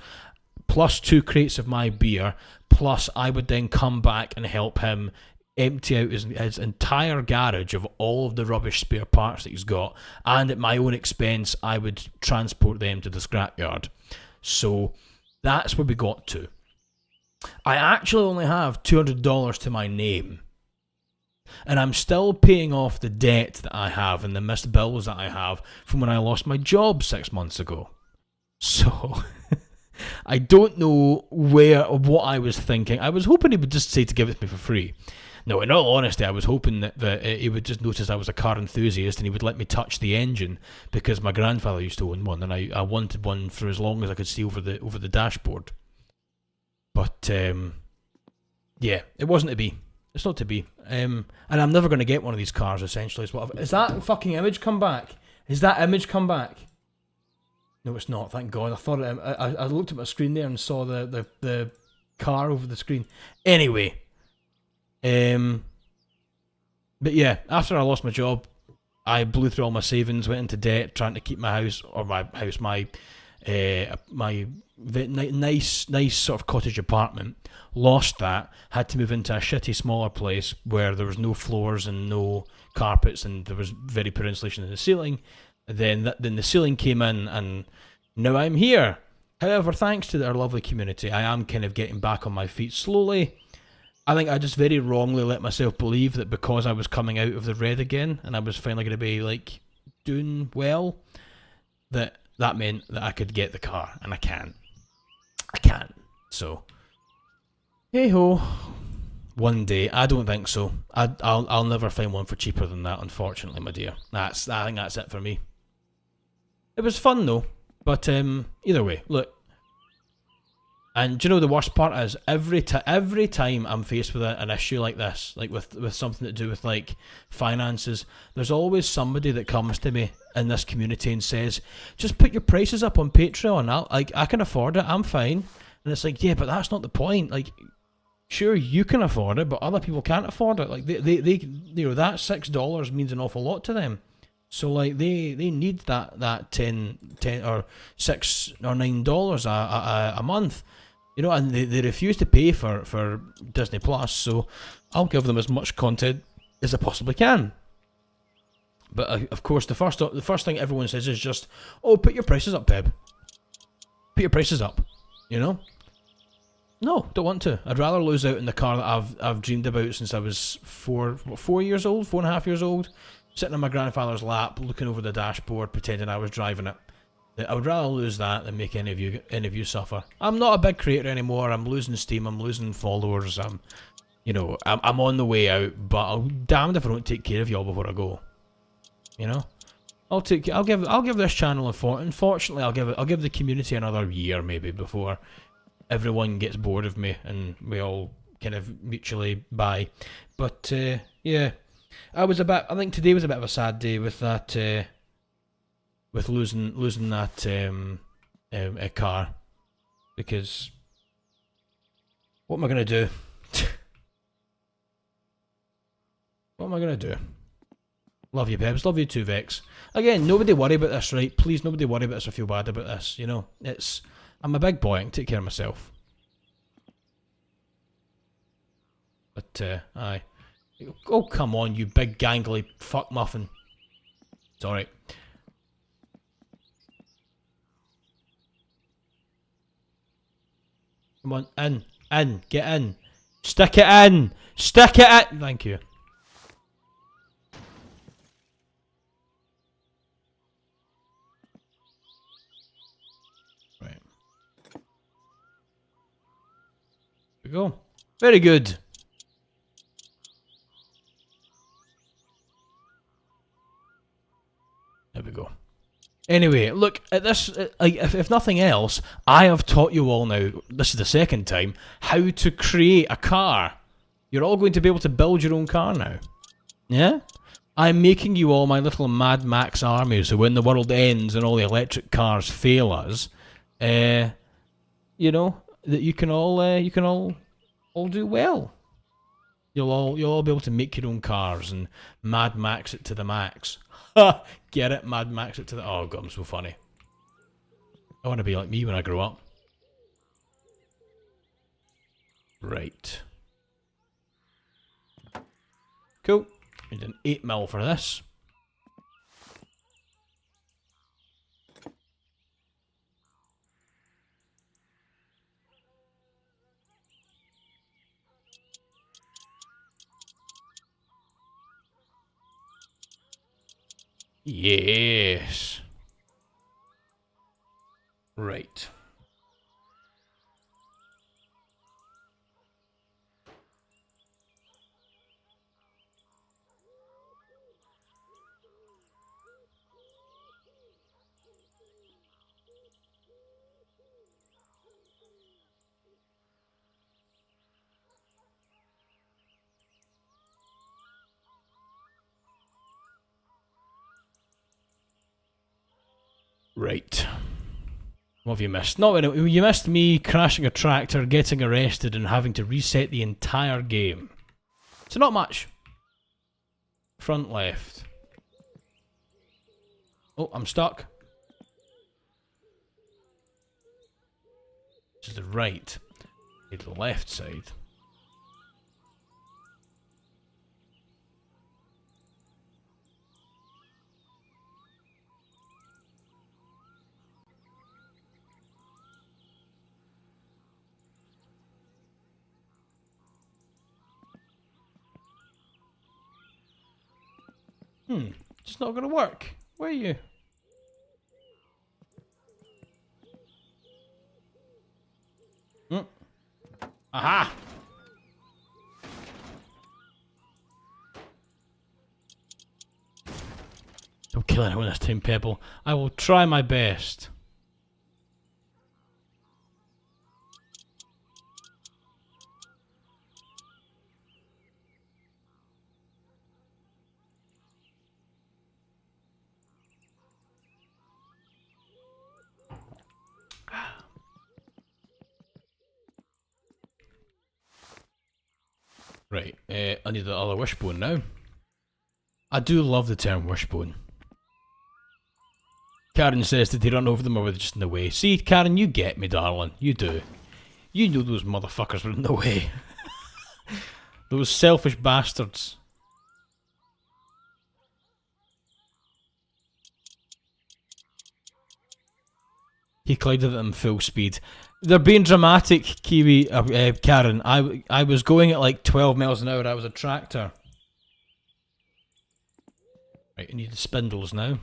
plus 2 crates of my beer, plus I would then come back and help him empty out his entire garage of all of the rubbish spare parts that he's got, and at my own expense, I would transport them to the scrapyard. So that's where we got to. I actually only have $200 to my name, and I'm still paying off the debt that I have and the missed bills that I have from when I lost my job 6 months ago. So I don't know what I was thinking. I was hoping he would just say to give it to me for free. No, in all honesty, I was hoping that he would just notice I was a car enthusiast and he would let me touch the engine, because my grandfather used to own one, and I wanted one for as long as I could see over the dashboard. But yeah, it wasn't to be. It's not to be. And I'm never going to get one of these cars, essentially. Is that fucking image come back? Is that image come back? No, it's not. Thank God. I thought I looked at my screen there and saw the car over the screen. Anyway, but yeah, after I lost my job, I blew through all my savings, went into debt, trying to keep my nice sort of cottage apartment. Lost that, had to move into a shitty smaller place where there was no floors and no carpets, and there was very poor insulation in the ceiling. Then the ceiling came in, and now I'm here. However, thanks to our lovely community, I am kind of getting back on my feet slowly. I think I just very wrongly let myself believe that because I was coming out of the red again and I was finally going to be like doing well, that meant that I could get the car, and I can't. So, hey ho. One day, I don't think so. I'll never find one for cheaper than that, unfortunately, my dear. I think that's it for me. It was fun though, but either way, look. And do you know the worst part is every time I'm faced with an issue like this, like with something to do with like finances, there's always somebody that comes to me in this community and says, "Just put your prices up on Patreon. I can afford it. I'm fine." And it's like, yeah, but that's not the point. Like, sure, you can afford it, but other people can't afford it. Like they you know, that $6 means an awful lot to them. So like they need that 10 or $6 or $9 a month. You know, and they refuse to pay for Disney Plus, so I'll give them as much content as I possibly can. But of course, the first thing everyone says is just, "Oh, put your prices up, Peb. Put your prices up." You know? No, don't want to. I'd rather lose out in the car that I've dreamed about since I was 4 years old, 4.5 years old, sitting on my grandfather's lap, looking over the dashboard, pretending I was driving it. I would rather lose that than make any of you suffer. I'm not a big creator anymore. I'm losing steam. I'm losing followers. I'm on the way out. But I'll damned if I don't take care of y'all before I go. You know, I'll give this channel unfortunately I'll give the community another year maybe before everyone gets bored of me and we all kind of mutually bye. But yeah, I think today was a bit of a sad day with that. With losing that a car, because what am I gonna do? What am I gonna do? Love you, Pebs. Love you too, Vex. Again, nobody worry about this, right? Please, nobody worry about this or feel bad about this. You know, I'm a big boy. I can take care of myself. But aye. Oh come on, you big gangly fuck muffin. It's alright. Come on, get in. Stick it in! Stick it in! Thank you. Right. There we go. Very good. There we go. Anyway, look, at this, like, if nothing else, I have taught you all now, this is the second time, how to create a car. You're all going to be able to build your own car now. Yeah? I'm making you all my little Mad Max army, so when the world ends and all the electric cars fail us, you know, that you can all do well. You'll all be able to make your own cars and Mad Max it to the max. Ha! Get it? Mad Max it to the... Oh god, I'm so funny. I want to be like me when I grow up. Right. Cool. Need an 8mm for this. Yes. Right. Right. What have you missed? You missed me crashing a tractor, getting arrested, and having to reset the entire game. So not much. Front left. Oh, I'm stuck. This is the right. The left side. It's not gonna work. Where are you? Aha! Don't kill anyone this time, Pebble. I will try my best. Right, I need the other wishbone now. I do love the term wishbone. Karen says, did they run over them or were they just in the way? See, Karen, you get me, darling. You do. You know those motherfuckers were in the way. Those selfish bastards. He collided at them full speed. They're being dramatic, Kiwi, Karen. I was going at like 12 miles an hour. I was a tractor. Right, I need the spindles now.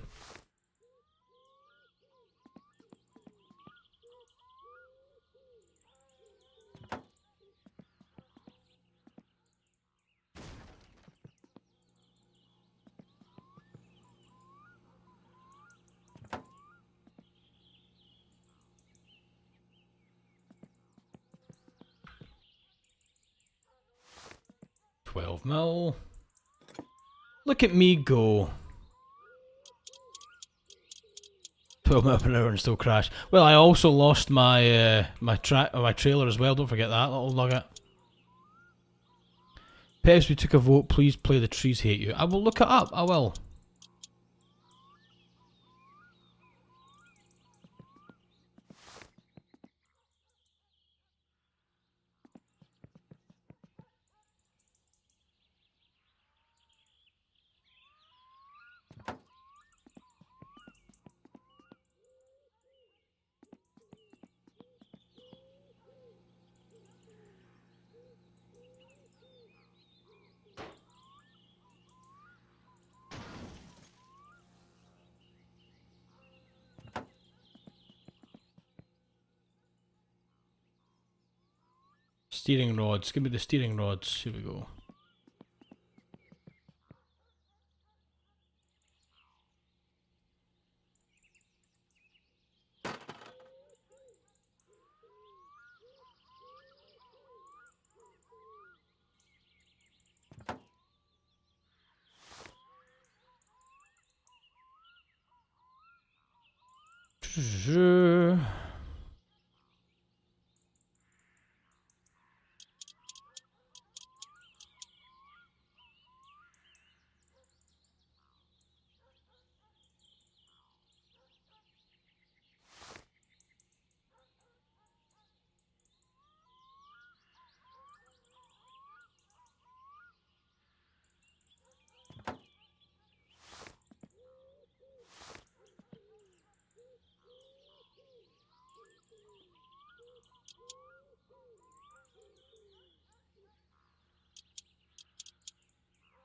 $12 mil. Look at me go. 12 miles per hour and still crash. Well, I also lost my my trailer as well. Don't forget that little nugget. Pez, we took a vote. Please play The Trees Hate You. I will look it up. I will. Steering rods. Give me the steering rods. Here we go.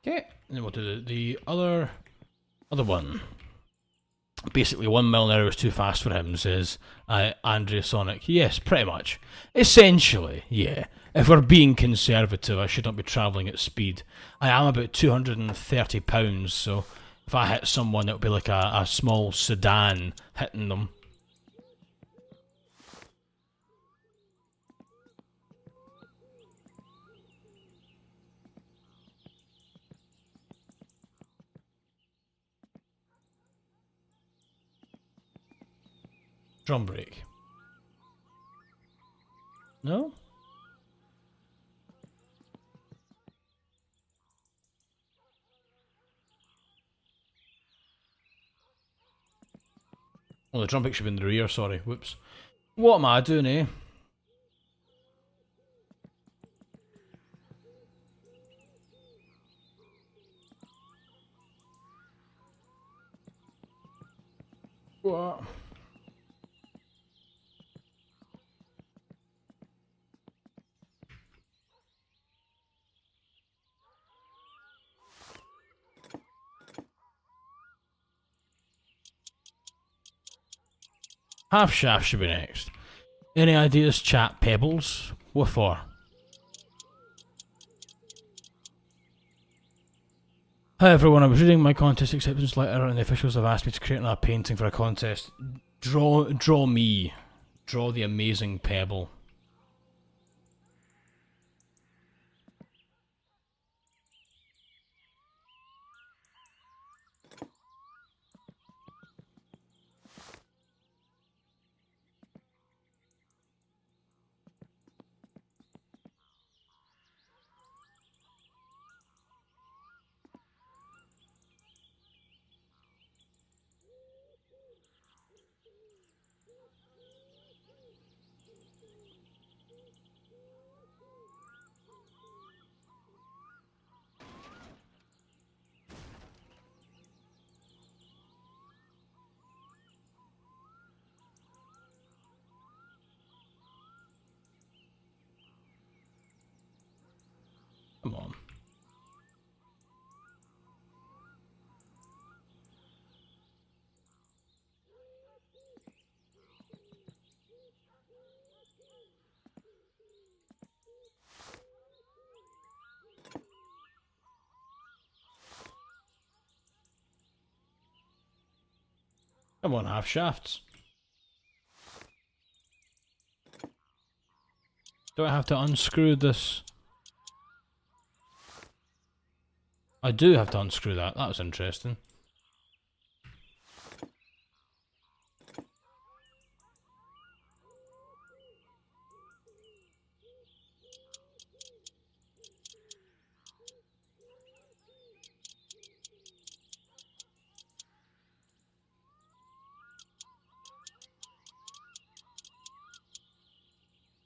Okay, and then we'll do the other one. Basically, 1 mile an hour is too fast for him, says Andrea Sonic. Yes, pretty much. Essentially, yeah. If we're being conservative, I should not be travelling at speed. I am about 230 pounds, so if I hit someone, it would be like a small sedan hitting them. Drum brake. No? Oh, the drum brake should be in the rear, sorry. Whoops. What am I doing, eh? What? Half shaft should be next. Any ideas, chat? Pebbles? What for? Hi everyone, I was reading my contest acceptance letter and the officials have asked me to create another painting for a contest. Draw me. Draw the amazing pebble. Come on. Come on, half shafts. Do I have to unscrew this? I do have to unscrew that. That was interesting.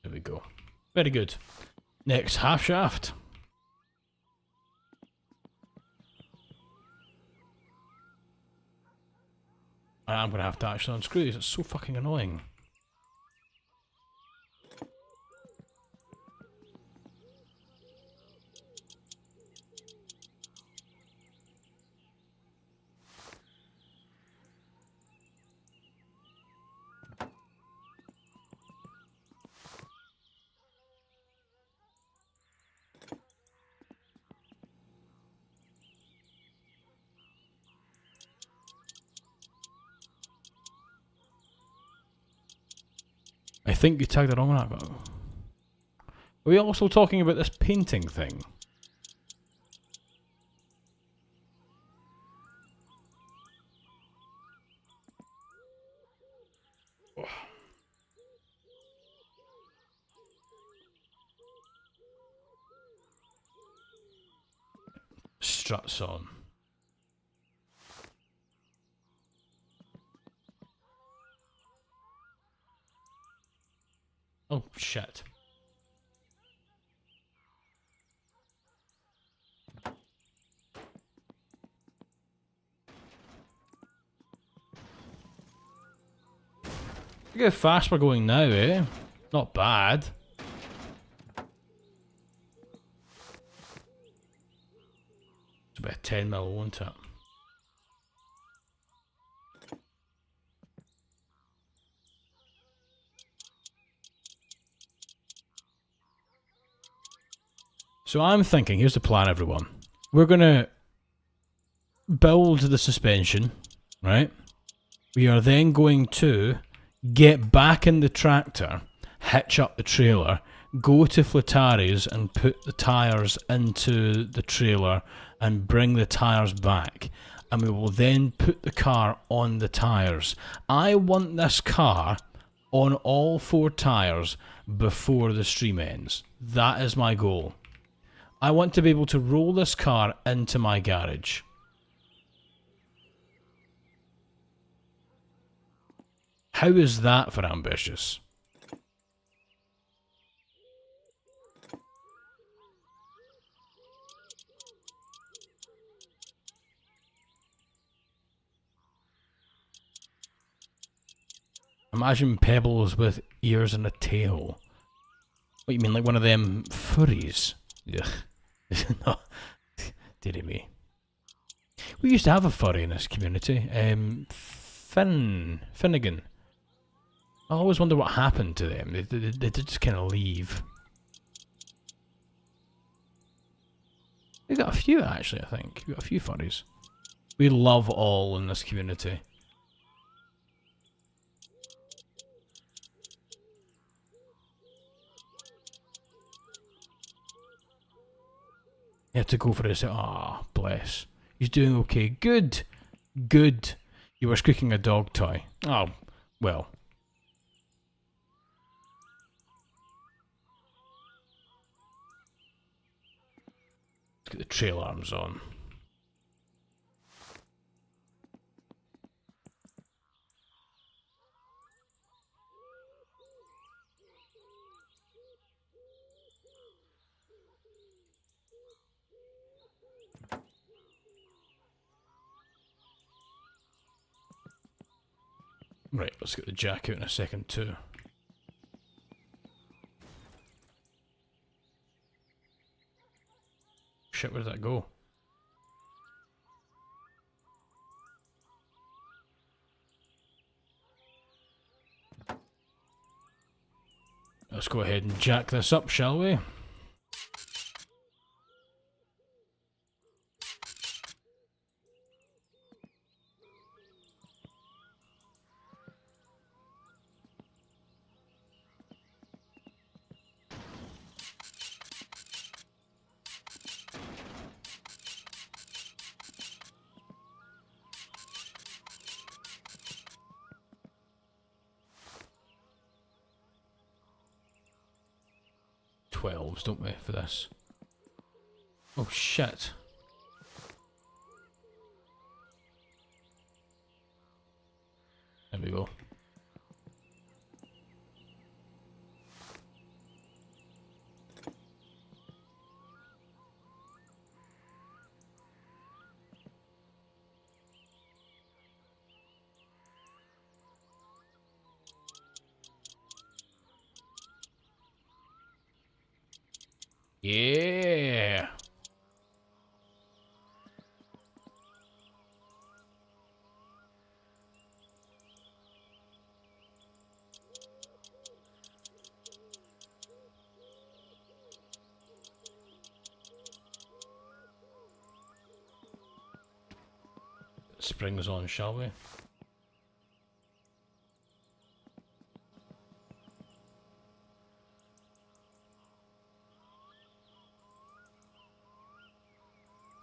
There we go. Very good. Next, half shaft. I'm going to have to actually unscrew these. It's so fucking annoying. I think you tagged the wrong one. Are we also talking about this painting thing? Struts on. Oh, shit. Look how fast we're going now, eh? Not bad. It's about 10 mil, won't it? So I'm thinking, here's the plan, everyone. We're going to build the suspension, right? We are then going to get back in the tractor, hitch up the trailer, go to Flatari's and put the tyres into the trailer and bring the tyres back. And we will then put the car on the tyres. I want this car on all 4 tyres before the stream ends. That is my goal. I want to be able to roll this car into my garage. How is that for ambitious? Imagine Pebbles with ears and a tail. What, you mean like one of them furries? Ugh. No. Dearie me. We used to have a furry in this community. Finnegan. I always wonder what happened to them. They did just kind of leave. We got a few actually, I think. We got a few furries. We love all in this community. You have to go for this. Ah, bless. He's doing okay. Good. Good. You were squeaking a dog toy. Oh, well. Let's get the trail arms on. Right, let's get the jack out in a second too. shit, where did that go? Let's go ahead and jack this up, shall we? $12s, don't we, for this? Oh shit. There we go. Yeah. Springs on, shall we?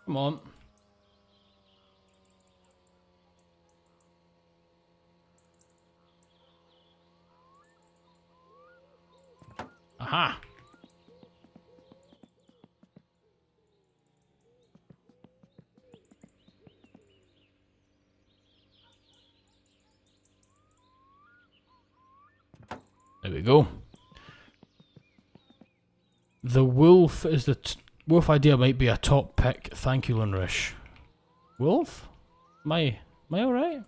Come on. Aha! There we go. The wolf is the wolf idea might be a top pick. Thank you, Lunrish. Wolf? Am I alright?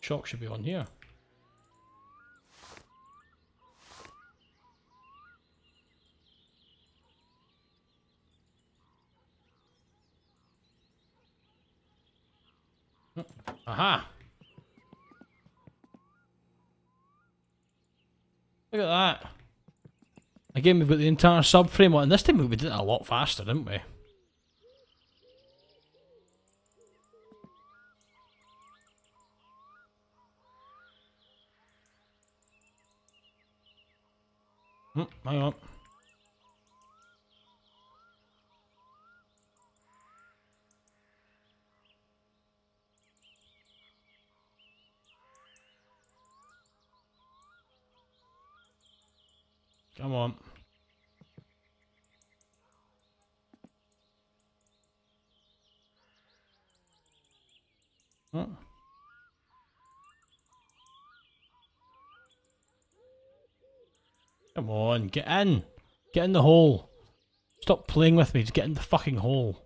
Shock should be on here. Aha! Look at that. Again, we've got the entire subframe on. And this time we did it a lot faster, didn't we? Hang on. Come on. Oh. Come on, get in! Get in the hole! Stop playing with me, just get in the fucking hole.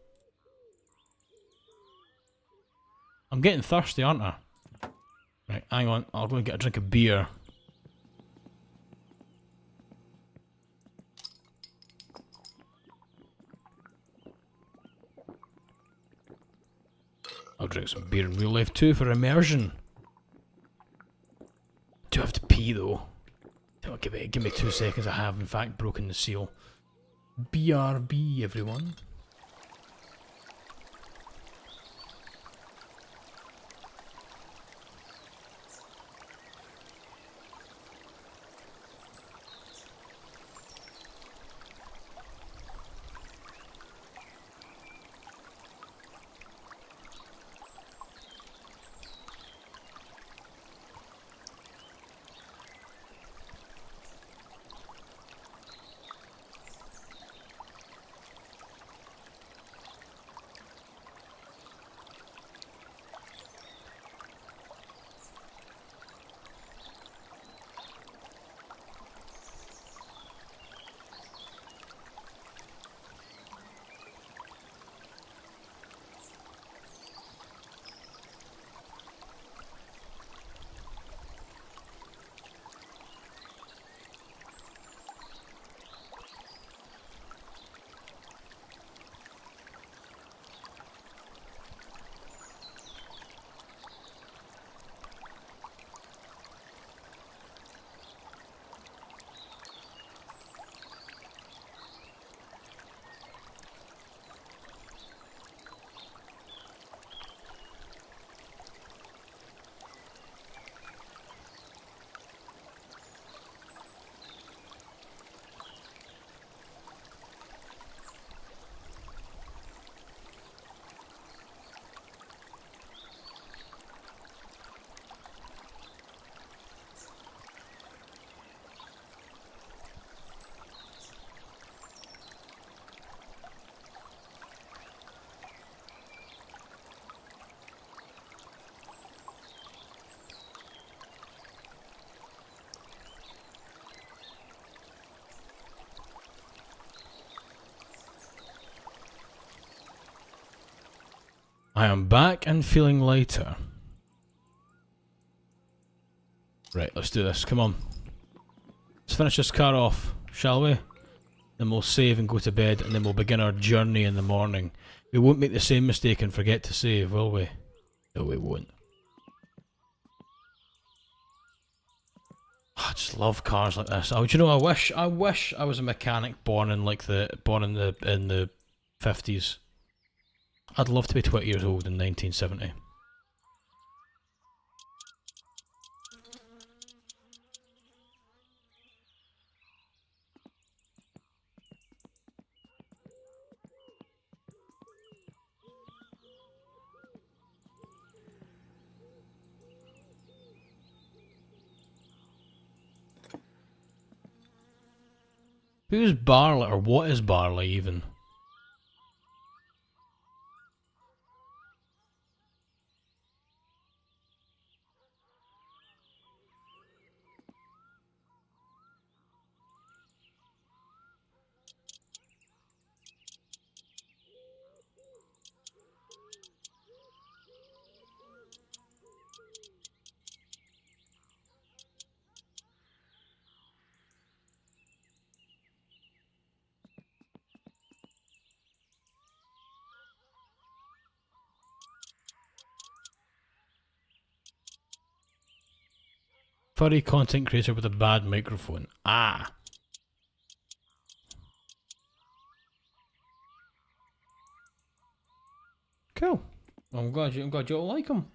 I'm getting thirsty, aren't I? Right, hang on, I'll go and get a drink of beer. I'll drink some beer in real life too for immersion. Do have to pee though. Give me 2 seconds, I have in fact broken the seal. BRB everyone. I am back and feeling lighter. Right, let's do this. Come on. Let's finish this car off, shall we? Then we'll save and go to bed, and then we'll begin our journey in the morning. We won't make the same mistake and forget to save, will we? No, we won't. I just love cars like this. Oh, do you know? I wish I was a mechanic born in the 50s. I'd love to be 20 years old in 1970. Who's Barley, or what is Barley even? Furry content creator with a bad microphone. Ah. Cool. I'm glad you all like them.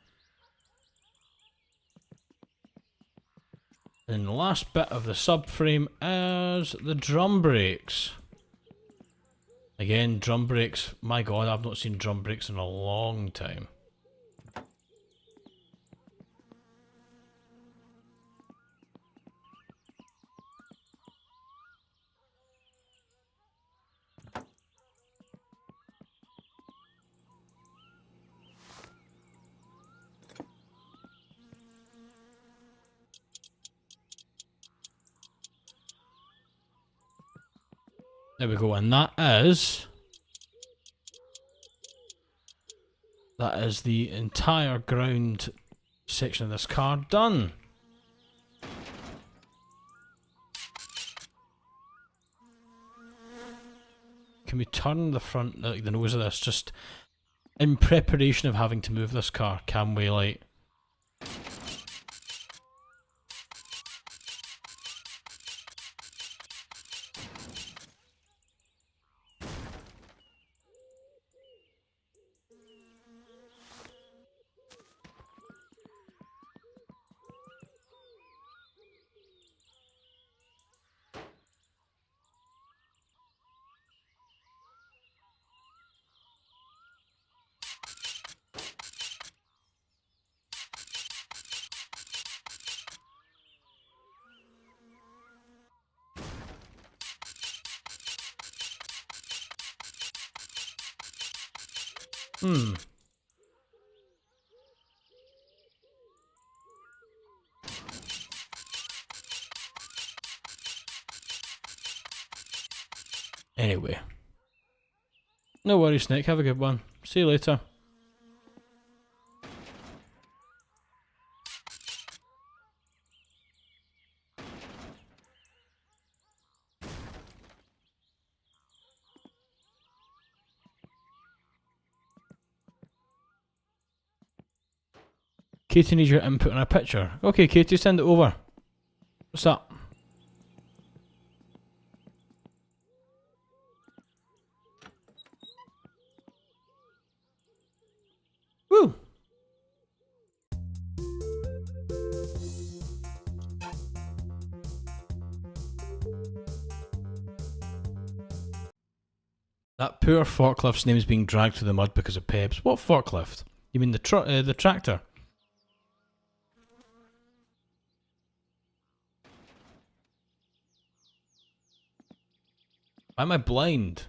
And the last bit of the subframe is the drum brakes. Again, drum brakes. My god, I've not seen drum brakes in a long time. There we go, and that is the entire ground section of this car done. Can we turn the front, like the nose of this, just in preparation of having to move this car? Can we, like? Anyway. No worries, Snake. Have a good one. See you later. Katie needs your input on a picture. Okay, Katie, send it over. What's up? Woo! That poor forklift's name is being dragged through the mud because of Pebs. What forklift? You mean the tractor? Why am I blind?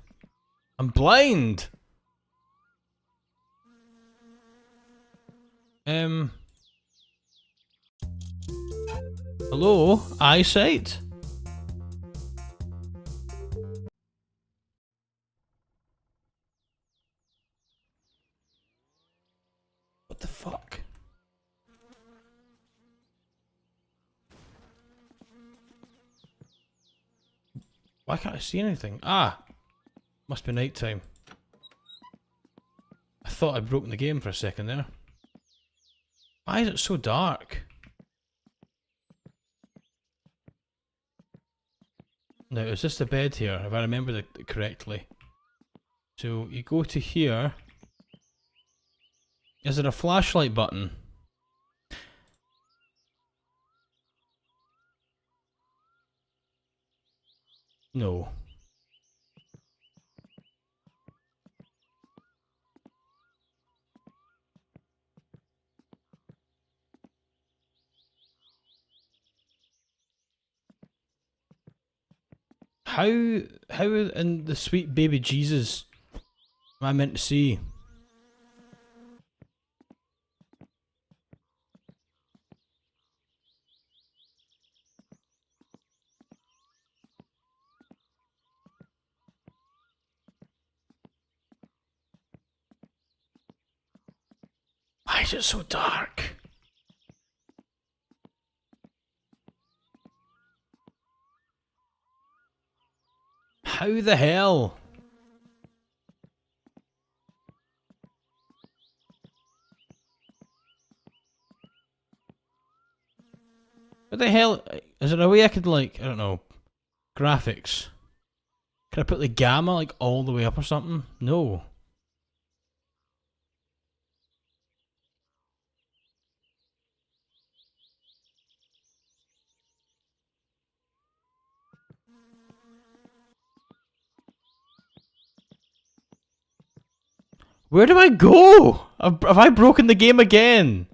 I'm blind! Hello? Eyesight? fuck? Why can't I see anything? Ah! Must be night time. I thought I'd broken the game for a second there. Why is it so dark? Now, is this the bed here, if I remember it correctly? So, you go to here. Is there a flashlight button? No. How in the sweet baby Jesus am I meant to see? Why is it so dark? How the hell? What the hell? Is there a way I could, like, I don't know, graphics? Can I put the gamma, like, all the way up or something? No. Where do I go? Have I broken the game again?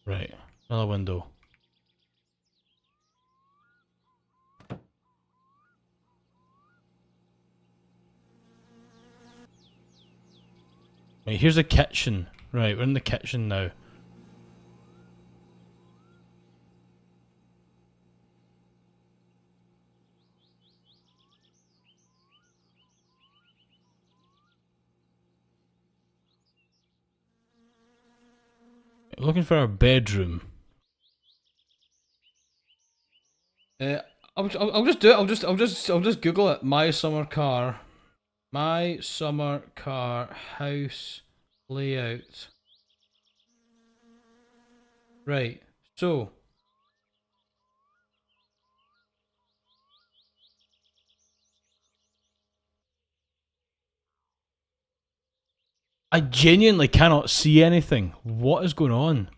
Right, another window. Right, here's the kitchen. Right, we're in the kitchen now. Looking for our bedroom. I'll just do it. I'll just Google it. My summer car house layout. Right. So I genuinely cannot see anything. What is going on?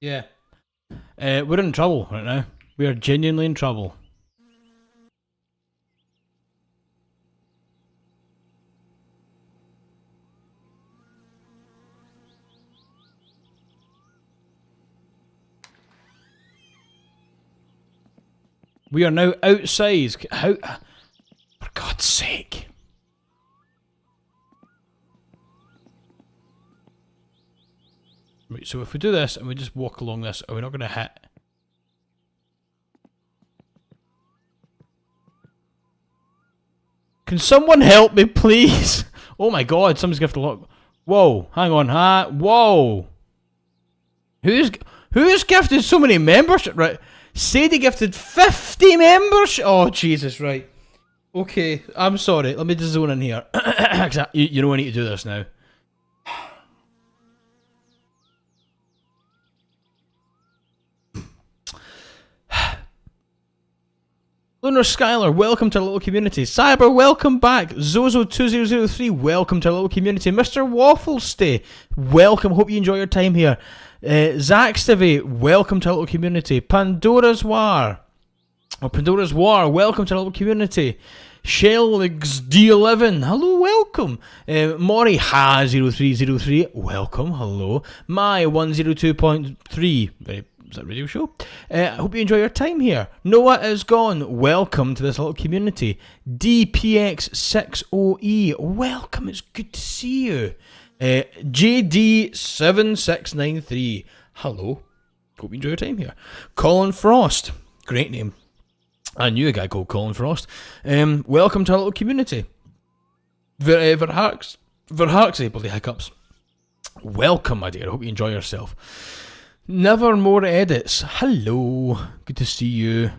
Yeah. We're in trouble right now. We are genuinely in trouble. We are now outside. How? For God's sake. Right, so if we do this and we just walk along this, are we not going to hit? Can someone help me, please? Oh my God, someone's gifted a lot. Whoa, hang on, whoa. Who's gifted so many memberships? Right, Sadie gifted 50 members. Oh Jesus, right. Okay, I'm sorry. Let me just zone in here. You know I need to do this now. Lunar Skylar, welcome to our little community. Cyber, welcome back. Zozo2003, welcome to our little community. Mr. Wafflestay, welcome. Hope you enjoy your time here. Zach Stivey, welcome to our little community. Pandora's War, welcome to our little community. Shellix D11, hello, welcome. Maury Ha 0303, welcome, hello. My 102.3, is that a radio show? I hope you enjoy your time here. Noah is gone, welcome to this little community. DPX60E, welcome, it's good to see you. JD7693, hello, hope you enjoy your time here. Colin Frost, great name. I knew a guy called Colin Frost. Welcome to our little community. Verharksy, bloody hiccups. Welcome, my dear. I hope you enjoy yourself. Never More Edits. Hello. Good to see you.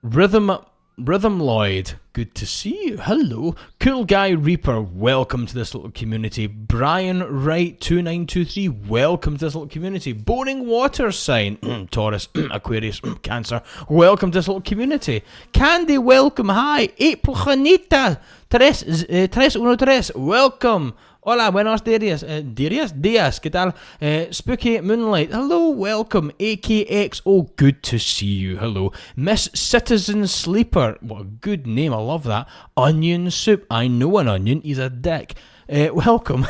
Rhythm Lloyd. Good to see you. Hello. Cool Guy Reaper. Welcome to this little community. Brian Wright 2923. Welcome to this little community. Boring Water Sign. Taurus. Aquarius. Cancer. Welcome to this little community. Candy. Welcome. Hi. April Janita. Tres uno tres. Welcome. Hola, buenos días. Días, ¿qué tal? Spooky Moonlight, hello, welcome. AKXO, good to see you, hello. Miss Citizen Sleeper, what a good name, I love that. Onion Soup, I know an onion, he's a dick. Welcome.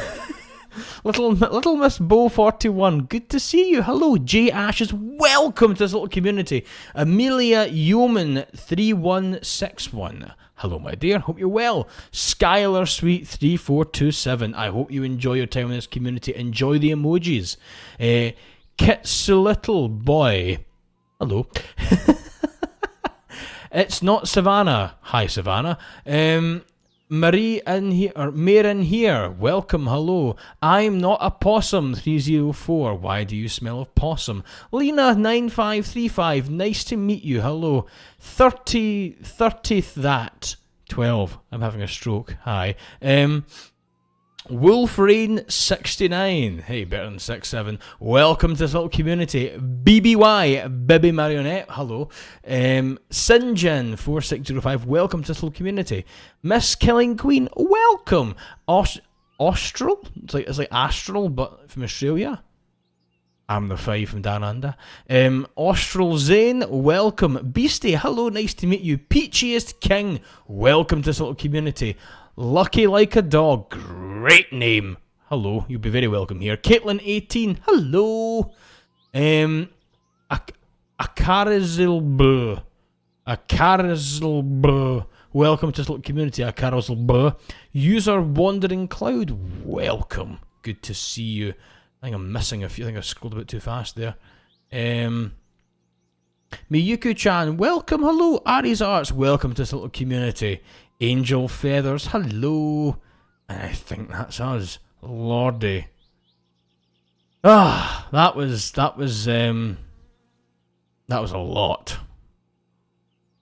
Little Miss Bow 41, good to see you, hello. J Ashes, welcome to this little community. Amelia Yeoman 3161. Hello, my dear. Hope you're well. Skylar Sweet 3427. I hope you enjoy your time in this community. Enjoy the emojis. Little Boy. Hello. It's not Savannah. Hi, Savannah. Marie in here, or Mare in here. Welcome, hello. I'm not a possum 304. Why do you smell of possum? Lena 9535. Nice to meet you. Hello. 30th that 12. I'm having a stroke. Hi. Wolfrain 69. Hey, better than 67. Welcome to this little community. BBY, Baby Marionette. Hello. Sinjin 4605. Welcome to this little community. Miss Killing Queen. Welcome. Austral. It's like Astral, but from Australia. I'm the 5 from Down Under. Austral Zane, welcome. Beastie, hello, nice to meet you. Peachiest King, welcome to this little community. Lucky Like a Dog, great name. Hello, you'll be very welcome here. Caitlin 18, hello. Akarizilb, welcome to this little community. Akarizilb. User Wandering Cloud, welcome. Good to see you. I think I'm missing a few. I think I scrolled a bit too fast there. Miyuku-chan, welcome, hello. Aries Arts, welcome to this little community. Angel Feathers, hello. I think that's us. Lordy. That was a lot.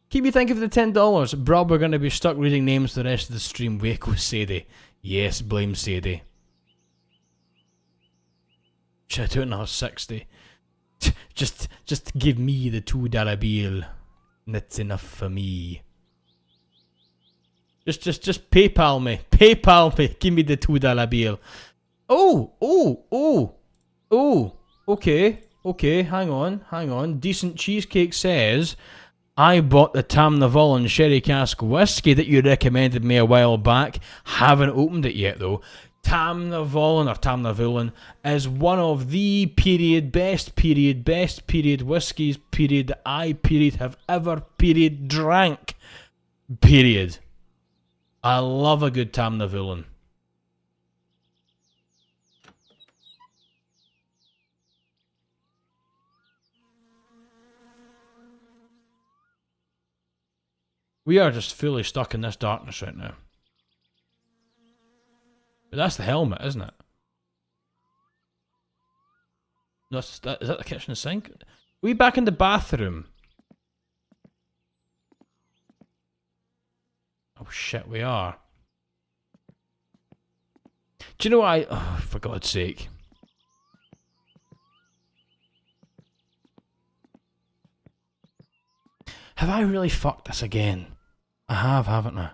Keep you thinking for the $10. Bro, we're going to be stuck reading names for the rest of the stream. Waco Sadie. Yes, blame Sadie. Should I do it now? 60. Just give me the $2 bill. That's enough for me. Just PayPal me. PayPal me. Give me the $2 bill. Oh. Okay. Hang on. Decent Cheesecake says, I bought the Tamnavolan Sherry Cask Whiskey that you recommended me a while back. Haven't opened it yet though. Tamnavolan is one of the best whiskies that I have ever drank. I love a good Tamnavolan. We are just fully stuck in this darkness right now. But that's the helmet, isn't it? No, is that the kitchen sink? Are we back in the bathroom? Oh shit, we are. Do you know what oh, for God's sake. Have I really fucked this again? I have, haven't I?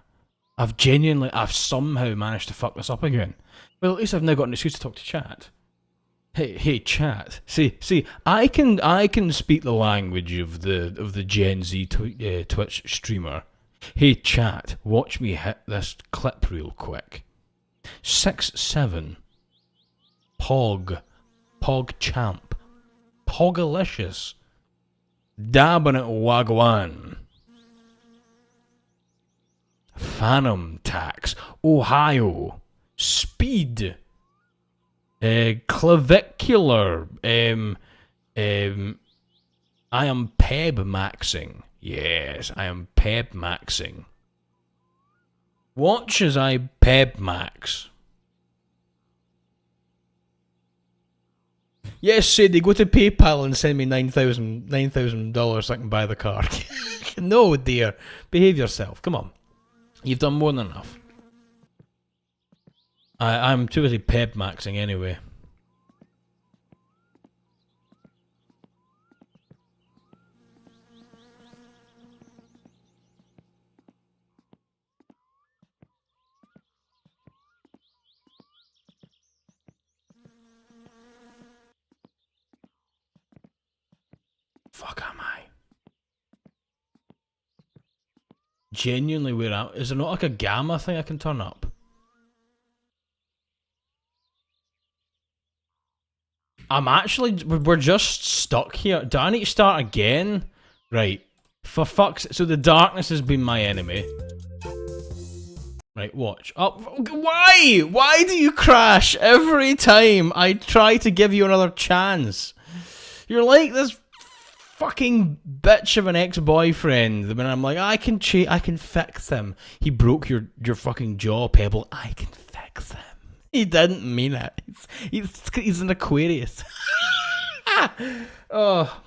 I've somehow managed to fuck this up again. Well, at least I've now got an excuse to talk to chat. Hey, chat. See, I can speak the language of the Gen Z Twitch streamer. Hey, chat, watch me hit this clip real quick. 6'7". Pog champ. Pogalicious. Dabbing at Wagwan. Phantom Tax. Ohio. Speed. Clavicular. I am Peb maxing. Yes, I am Peb maxing. Watch as I Peb max. Yes, Sadie, go to PayPal and send me $9,000 so I can buy the car. No, dear. Behave yourself. Come on. You've done more than enough. I'm too busy Peb maxing anyway. Fuck am I? Genuinely, where am? Is there not like a gamma thing I can turn up? We're just stuck here. Do I need to start again? Right. For fuck's sake. So the darkness has been my enemy. Right, watch. Oh, why? Why do you crash every time I try to give you another chance? You're like this fucking bitch of an ex-boyfriend. When I'm like, I can fix him. He broke your fucking jaw, Pebble. I can fix him. He didn't mean it. He's an Aquarius. Oh.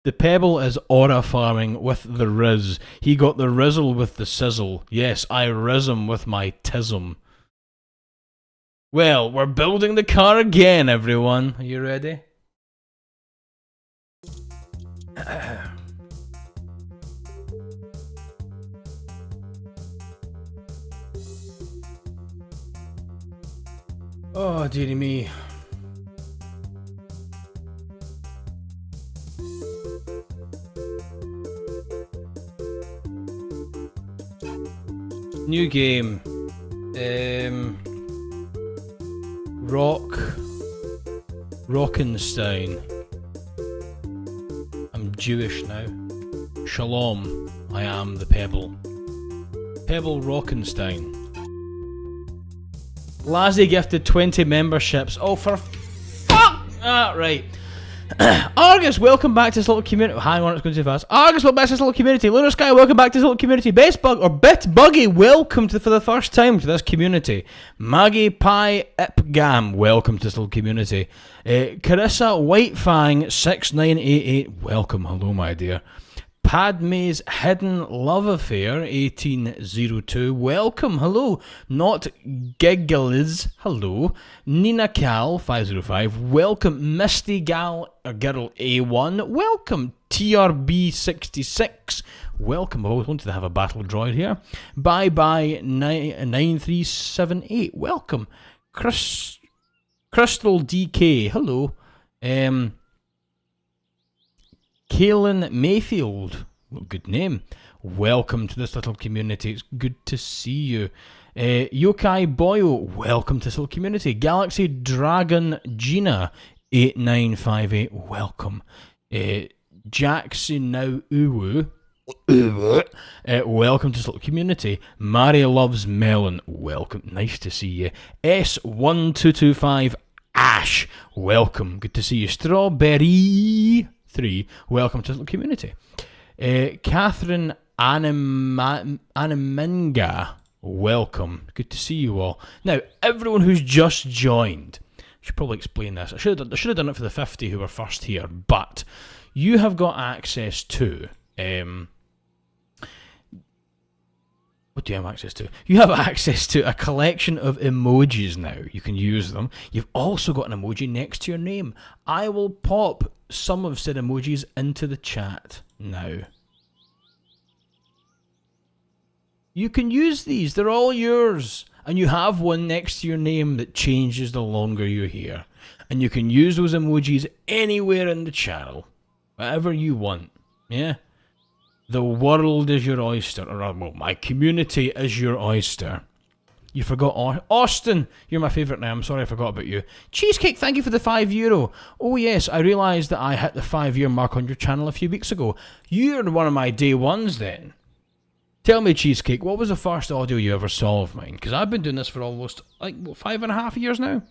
The Pebble is aura farming with the Riz. He got the Rizzle with the sizzle. Yes, I riz him with my tism. Well, we're building the car again, everyone. Are you ready? Oh, dearie me. New game. Rockenstein. I'm Jewish now. Shalom. I am the Pebble. Pebble Rockenstein. Lazzy gifted 20 memberships. Oh, for fuck! Ah, right. Argus, welcome back to this little community. Hang on, it's going too fast. Argus, welcome back to this little community. Lunar Sky, welcome back to this little community. Buggy, welcome for the first time to this community. Maggie Pie Ipgam, welcome to this little community. Carissa Whitefang 6988, welcome. Hello, my dear. Padme's Hidden Love Affair 1802, welcome, hello. Not Giggles, hello. Nina Cal 505, welcome. Misty Gal Girl A1, welcome. TRB 66, welcome. I always wanted to have a battle droid here. Bye 9378, welcome. Crystal DK, hello. Kaylin Mayfield, well, good name. Welcome to this little community. It's good to see you. Yokai Boyo, welcome to this little community. Galaxy Dragon Gina 8958, welcome. Jackson Now Uwu, welcome to this little community. Mary Loves Melon, welcome. Nice to see you. S1225 Ash, welcome. Good to see you. Strawberry 3, welcome to the community. Catherine Animenga, welcome. Good to see you all. Now, everyone who's just joined, I should probably explain this. I should have done it for the 50 who were first here, but you have got access to what do you have access to? You have access to a collection of emojis now. You can use them. You've also got an emoji next to your name. I will pop some of said emojis into the chat now. You can use these. They're all yours. And you have one next to your name that changes the longer you're here. And you can use those emojis anywhere in the channel. Whatever you want. Yeah? The world is your oyster. Or, well, my community is your oyster. You forgot Austin. You're my favourite now. I'm sorry I forgot about you. Cheesecake, thank you for the €5. Oh yes, I realised that I hit the 5-year mark on your channel a few weeks ago. You're one of my day ones then. Tell me, Cheesecake, what was the first audio you ever saw of mine? Because I've been doing this for almost, 5.5 years now?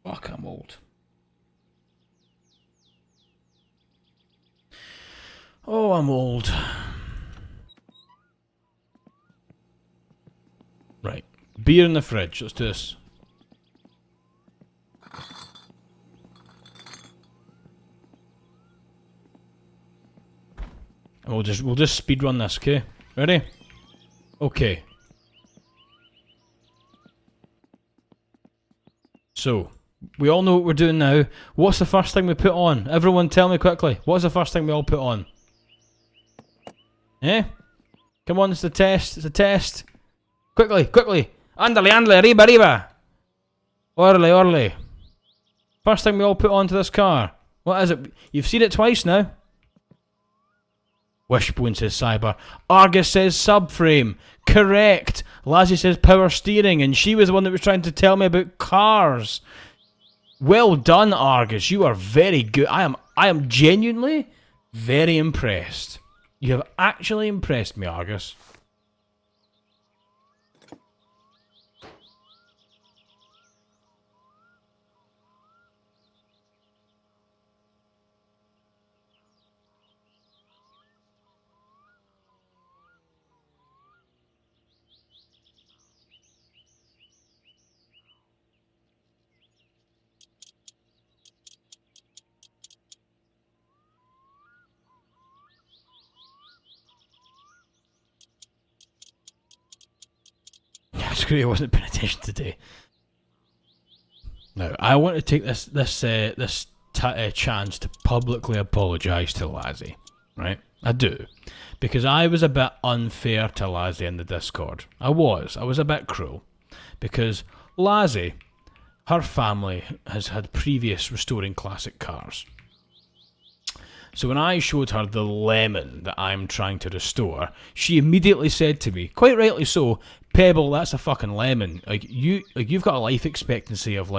Fuck, I'm old. Oh, I'm old. Right. Beer in the fridge. Let's do this. And we'll just speed run this, okay? Ready? Okay. So, we all know what we're doing now. What's the first thing we put on? Everyone tell me quickly. What's the first thing we all put on? Eh? Come on, it's a test. It's a test. Quickly, quickly. Andale, andale, arriba, arriba. Orle, orle. First thing we all put onto this car. What is it? You've seen it twice now. Wishbone says cyber. Argus says subframe. Correct. Lazzie says power steering, and she was the one that was trying to tell me about cars. Well done, Argus. You are very good. I am genuinely very impressed. You have actually impressed me, Argus. Screw you, I wasn't paying attention today. Now, I want to take this chance to publicly apologise to Lazzie, right? I do. Because I was a bit unfair to Lazzie in the Discord. I was a bit cruel. Because Lazzie, her family has had previous restoring classic cars. So when I showed her the lemon that I'm trying to restore, she immediately said to me, quite rightly so, Pebble, that's a fucking lemon. You've got a life expectancy of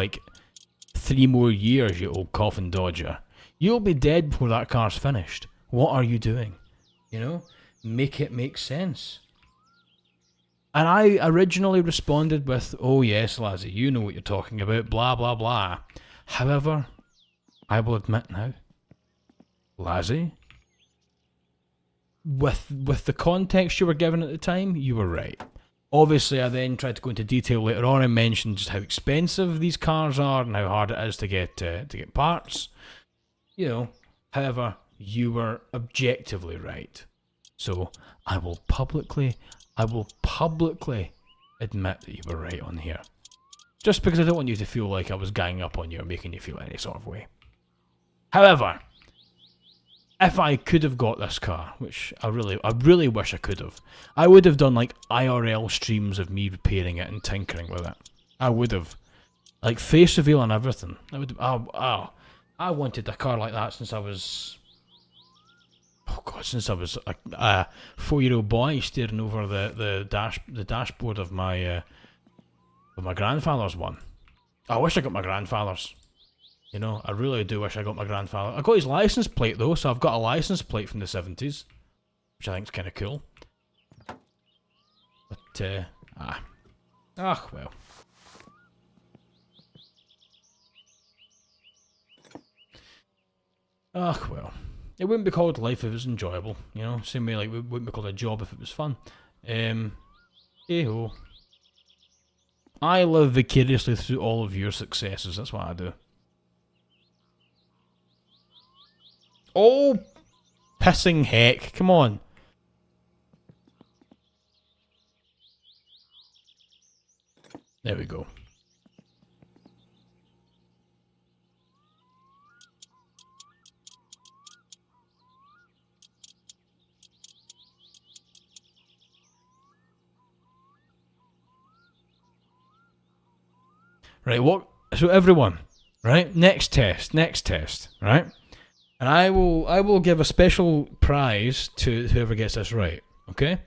3 more years, you old coffin dodger. You'll be dead before that car's finished. What are you doing? You know? Make it make sense. And I originally responded with, oh yes, Lazzie, you know what you're talking about, blah, blah, blah. However, I will admit now, Lazzie, with the context you were given at the time, you were right. Obviously, I then tried to go into detail later on and mention just how expensive these cars are and how hard it is to get parts. You know, however, you were objectively right. So I will publicly admit that you were right on here. Just because I don't want you to feel like I was ganging up on you or making you feel any sort of way. However, if I could have got this car, which I really wish I could have, I would have done IRL streams of me repairing it and tinkering with it. I would have. Face reveal and everything. I would have, I wanted a car like that since I was... Oh god, since I was a 4-year-old boy staring over the dashboard of my grandfather's one. I wish I got my grandfather's. You know, I really do wish I got my grandfather. I got his license plate though, so I've got a license plate from the 70s, which I think is kind of cool. But well. Well. It wouldn't be called life if it was enjoyable, you know. Same way, it wouldn't be called a job if it was fun. Hey-ho. I live vicariously through all of your successes. That's what I do. Oh, pissing heck. Come on. There we go. Right, what? So everyone, right? Next test, right? And I will give a special prize to whoever gets this right. Okay?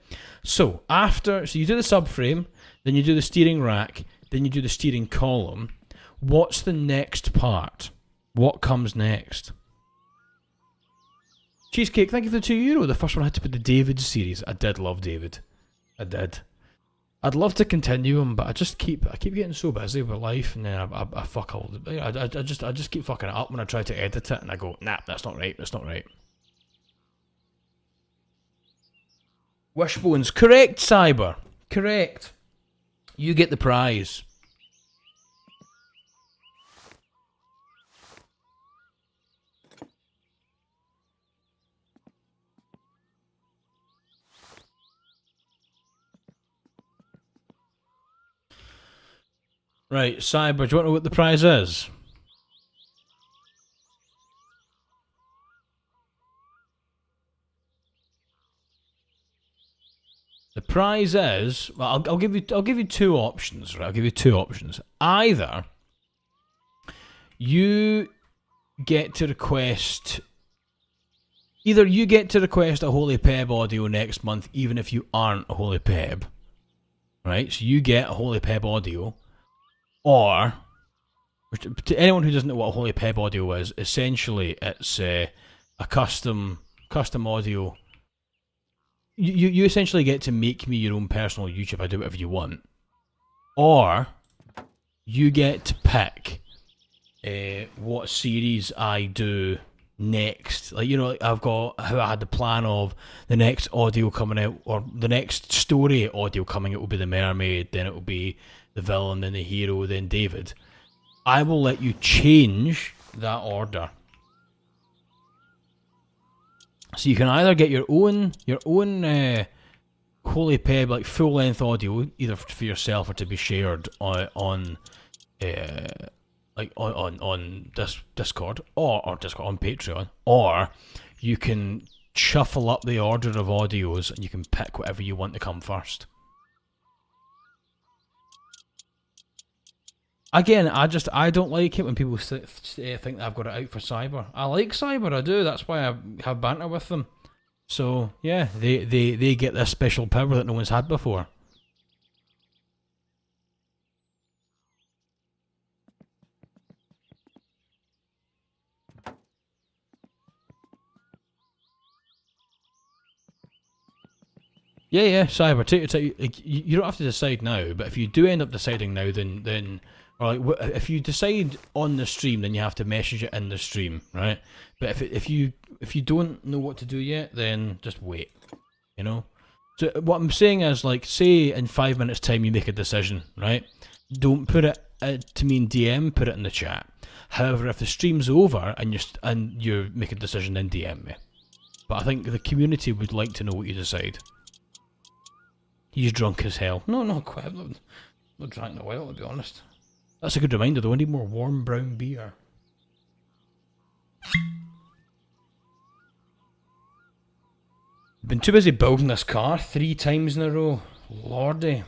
So you do the subframe, then you do the steering rack, then you do the steering column. What's the next part? What comes next? Cheesecake, thank you for the €2. The first one I had to put the David series. I did love David. I did. I'd love to continue them, but I keep getting so busy with life, and then I fuck all. I just keep fucking it up when I try to edit it, and I go, nah, that's not right. That's not right. Wishbones, correct, Cyber, correct. You get the prize. Right, Cyber, do you want to know what the prize is? The prize is, well, I'll give you two options, right? I'll give you two options. Either you get to request a Holy Peb audio next month, even if you aren't a Holy Peb, right? So you get a Holy Peb audio, or to anyone who doesn't know what a Holy Peb audio is, essentially it's a custom audio. You essentially get to make me your own personal YouTube. I do whatever you want, or you get to pick what series I do next. Like, you know, like I've got how I had the plan of the next audio coming out, or the next story audio coming out will be the mermaid, then it will be the villain, then the hero, then David. I will let you change that order. So you can either get your own Holy Peb, like full length audio, either for yourself or to be shared on Discord or Discord on Patreon, or you can shuffle up the order of audios and you can pick whatever you want to come first. Again, I don't like it when people think that I've got it out for Cyber. I like Cyber, I do. That's why I have banter with them. So yeah, they get this special power that no one's had before. Yeah, Cyber. Take your time. Like, you don't have to decide now, but if you do end up deciding now, then or like if you decide on the stream, then you have to message it in the stream, right? But if you don't know what to do yet, then just wait. You know. So what I'm saying is, like, say in 5 minutes' time you make a decision, right? Don't put it to me in DM. Put it in the chat. However, if the stream's over and you make a decision, then DM me. But I think the community would like to know what you decide. He's drunk as hell. No, not quite. I've not drank in a while, to be honest. That's a good reminder, though. I need more warm brown beer. Been too busy building this car 3 times in a row. Lordy.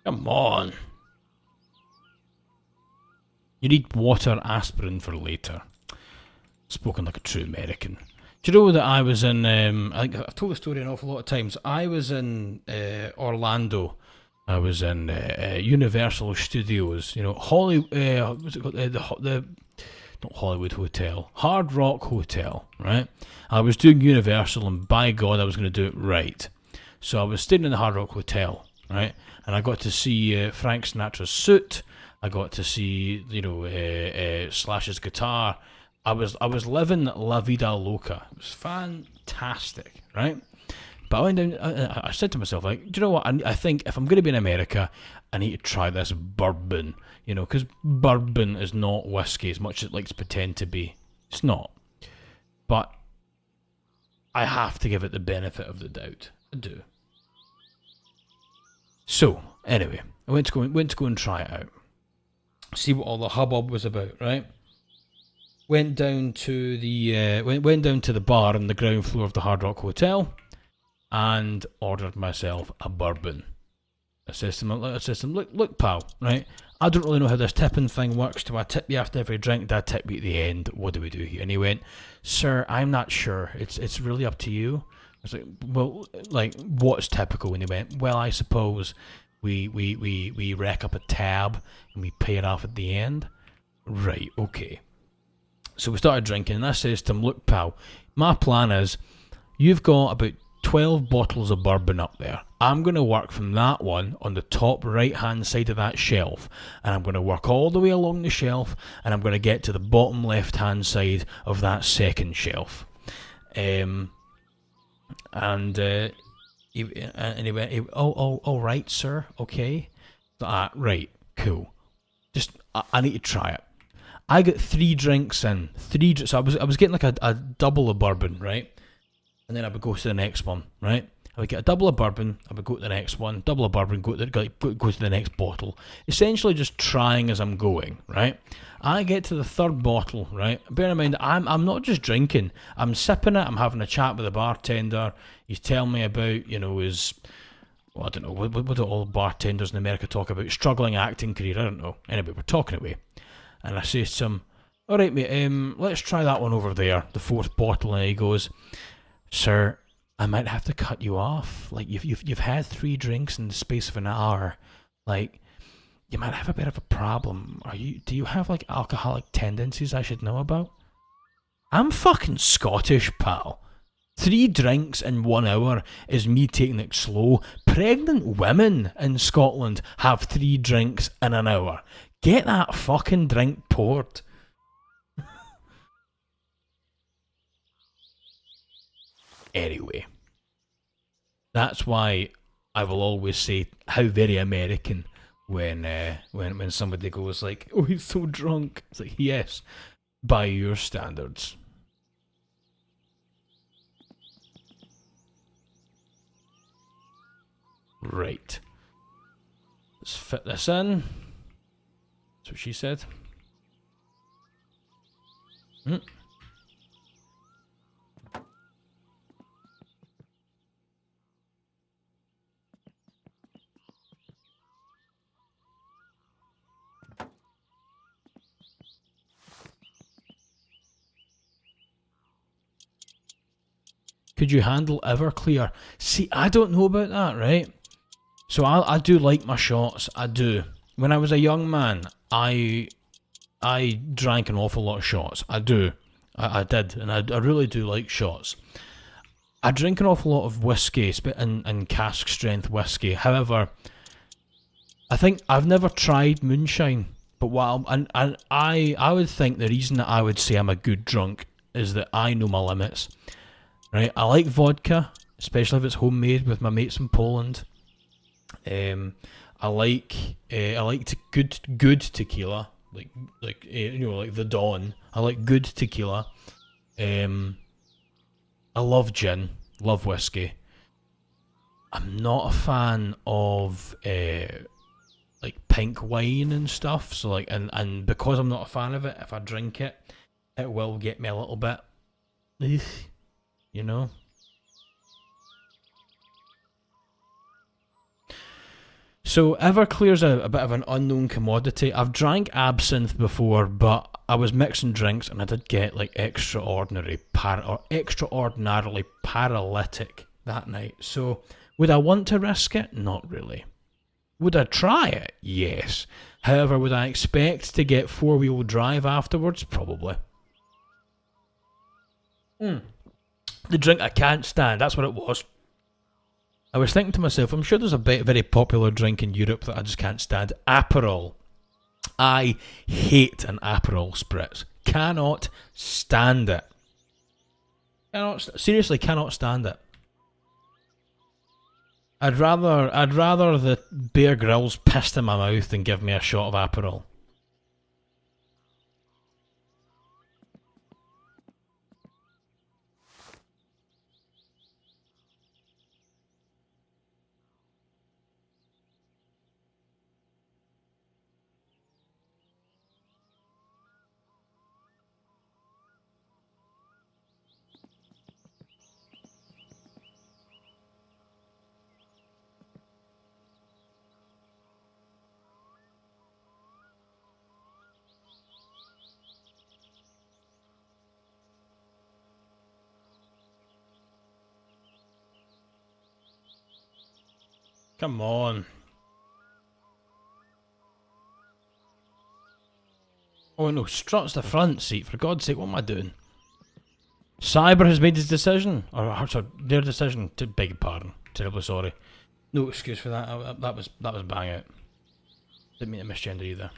Come on. You need water, aspirin for later. Spoken like a true American. Do you know that I was in, I've told the story an awful lot of times. I was in Orlando I was in Universal Studios, you know, what's it called? The not Hollywood Hotel, Hard Rock Hotel, right? I was doing Universal, and by God, I was going to do it right. So I was staying in the Hard Rock Hotel, right? And I got to see Frank Sinatra's suit. I got to see, you know, Slash's guitar. I was living La Vida Loca. It was fantastic, right? But I went down. I said to myself, like, do you know what? I think if I'm going to be in America, I need to try this bourbon. You know, because bourbon is not whiskey as much as it likes to pretend to be. It's not. But I have to give it the benefit of the doubt. I do. So anyway, I went to go and try it out. See what all the hubbub was about, right? Went down to the went down to the bar on the ground floor of the Hard Rock Hotel, and ordered myself a bourbon. I says to him, look, pal, right? I don't really know how this tipping thing works. Do I tip you after every drink? Do I tip you at the end? What do we do here? And he went, sir, I'm not sure. It's really up to you. I was like, well, like, what's typical? And he went, well, I suppose we rack up a tab and we pay it off at the end. Right, okay. So we started drinking, and I says to him, look, pal, my plan is, you've got about 12 bottles of bourbon up there. I'm going to work from that one on the top right hand side of that shelf, and I'm going to work all the way along the shelf, and I'm going to get to the bottom left hand side of that second shelf. He went, all right, sir, okay. Right, cool. Just, I need to try it. I got 3 drinks in. So I was getting like a double of bourbon, right? And then I would go to the next one, right? I would get a double of bourbon, I would go to the next one, double of bourbon, go to the next bottle. Essentially just trying as I'm going, right? I get to the third bottle, right? Bear in mind, I'm not just drinking, I'm sipping it, I'm having a chat with the bartender. He's telling me about, you know, his, well, I don't know, what do all bartenders in America talk about? Struggling acting career, I don't know. Anyway, we're talking away. And I say to him, all right, mate, let's try that one over there, the 4th bottle. And he goes, sir, I might have to cut you off. Like, you've had 3 drinks in the space of an hour. Like, you might have a bit of a problem. Do you have, like, alcoholic tendencies I should know about? I'm fucking Scottish, pal. 3 drinks in 1 hour is me taking it slow. Pregnant women in Scotland have 3 drinks in an hour. Get that fucking drink poured. Anyway, that's why I will always say how very American when somebody goes like, oh, he's so drunk. It's like, yes, by your standards. Right. Let's fit this in. That's what she said. Could you handle Everclear? See, I don't know about that, right? So I do like my shots. I do. When I was a young man, I drank an awful lot of shots. I do. I did, and I really do like shots. I drink an awful lot of whiskey and cask strength whiskey. However, I think I've never tried moonshine. But I would think the reason that I would say I'm a good drunk is that I know my limits. Right, I like vodka, especially if it's homemade with my mates in Poland. I like good tequila, like you know, like the Dawn. I like good tequila. I love gin, love whiskey. I'm not a fan of like pink wine and stuff. So like, and because I'm not a fan of it, if I drink it, it will get me a little bit, you know. So Everclear's a bit of an unknown commodity. I've drank absinthe before, but I was mixing drinks and I did get like extraordinarily paralytic that night. So would I want to risk it? Not really. Would I try it? Yes. However, would I expect to get four-wheel drive afterwards? Probably. The drink I can't stand, that's what it was. I was thinking to myself, I'm sure there's a very popular drink in Europe that I just can't stand. Aperol. I hate an Aperol spritz. Cannot stand it. Seriously cannot stand it. I'd rather the Bear Grylls pissed in my mouth than give me a shot of Aperol. Come on. Oh no, Strut's the front seat, for God's sake, what am I doing? Cyber has made his decision. Or, sorry, their decision. Beg your pardon. Terribly sorry. No excuse for that. That was bang out. Didn't mean to misgender either.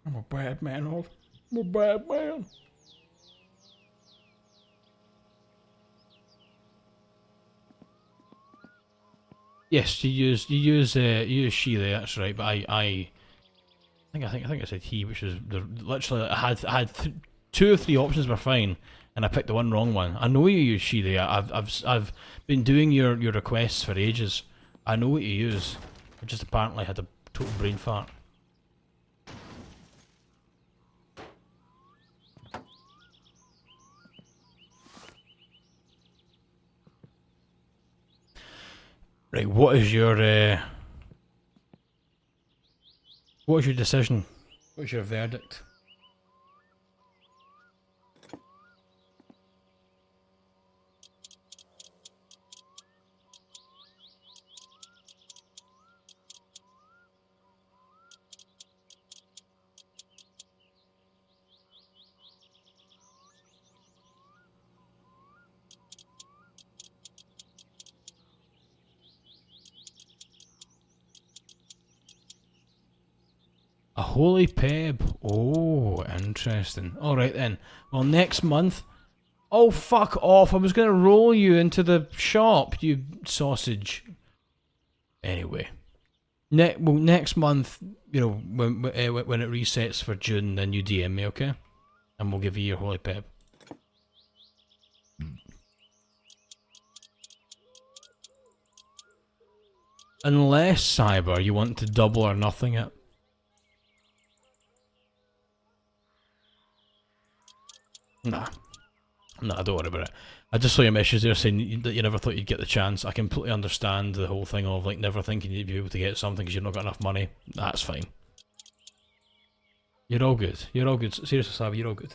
I'm a bad man, Hov. I'm a bad man. Yes, you use she there. That's right. But I think I said he, which was literally I had two or three options were fine, and I picked the one wrong one. I know you use she there. I've been doing your requests for ages. I know what you use. I just apparently had a total brain fart. Right, what is your decision? What's your verdict? A holy peb. Oh, interesting. Alright then. Well, next month... Oh, fuck off. I was going to roll you into the shop, you sausage. Anyway. Next month, you know, when it resets for June, then you DM me, okay? And we'll give you your holy peb. Unless, Cyber, you want to double or nothing it. Nah, don't worry about it. I just saw your message there saying that you never thought you'd get the chance. I completely understand the whole thing of like never thinking you'd be able to get something because you've not got enough money. That's fine. You're all good. You're all good. Seriously, Sabi, you're all good.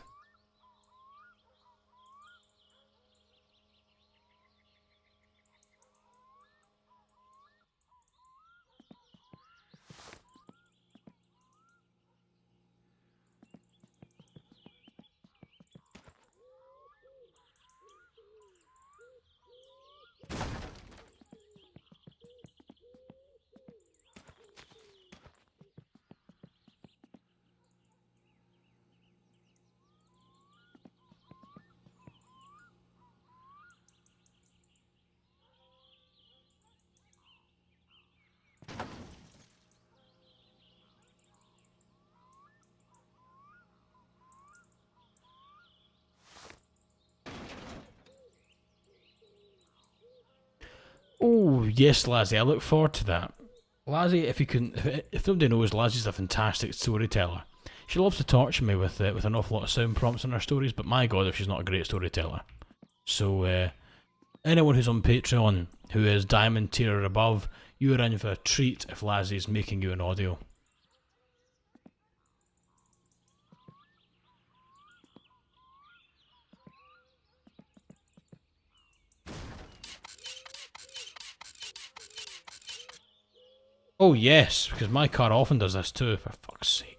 Oh, yes, Lazzy, I look forward to that. Lazzy, if nobody knows, Lazzy's a fantastic storyteller. She loves to torture me with an awful lot of sound prompts in her stories, but my god, if she's not a great storyteller. So, anyone who's on Patreon who is Diamond tier or above, you are in for a treat if Lazzy's making you an audio. Oh yes, because my car often does this too, for fuck's sake.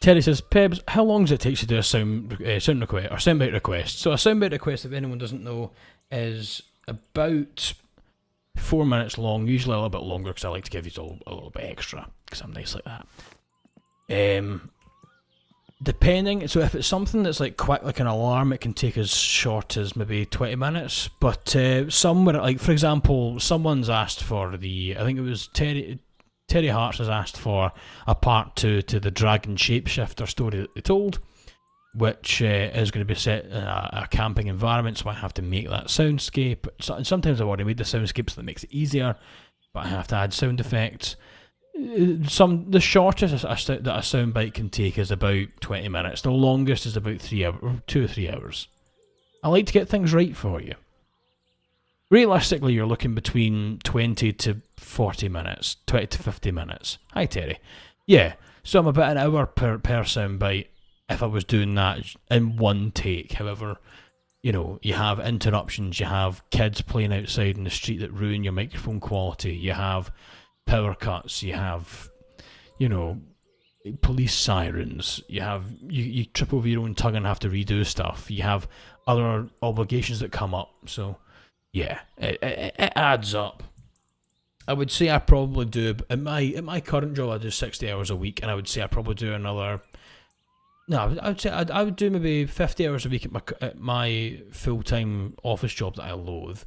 Terry says, Pebs, how long does it take to do a sound request or soundbite request? So a soundbite request, if anyone doesn't know, is about 4 minutes long, usually a little bit longer because I like to give you all a little bit extra because I'm nice like that. Depending, so if it's something that's like quick, like an alarm, it can take as short as maybe 20 minutes. But somewhere, like for example, someone's asked for the, I think it was Terry Harts has asked for a part 2 to the Dragon Shapeshifter story that they told, which is going to be set in a camping environment, so I have to make that soundscape. So, sometimes I've already made the soundscape, so that makes it easier, but I have to add sound effects. The shortest that a soundbite can take is about 20 minutes. The longest is about 2 or 3 hours. I like to get things right for you. Realistically, you're looking between 20 to 40 minutes, 20 to 50 minutes. Hi, Terry. Yeah, so I'm about an hour per soundbite if I was doing that in one take. However, you know, you have interruptions, you have kids playing outside in the street that ruin your microphone quality, you have power cuts, you have, you know, police sirens, you trip over your own tongue and have to redo stuff, you have other obligations that come up, so yeah, it adds up. I would say I probably do, at my current job I do 60 hours a week, and I would say I probably do another, no, I would say I would do maybe 50 hours a week at my full-time office job that I loathe,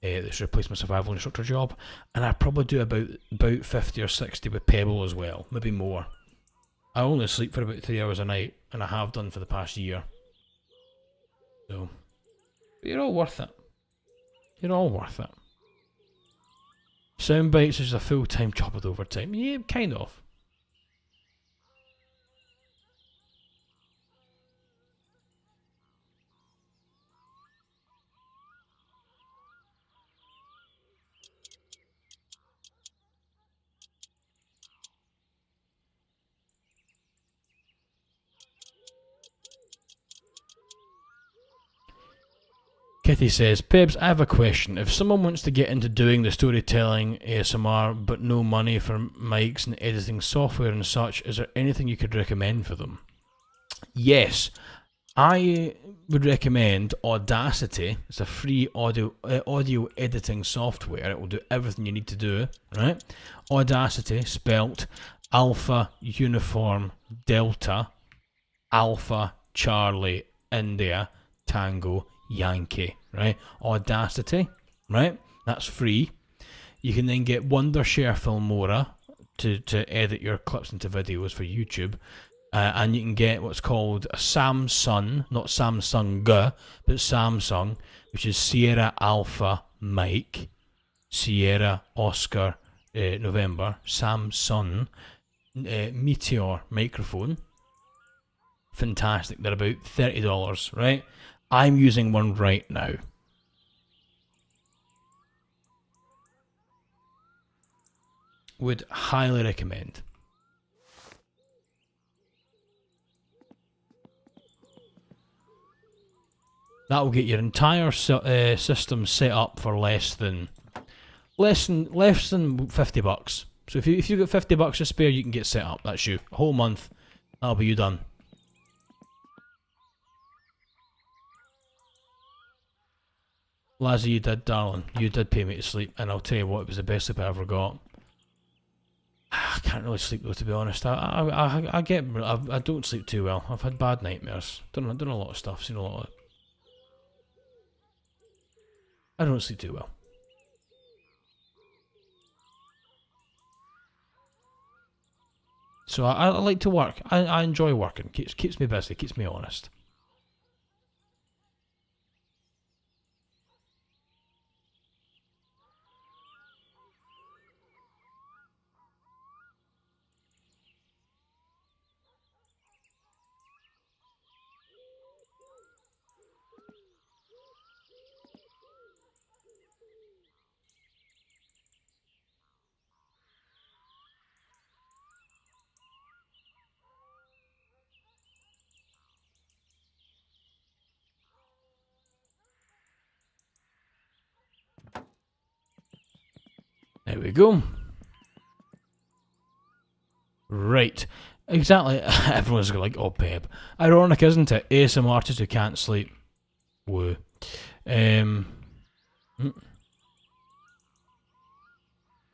that's replaced my survival instructor job, and I probably do about 50 or 60 with Pebble as well, maybe more. I only sleep for about 3 hours a night, and I have done for the past year. So, but you're all worth it. You're all worth it. Soundbites is a full-time job with overtime. Yeah, kind of. Kitty says, Pebs, I have a question. If someone wants to get into doing the storytelling ASMR but no money for mics and editing software and such, is there anything you could recommend for them? Yes, I would recommend Audacity. It's a free audio editing software. It will do everything you need to do, right? Audacity, spelt Alpha Uniform Delta Alpha Charlie India Tango Yankee, right? Audacity, right? That's free. You can then get Wondershare Filmora to edit your clips into videos for YouTube. And you can get what's called a Samsung, not Samsung, but Samsung, which is Sierra Alpha Mike, Sierra Oscar November, Samsung Meteor microphone. Fantastic. They're about $30, right? I'm using one right now. Would highly recommend. That will get your entire system set up for less than $50. So if you got $50 to spare, you can get set up. That's you. A whole month. That'll be you done. Lazzy, you did, darling. You did pay me to sleep, and I'll tell you what, it was the best sleep I ever got. I can't really sleep though, to be honest. I don't sleep too well. I've had bad nightmares. Done a lot of stuff. Seen a lot of. I don't sleep too well. So I like to work. I enjoy working. Keeps me busy. Keeps me honest. There we go. Right. Exactly. Everyone's like, oh, Pep. Ironic, isn't it? ASM artist who can't sleep. Woo.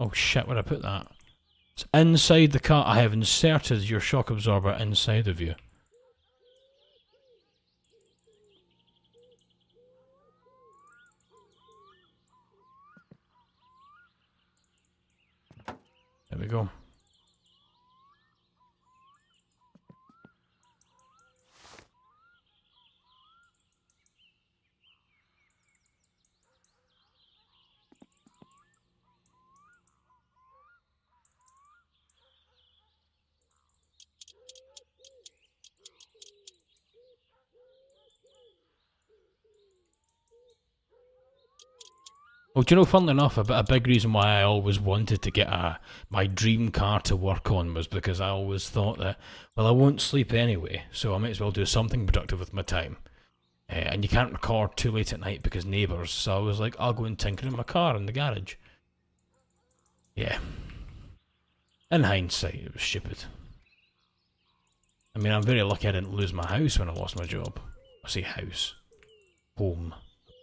Oh shit, where'd I put that? It's inside the car. I have inserted your shock absorber inside of you. There we go. Well, do you know, funnily enough, a big reason why I always wanted to get my dream car to work on was because I always thought that, well, I won't sleep anyway, so I might as well do something productive with my time. And you can't record too late at night because neighbours, so I was like, I'll go and tinker in my car in the garage. Yeah. In hindsight, it was stupid. I mean, I'm very lucky I didn't lose my house when I lost my job. I say house. Home.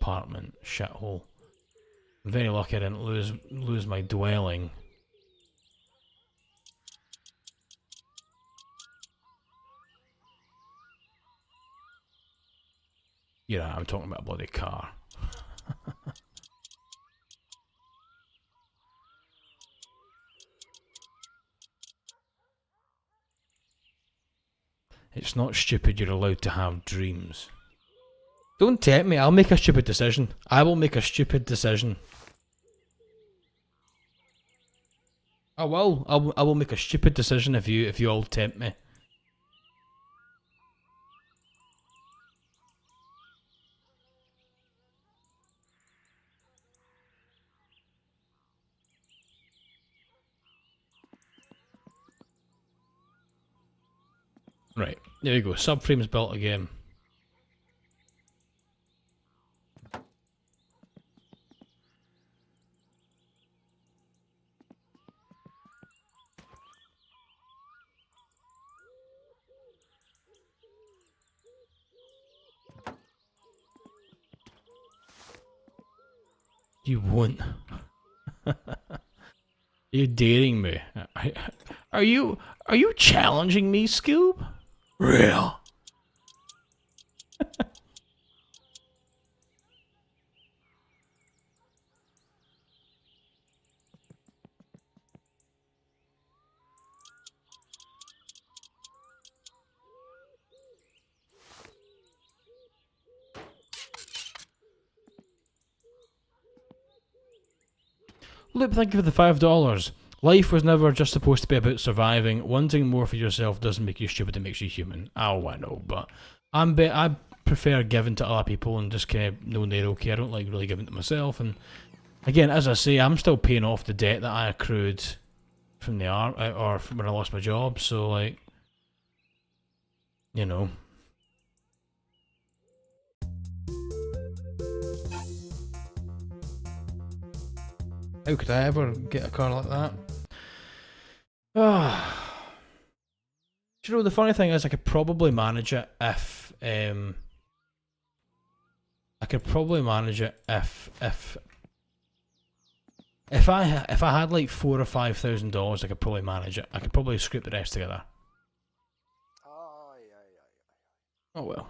Apartment. Shithole. I'm very lucky I didn't lose my dwelling. Yeah, I'm talking about a bloody car. It's not stupid you're allowed to have dreams. Don't tempt me, I'll make a stupid decision. I will make a stupid decision. I will make a stupid decision if you all tempt me. Right, there we go. Subframe's built again. You won't. You're daring me. Are you challenging me, Scoob? Real. Look, thank you for the $5. Life was never just supposed to be about surviving. Wanting more for yourself doesn't make you stupid, it makes you human. Oh, I know, but I prefer giving to other people and just kind of knowing they're okay. I don't like really giving to myself. And again, as I say, I'm still paying off the debt that I accrued from the art or from when I lost my job. So, like, you know. How could I ever get a car like that? Ah. Do you know, the funny thing is I could probably manage it if I could probably manage it if I had like $4,000 or $5,000, I could probably manage it. I could probably scrape the rest together. Oh well.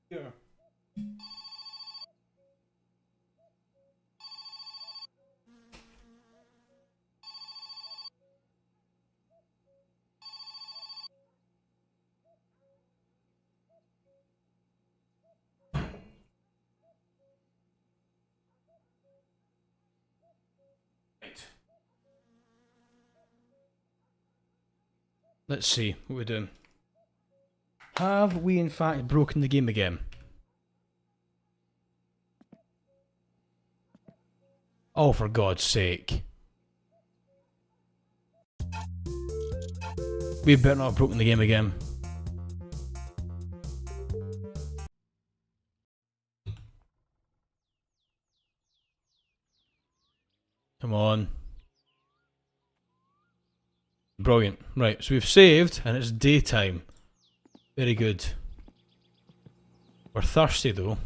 Here. Right. Let's see what we're doing. Have we in fact broken the game again? Oh, for God's sake. We better not have broken the game again. Come on. Brilliant. Right, so we've saved and it's daytime. Very good. We're thirsty though.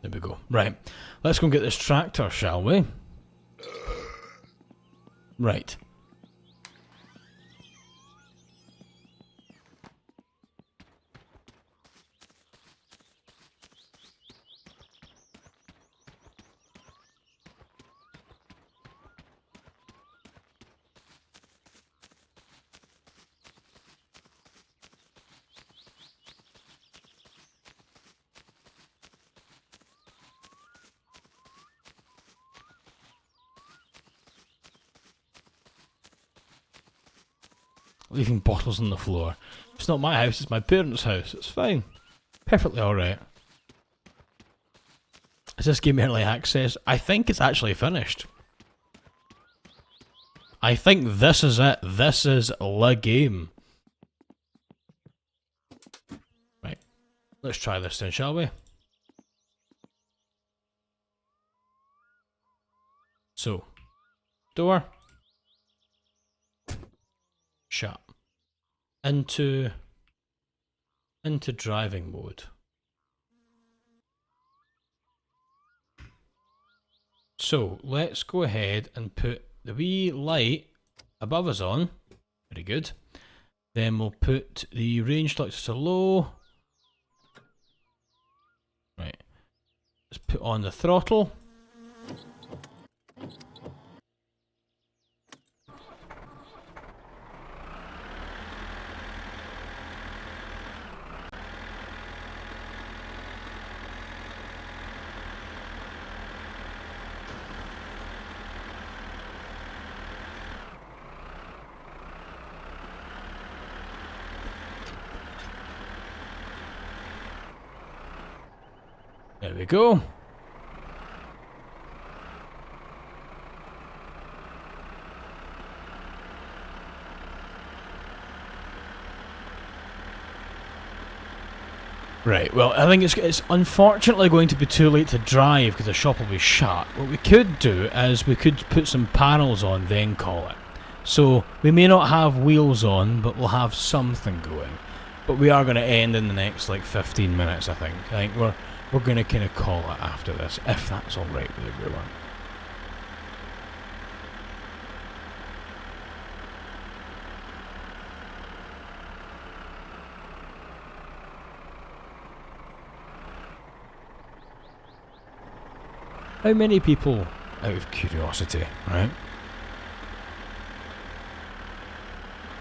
There we go. Right. Let's go and get this tractor, shall we? Right. Leaving bottles on the floor. It's not my house, it's my parents' house. It's fine. Perfectly alright. Is this game early access? I think it's actually finished. I think this is it. This is the game. Right. Let's try this then, shall we? So, door. Shut. Into driving mode. So let's go ahead and put the wee light above us on. Very good. Then we'll put the range selector to low. Right. Let's put on the throttle. There we go. Right, well, I think it's unfortunately going to be too late to drive because the shop will be shut. What we could do is we could put some panels on, then call it. So, we may not have wheels on, but we'll have something going. But we are going to end in the next, like, 15 minutes, I think. I think we're going to kind of call it after this, if that's alright with everyone. How many people, out of curiosity, right?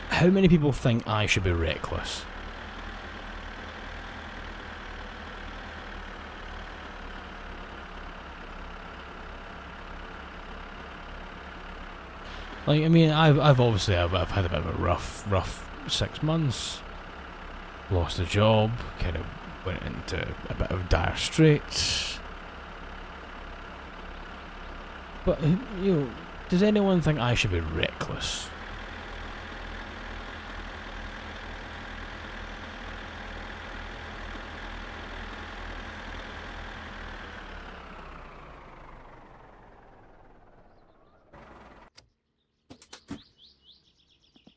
How many people think I should be reckless? Like, I mean, I've had a bit of a rough 6 months. Lost a job, kind of went into a bit of dire straits. But, you know, does anyone think I should be reckless?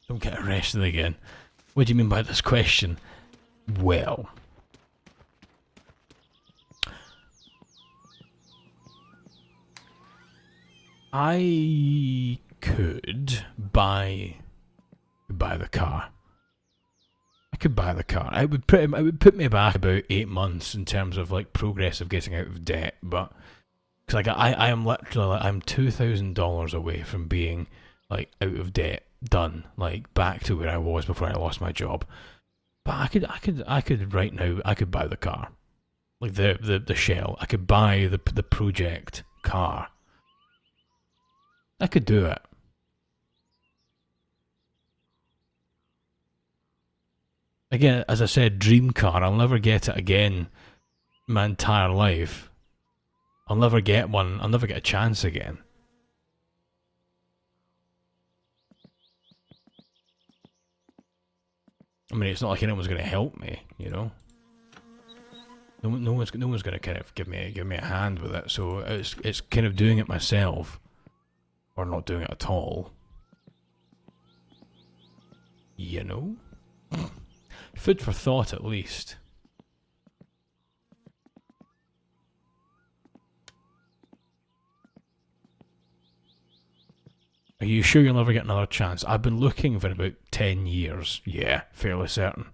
Don't get arrested again. What do you mean by this question? Well, I could buy the car. could buy the car. It would put me back about 8 months in terms of like progress of getting out of debt. But because like I am literally like, I'm $2,000 away from being like out of debt, done, like back to where I was before I lost my job. But I could right now. I could buy the car, like the shell. I could buy the project car. I could do it. Again, as I said, dream car. I'll never get it again my entire life. I'll never get one. I'll never get a chance again. I mean, it's not like anyone's going to help me, you know. No one's going to kind of give me a hand with it. So it's kind of doing it myself, or not doing it at all. You know. Food for thought, at least. Are you sure you'll never get another chance? I've been looking for about 10 years. Yeah, fairly certain.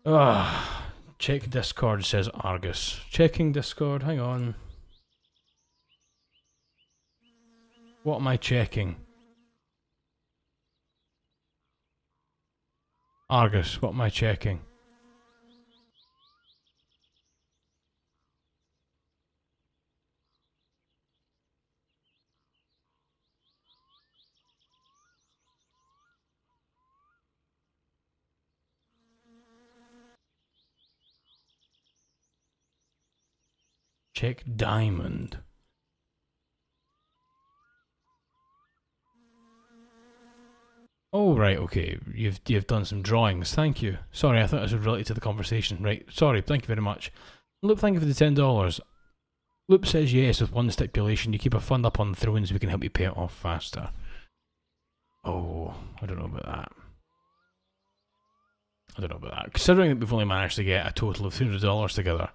Ah, check Discord, says Argus. Checking Discord, hang on. What am I checking? Argus, what am I checking? Check Diamond. Oh right, okay. You've done some drawings. Thank you. Sorry, I thought this was related to the conversation. Right. Sorry. Thank you very much. Loop, thank you for the $10. Loop says yes with one stipulation: you keep a fund up on Thrones, we can help you pay it off faster. Oh, I don't know about that. I don't know about that. Considering that we've only managed to get a total of $300 together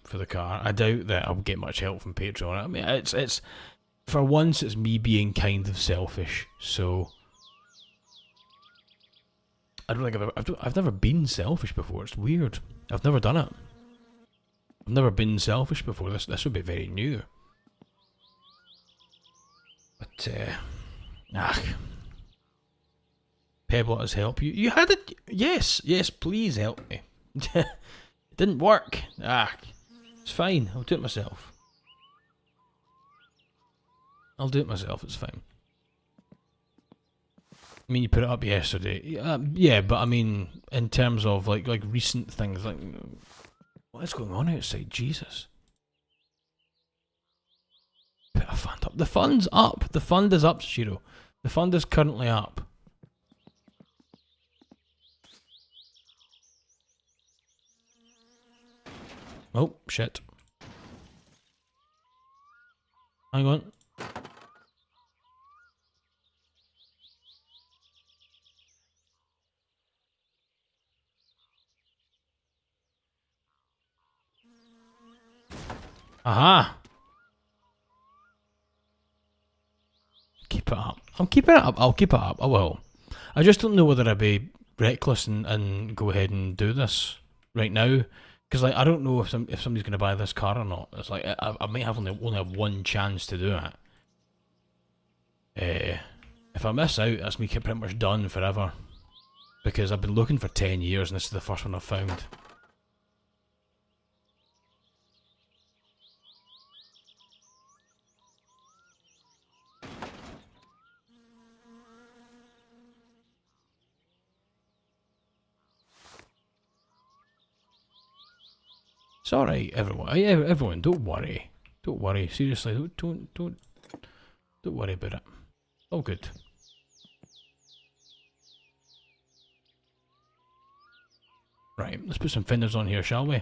for the car, I doubt that I'll get much help from Patreon. I mean, it's for once it's me being kind of selfish. So I don't think I've never been selfish before. It's weird. I've never done it. I've never been selfish before. This would be very new. But Pebble has help you. You had it. Yes, please help me. It didn't work. It's fine. I'll do it myself. It's fine. I mean, you put it up yesterday. Yeah, but I mean, in terms of like recent things, like what is going on outside? Jesus. Put a fund up. The fund's up. The fund is up, Shiro. The fund is currently up. Oh, shit. Hang on. Aha! Keep it up. I'm keeping it up. I'll keep it up. I will. I just don't know whether I'd be reckless and go ahead and do this right now. Because like I don't know if somebody's going to buy this car or not. It's like I might have only have one chance to do it. If I miss out, that's me pretty much done forever. Because I've been looking for 10 years and this is the first one I've found. It's alright, everyone. Everyone, don't worry. Don't worry. Seriously, don't worry about it. All good. Right, let's put some fenders on here, shall we?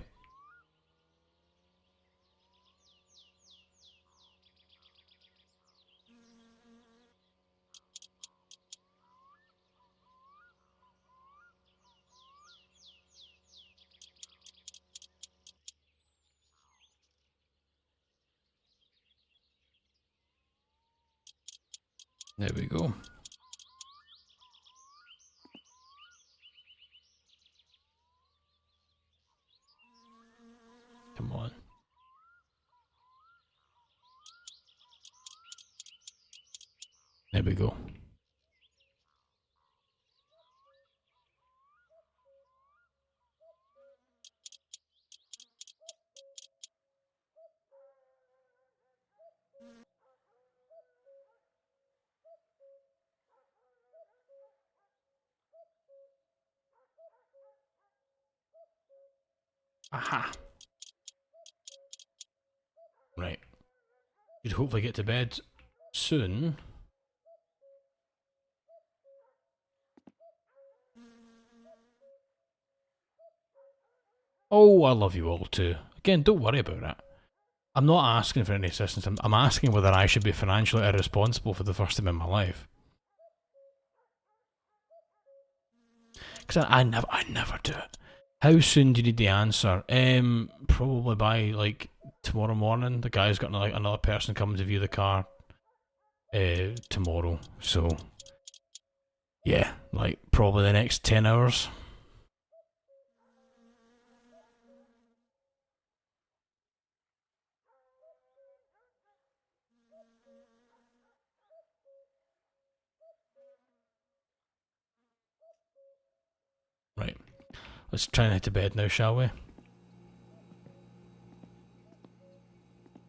There we go. There we go. Aha. Right. You'd hopefully get to bed soon. Oh, I love you all too. Again, don't worry about it. I'm not asking for any assistance. I'm asking whether I should be financially irresponsible for the first time in my life. Because I never do it. How soon do you need the answer? Probably by like tomorrow morning. The guy's got another person coming to view the car tomorrow. So yeah, like probably the next 10 hours. Right. Let's try and head to bed now, shall we?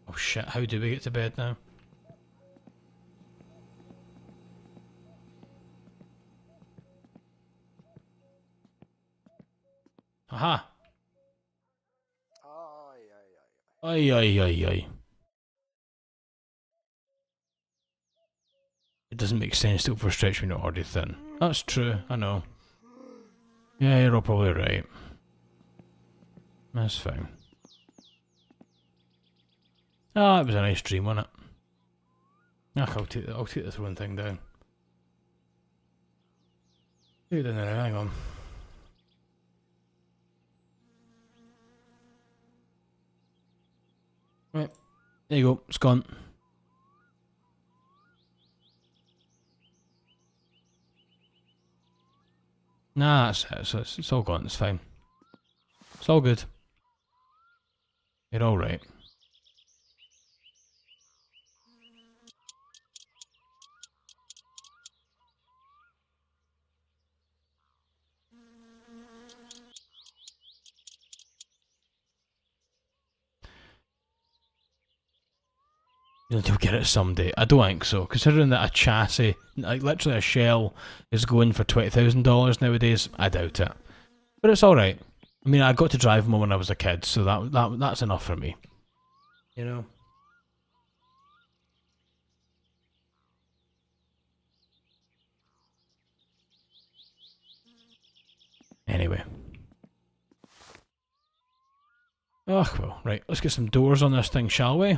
Oh shit, how do we get to bed now? Aha! Ai, ai, ai. Ay, ay, ay, ay. It doesn't make sense to overstretch when you're already thin. That's true, I know. Yeah, you're all probably right. That's fine. Ah, it was a nice dream, wasn't it? Ach, I'll take the throwing thing down. Take it down there, hang on. Right, there you go, it's gone. Nah, that's it, it's all gone, it's fine. It's all good. You're alright. You'll get it someday. I don't think so. Considering that a chassis, like literally a shell, is going for $20,000 nowadays, I doubt it. But it's alright. I mean, I got to drive them when I was a kid, so that's enough for me. You know? Anyway. Oh, well, right. Let's get some doors on this thing, shall we?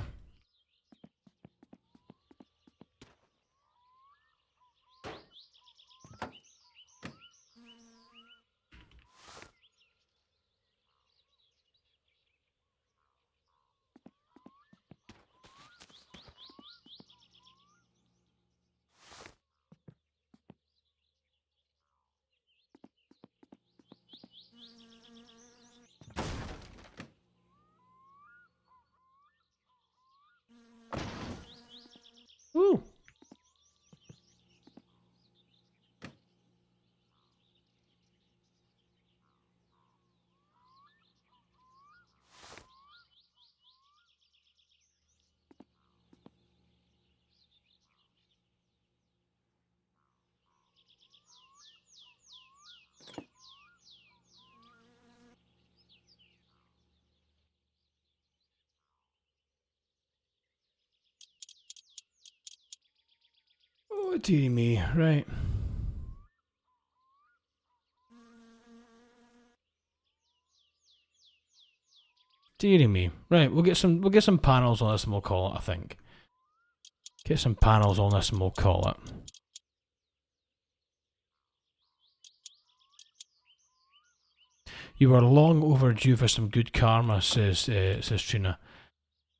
Ooh. Oh, dearie me. Right. Dearie me. Right, we'll get some panels on this and we'll call it, I think. Get some panels on this and we'll call it. You are long overdue for some good karma, says Trina.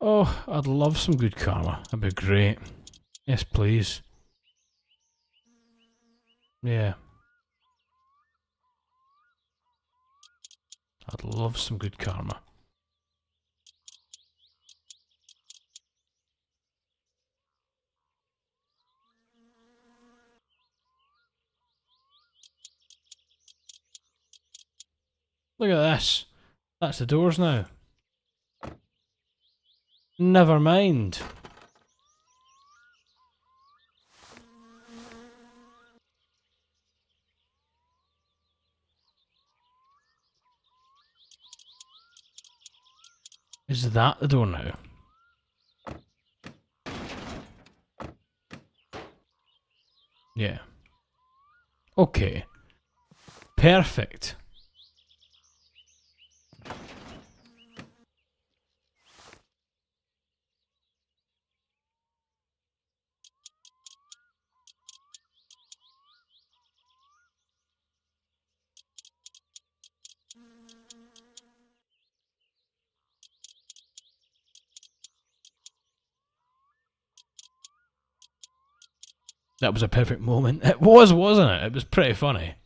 Oh, I'd love some good karma. That'd be great. Yes, please. Yeah. I'd love some good karma. Look at this. That's the doors now. Never mind. Is that the door now? Yeah. Okay. Perfect. That was a perfect moment. It was, wasn't it? It was pretty funny.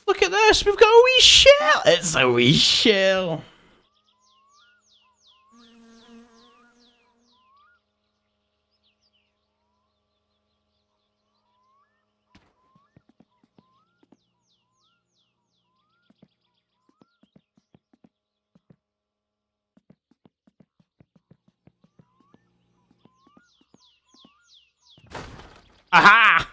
Look at this! We've got a wee shell! It's a wee shell! Aha!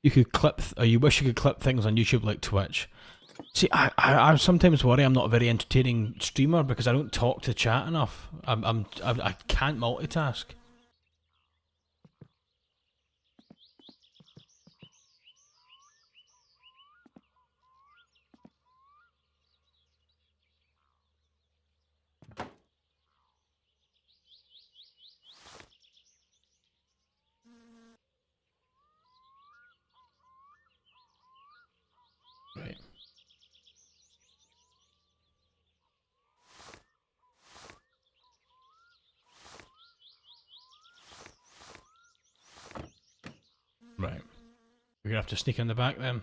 You could clip, or you wish you could clip things on YouTube like Twitch. See, I sometimes worry I'm not a very entertaining streamer because I don't talk to chat enough. I can't multitask. Right. Right. We're gonna have to sneak in the back then.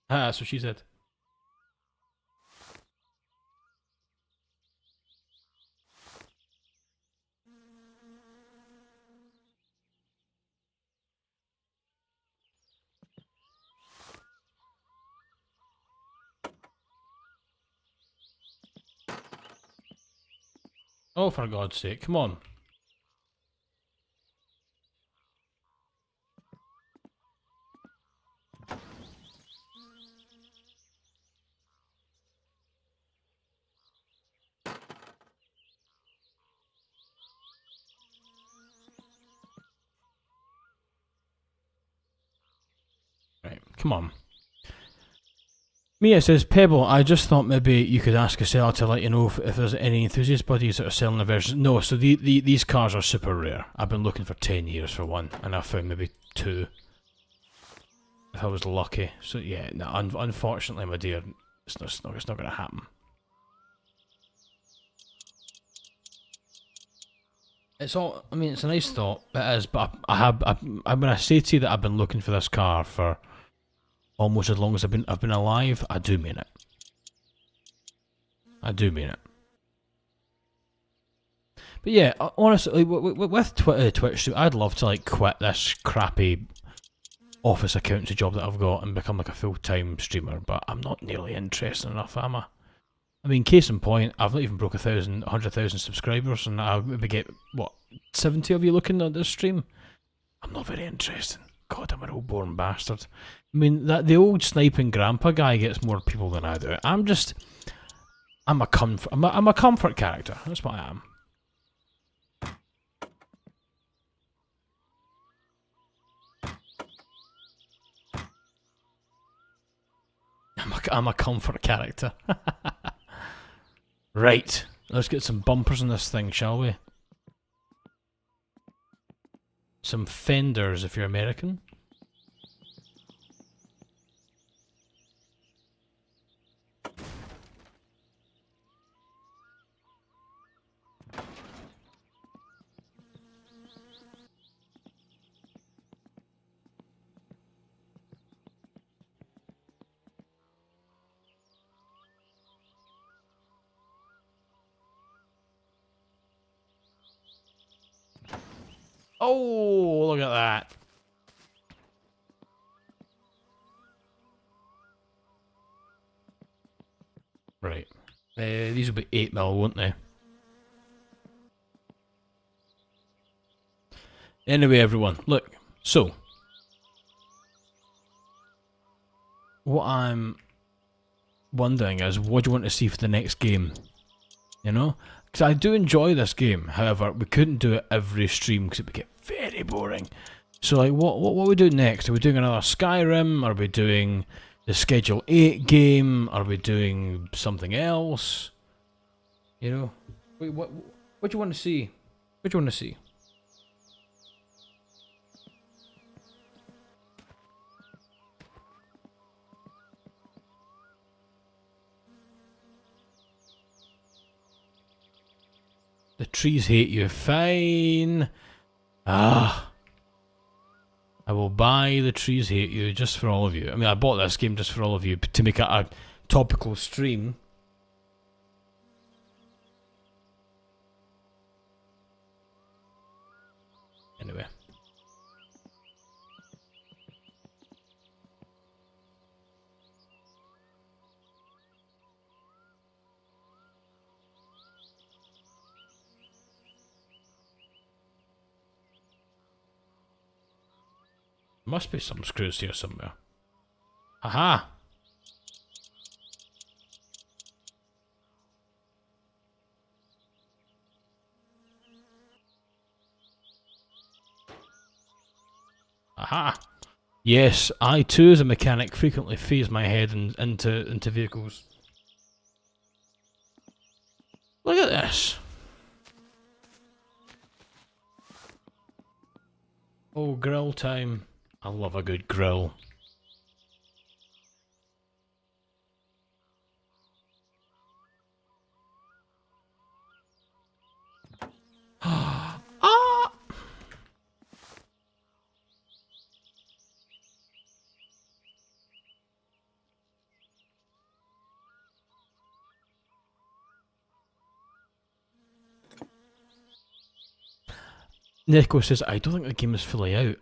Ah, that's what she said. Oh, for God's sake, come on. Right, come on. Mia says, Pebble, I just thought maybe you could ask a seller to let you know if there's any enthusiast buddies that are selling the version. No, so these cars are super rare. I've been looking for 10 years for one, and I found maybe 2. If I was lucky. So yeah, no, unfortunately, my dear, it's not going to happen. It's all, I mean, it's a nice thought, it is, but I'm going to say to you that I've been looking for this car for almost as long as I've been alive. I do mean it. I do mean it. But yeah, honestly, with Twitch, I'd love to like quit this crappy office accountancy job that I've got and become like a full-time streamer, but I'm not nearly interested enough, am I? I mean, case in point, I've not even broke 100,000 subscribers, and I maybe get, what, 70 of you looking at this stream? I'm not very interested. God, I'm an old boring bastard. I mean, the old sniping grandpa guy gets more people than I do. I'm a comfort character. That's what I am. I'm a comfort character. Right, let's get some bumpers in this thing, shall we? Some fenders if you're American. Oh, look at that. Right. These will be 8mm, won't they? Anyway, everyone, look. So, what I'm wondering is, what do you want to see for the next game? You know? Because I do enjoy this game. However, we couldn't do it every stream because it would get very boring. So, like, what are we doing next? Are we doing another Skyrim? Are we doing the Schedule 8 game? Are we doing something else? You know? Wait, what do you want to see? What do you want to see? The trees hate you. Fine. Ah. I will buy The Trees Hate You just for all of you. I mean, I bought this game just for all of you to make it a topical stream. Anyway. Must be some screws here somewhere. Aha! Aha! Yes, I too as a mechanic frequently phase my head into vehicles. Look at this! Oh, grill time. I love a good grill. Ah! Nico says, I don't think the game is fully out.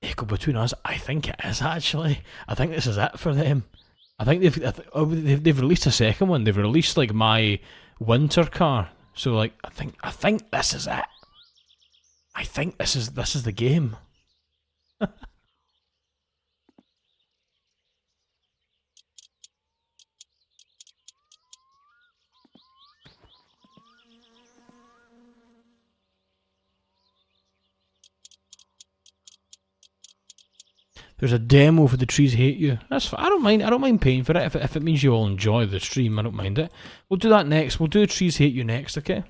Echo, between us, I think it is actually. I think this is it for them. I think they've released a second one. They've released like my winter car. So like I think this is it. I think this is the game. There's a demo for The Trees Hate You. That's fine. I don't mind paying for it if it means you all enjoy the stream. I don't mind it. We'll do that next. We'll do Trees Hate You next, okay?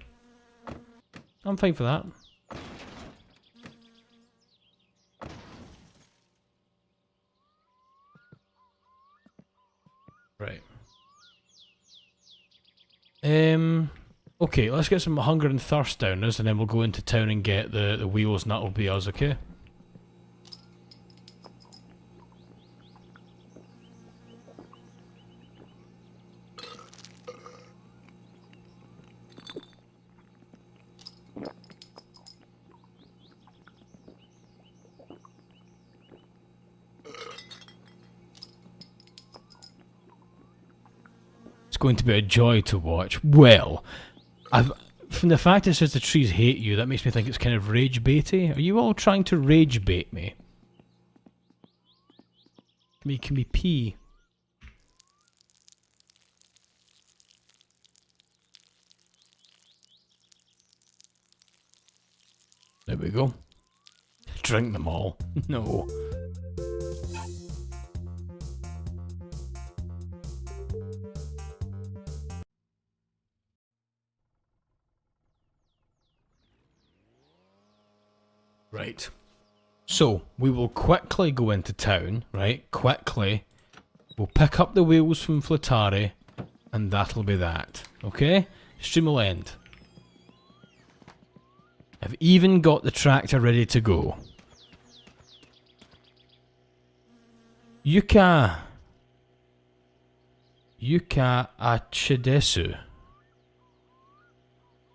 I'm fine for that. Right. Okay, let's get some hunger and thirst down us, and then we'll go into town and get the wheels, and that'll be us, okay? Going to be a joy to watch. Well, from the fact it says The Trees Hate You, that makes me think it's kind of rage baity. Are you all trying to rage bait me? Can we pee? There we go. Drink them all. No. Right. So, we will quickly go into town, right? Quickly. We'll pick up the wheels from Flatari, and that'll be that. Okay? Stream will end. I've even got the tractor ready to go. Yuka Achidesu.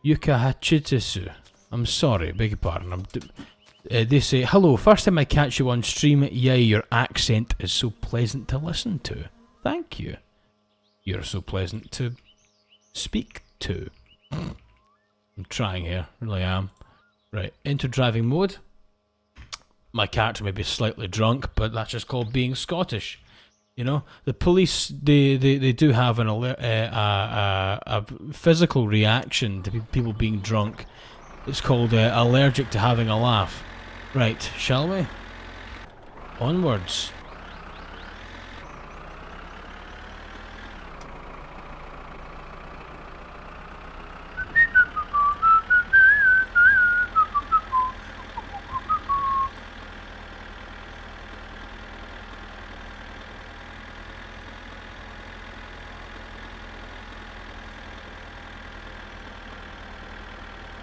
Yuka Hachidesu. I'm sorry, beg your pardon. They say, hello, first time I catch you on stream. Yay, your accent is so pleasant to listen to. Thank you. You're so pleasant to speak to. I'm trying here, really am. Right, enter driving mode. My character may be slightly drunk, but that's just called being Scottish. You know, the police, they do have a physical reaction to people being drunk. It's called allergic to having a laugh. Right, shall we? Onwards.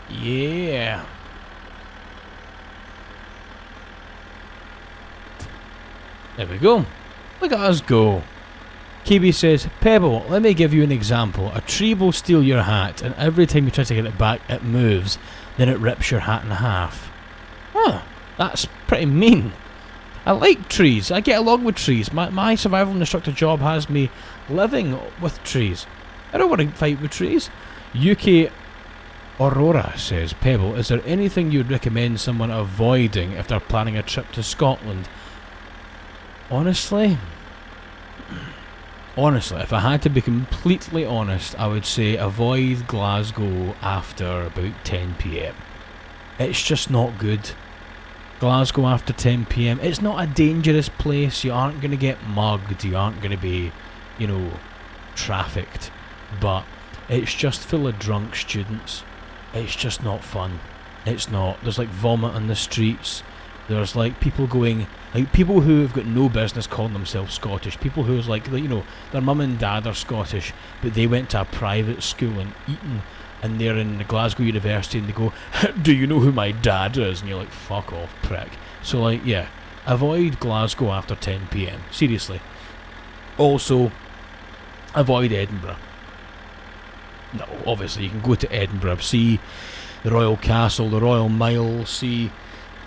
Yeah. There we go. Look at us go. Kiwi says, Pebble, let me give you an example. A tree will steal your hat, and every time you try to get it back, it moves. Then it rips your hat in half. Huh, that's pretty mean. I like trees. I get along with trees. My survival instructor job has me living with trees. I don't want to fight with trees. UK Aurora says, Pebble, is there anything you'd recommend someone avoiding if they're planning a trip to Scotland? Honestly, if I had to be completely honest, I would say avoid Glasgow after about 10 PM. It's just not good. Glasgow after 10 PM, it's not a dangerous place. You aren't going to get mugged. You aren't going to be, you know, trafficked. But it's just full of drunk students. It's just not fun. It's not. There's like vomit on the streets. There's like people going, like people who have got no business calling themselves Scottish. People who's like, you know, their mum and dad are Scottish, but they went to a private school in Eton, and they're in the Glasgow University, and they go, do you know who my dad is? And you're like, fuck off, prick. So like, yeah, avoid Glasgow after 10 PM. Seriously. Also, avoid Edinburgh. No, obviously you can go to Edinburgh, see the Royal Castle, the Royal Mile, see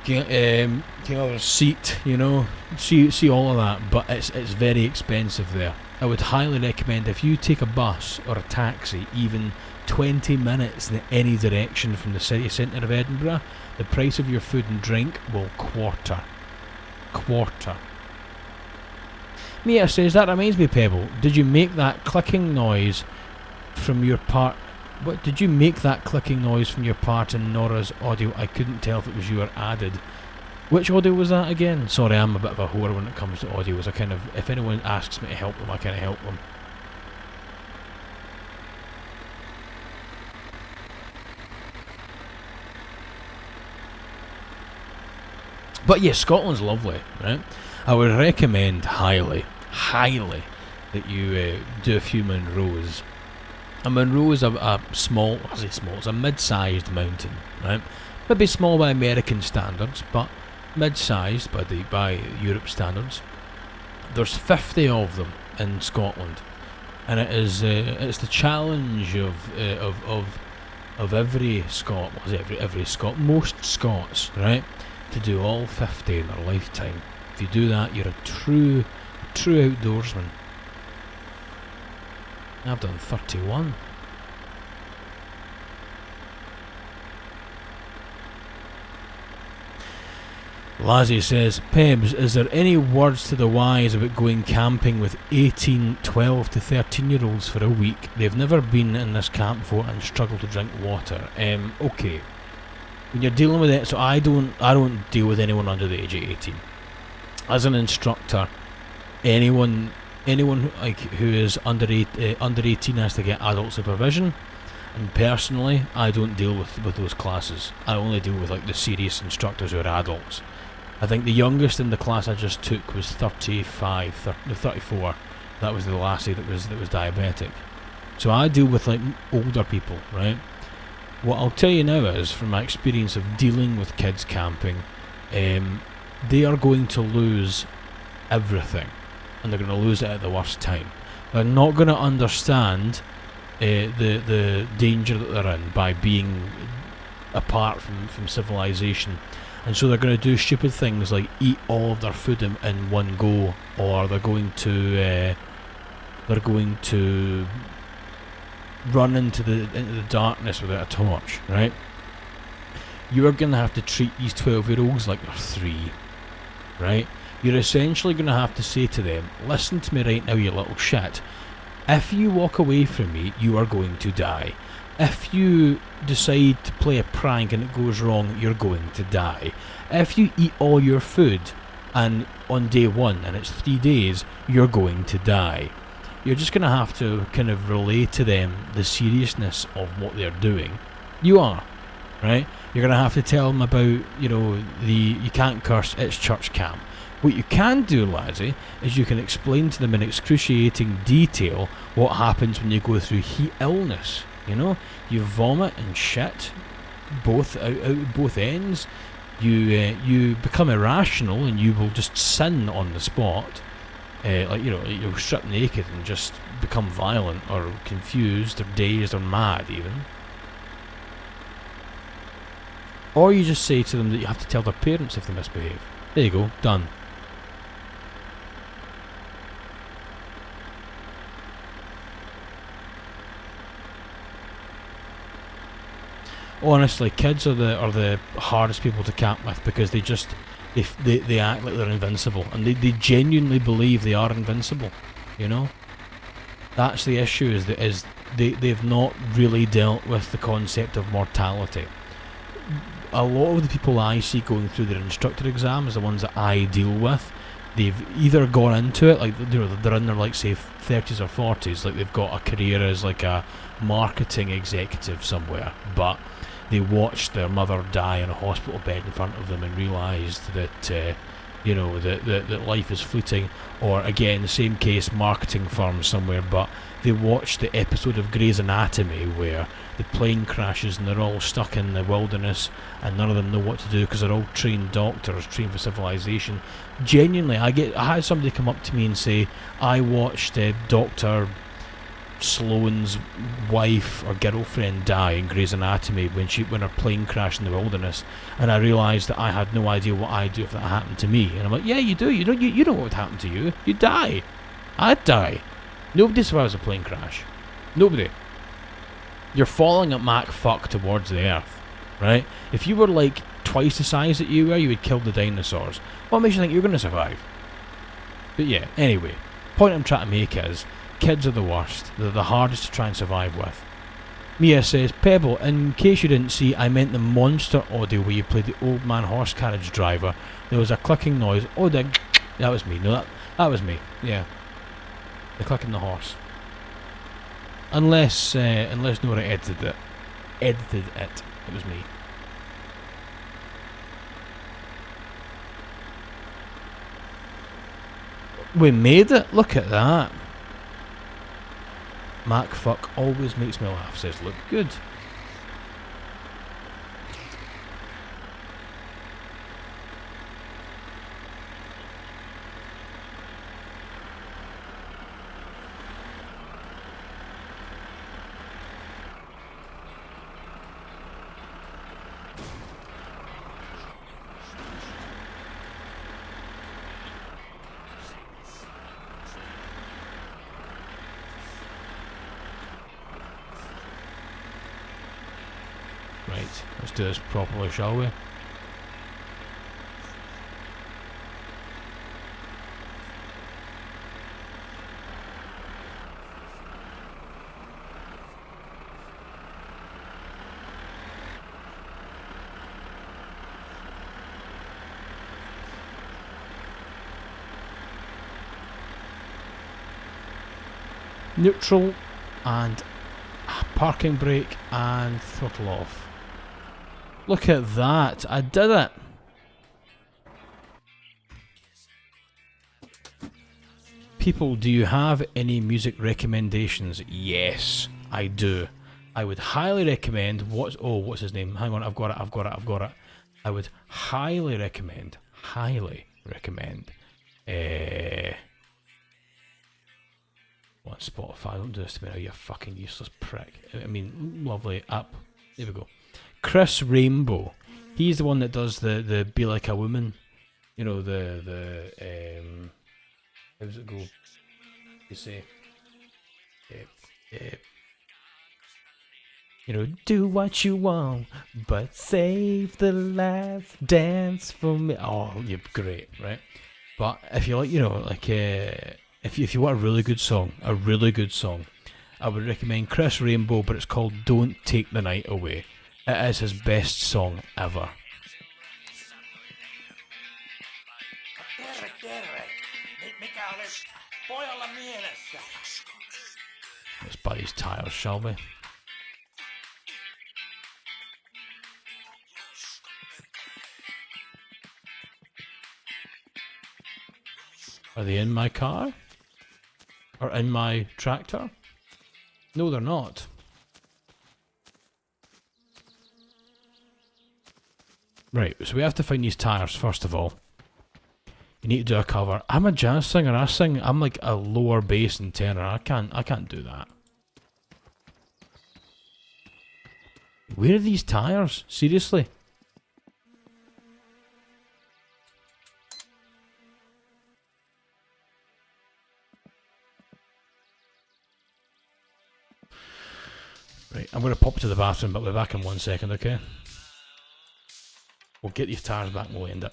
King Arthur's Seat, you know, see all of that, but it's very expensive there. I would highly recommend if you take a bus or a taxi, even 20 minutes in any direction from the city centre of Edinburgh, the price of your food and drink will quarter. Mia says, that reminds me, Pebble, did you make that clicking noise from your part? What did you make that clicking noise from your part in Nora's audio? I couldn't tell if it was you or added. Which audio was that again? Sorry, I'm a bit of a whore when it comes to audios. I kind of, if anyone asks me to help them, I kind of help them. But yeah, Scotland's lovely, right? I would recommend highly that you do a few Munros. A Munro is a small, I say small, it's a mid-sized mountain, right? Maybe small by American standards, but mid-sized by Europe standards. There's 50 of them in Scotland, and it is it's the challenge of every Scot, most Scots, right, to do all 50 in their lifetime. If you do that, you're a true outdoorsman. I've done 31. Lazzy says, Pebs, is there any words to the wise about going camping with 18, 12 to 13 year olds for a week? They've never been in this camp before and struggle to drink water. Okay. When you're dealing with it, so I don't deal with anyone under the age of 18. As an instructor, anyone like who is under 18 has to get adult supervision, and personally I don't deal with those classes. I only deal with like the serious instructors who are adults. I think the youngest in the class I just took was 34. That was the lassie that was diabetic. So I deal with like older people, right? What I'll tell you now is, from my experience of dealing with kids camping, they are going to lose everything. And they're going to lose it at the worst time. They're not going to understand the danger that they're in by being apart from civilization. And so they're going to do stupid things like eat all of their food in one go, or they're going to run into the darkness without a torch, right? You are going to have to treat these 12-year-olds like they're 3, right? You're essentially going to have to say to them, listen to me right now, you little shit. If you walk away from me, you are going to die. If you decide to play a prank and it goes wrong, you're going to die. If you eat all your food and on day 1 and it's 3 days, you're going to die. You're just going to have to kind of relay to them the seriousness of what they're doing. You are, right? You're going to have to tell them about, you can't curse, it's church camp. What you can do, ladsy, is you can explain to them in excruciating detail what happens when you go through heat illness. You vomit and shit, both out both ends. You become irrational and you will just sin on the spot. You'll strip naked and just become violent or confused or dazed or mad even. Or you just say to them that you have to tell their parents if they misbehave. There you go, done. Honestly, kids are the hardest people to camp with because they act like they're invincible, and they genuinely believe they are invincible. That's the issue, is they've not really dealt with the concept of mortality. A lot of the people I see going through their instructor exams, the ones that I deal with, they've either gone into it, like they're in their, like, say, 30s or 40s, like they've got a career as like a marketing executive somewhere, but they watched their mother die in a hospital bed in front of them and realised that that life is fleeting. Or again, the same case, marketing firm somewhere, but they watched the episode of Grey's Anatomy where the plane crashes and they're all stuck in the wilderness and none of them know what to do because they're all trained doctors, trained for civilization. Genuinely, I had somebody come up to me and say, I watched Dr. Sloane's wife or girlfriend die in Grey's Anatomy when her plane crashed in the wilderness, and I realised that I had no idea what I'd do if that happened to me. And I'm like, yeah, you do. You know what would happen to you. You'd die. I'd die. Nobody survives a plane crash. Nobody. You're falling at Mach fuck towards the Earth, right? If you were like twice the size that you were, you would kill the dinosaurs. What makes you think you're going to survive? But yeah, anyway, point I'm trying to make is, kids are the worst. They're the hardest to try and survive with. Mia says, Pebble, in case you didn't see, I meant the monster audio where you played the old man horse carriage driver. There was a clicking noise. Oh, that was me. No, that was me. Yeah. The clicking the horse. Unless Nora edited it. It was me. We made it. Look at that. Mac fuck always makes me laugh, says look good. Right, let's do this properly, shall we? Neutral and parking brake and throttle off. Look at that, I did it! People, do you have any music recommendations? Yes, I do. I would highly recommend, what's his name? Hang on, I've got it. I would highly recommend, what, Spotify, don't do this to me now, you fucking useless prick. I mean, lovely app. There we go. Chris Rainbow. He's the one that does the Be Like a Woman. You know, how does it go? You say, uh, you know, do what you want, but save the last dance for me. Oh, you're great, right? But if you like, you know, like if you want a really good song, I would recommend Chris Rainbow, but it's called "Don't Take the Night Away." It is his best song ever. Let's buy these tires, shall we? Are they in my car? Or in my tractor? No, they're not. Right, so we have to find these tires first of all. You need to do a cover. I'm a jazz singer. I'm like a lower bass and tenor. I can't do that. Where are these tires? Seriously? Right, I'm going to pop to the bathroom, but we'll be back in 1 second, okay? We'll get these tires back and we'll end it.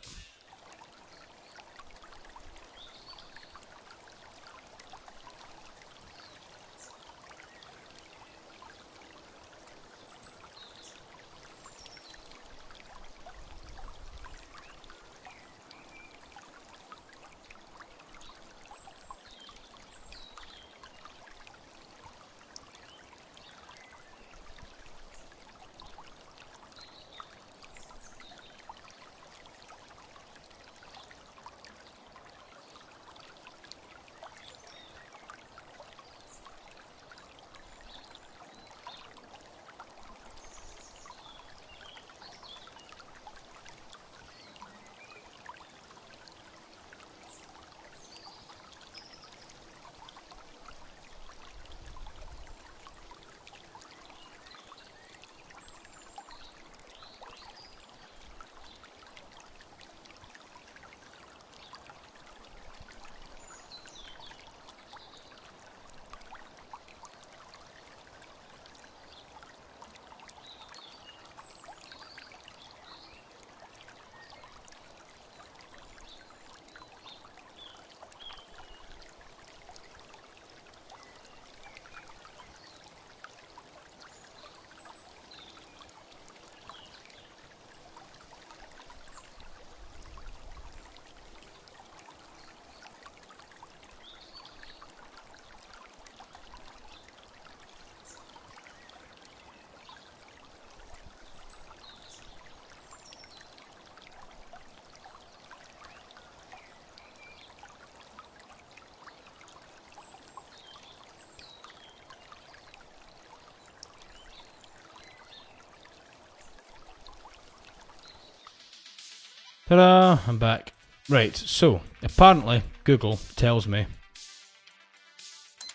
Ta-da! I'm back. Right, so, apparently, Google tells me...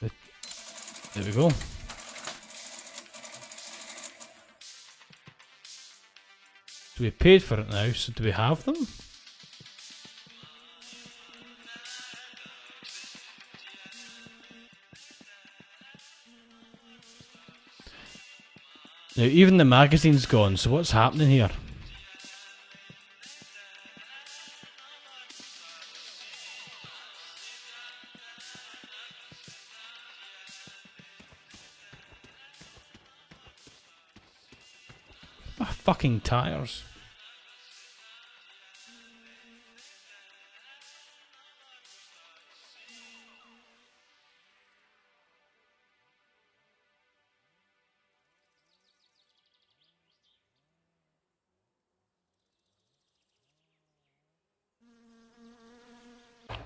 There we go. So we paid for it now, so do we have them? Now, even the magazine's gone, so what's happening here? My fucking tires.